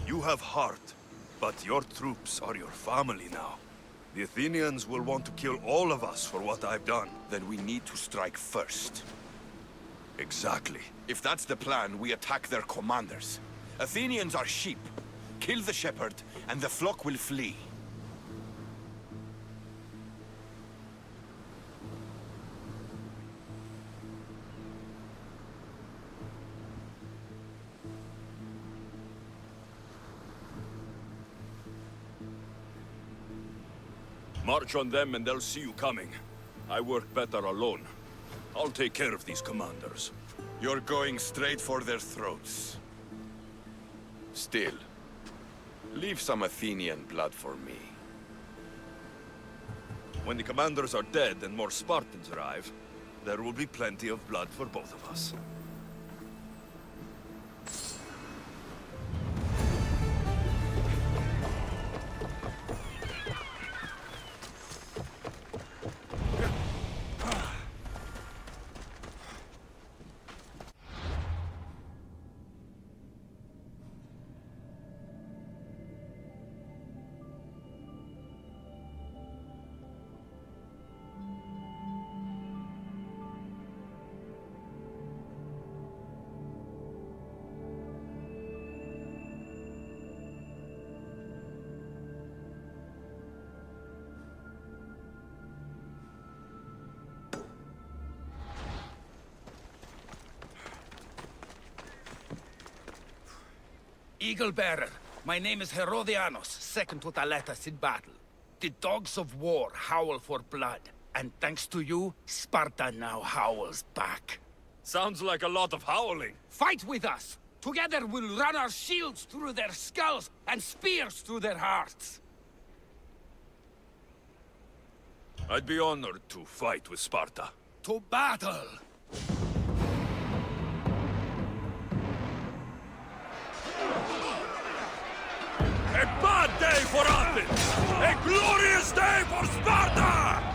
You have heart, but your troops are your family now. The Athenians will want to kill all of us for what I've done. Then we need to strike first. Exactly. If that's the plan, we attack their commanders. Athenians are sheep. Kill the shepherd, and the flock will flee. March on them and they'll see you coming. I work better alone. I'll take care of these commanders. You're going straight for their throats. Still, leave some Athenian blood for me. When the commanders are dead and more Spartans arrive, there will be plenty of blood for both of us. Eagle Bearer, my name is Herodianos, second to Thaletas in battle. The dogs of war howl for blood, and thanks to you, Sparta now howls back. Sounds like a lot of howling. Fight with us! Together we'll run our shields through their skulls and spears through their hearts! I'd be honored to fight with Sparta. To battle! A bad day for Athens! A glorious day for Sparta!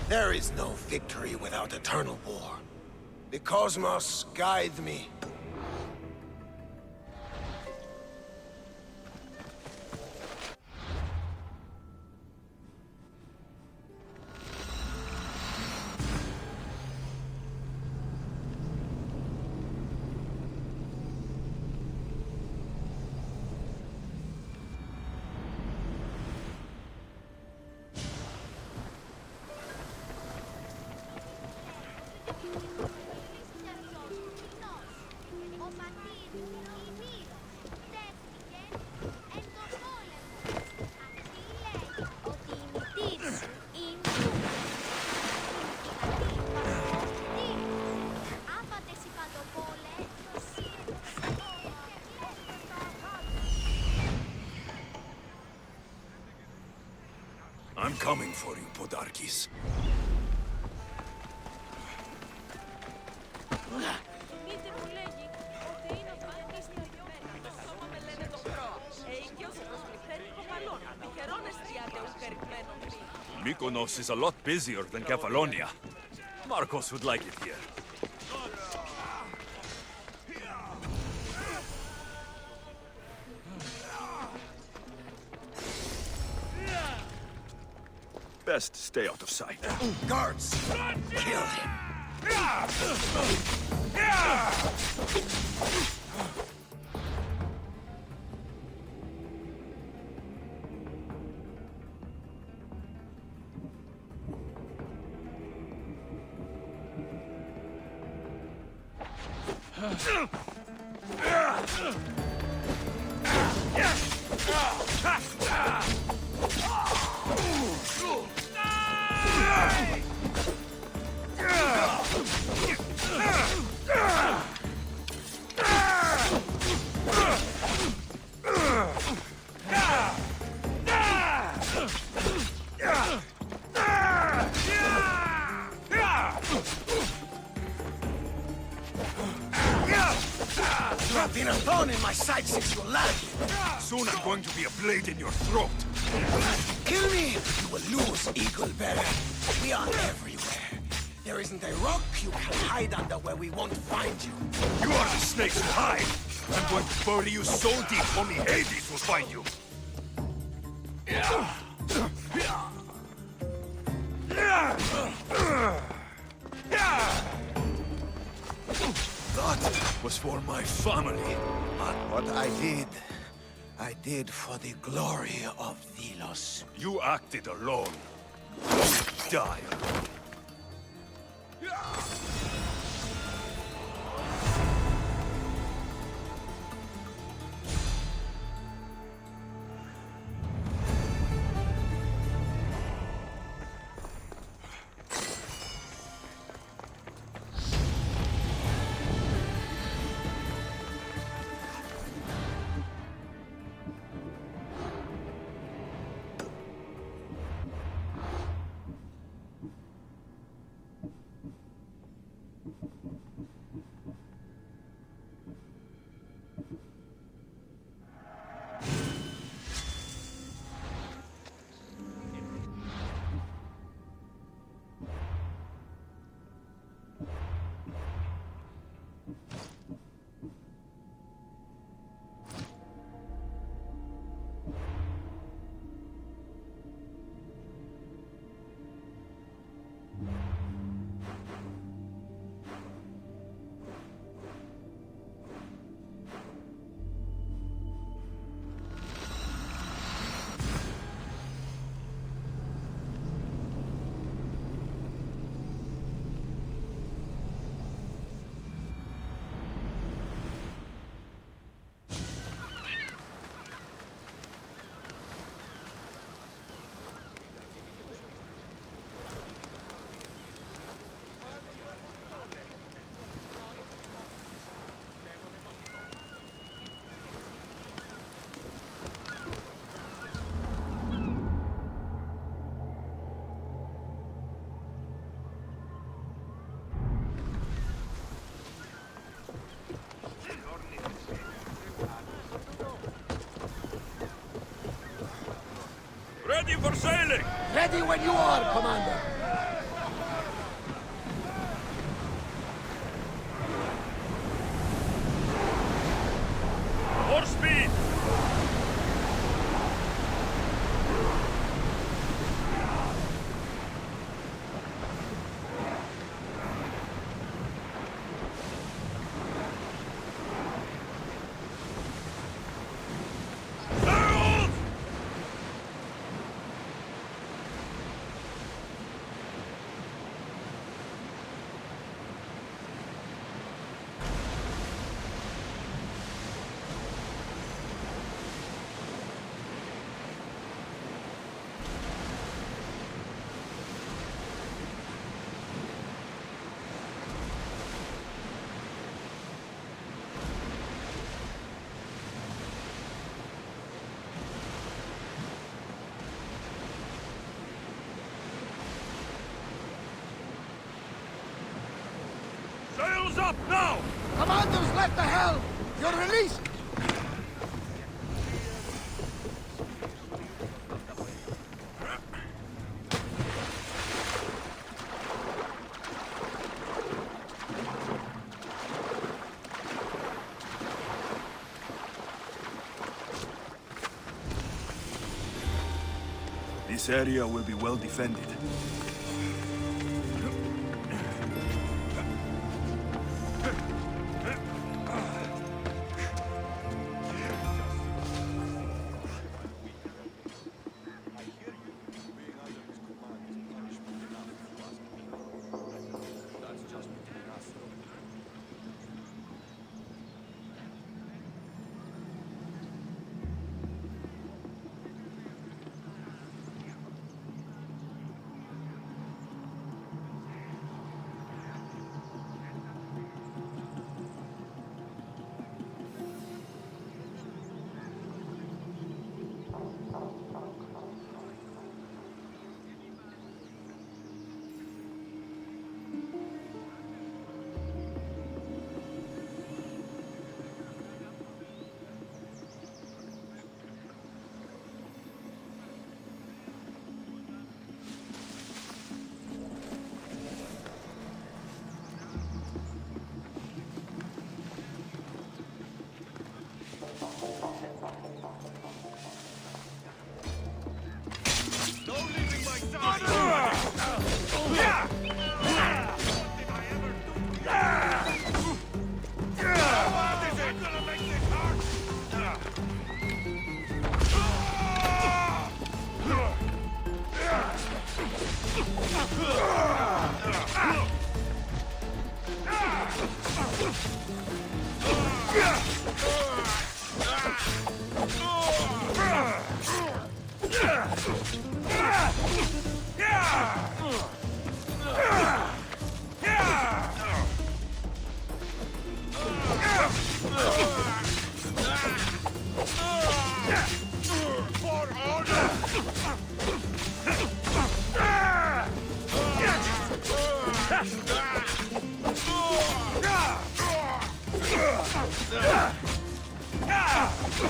There is no victory without eternal war. The cosmos guide me. I'm coming for you, Podarkis. Mykonos is a lot busier than Kefalonia. Marcos would like it here. Best stay out of sight. Guards! Kill him! You have been a thorn in my side since you left. Soon I'm going to be a blade in your throat. Kill me! You will lose, Eagle Bearer. We are everywhere. There isn't a rock you can hide under where we won't find you. You are the snakes who hide. I'm going to bury you so deep only Hades will find you. That was for my family. But what I did for the glory of Delos. You acted alone. Die alone. Ready for sailing! Ready when you are, Commander. More speed! Sails up now! Commander's left the helm! You're released! This area will be well defended.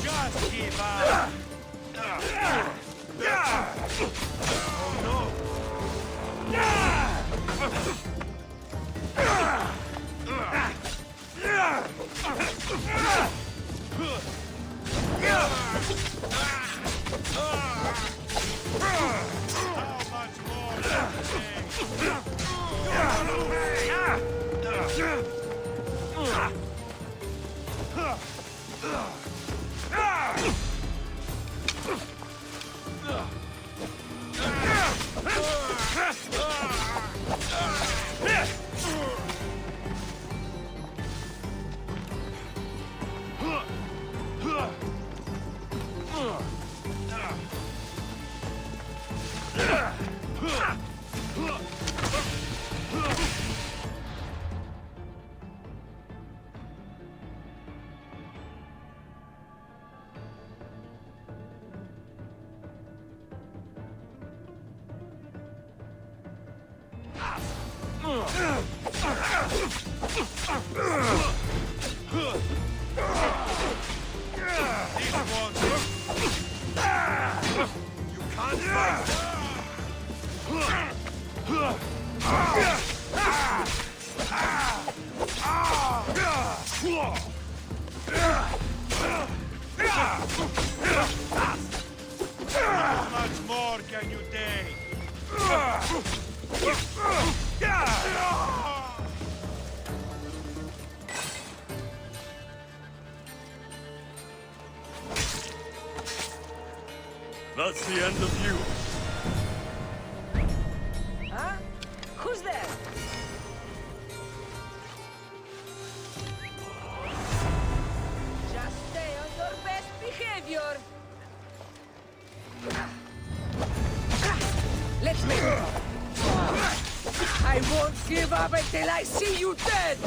Just keep up! How much more can you take? That's the end of you. Huh? Who's there? Just stay on your best behavior. Let's make it. I won't give up until I see you dead!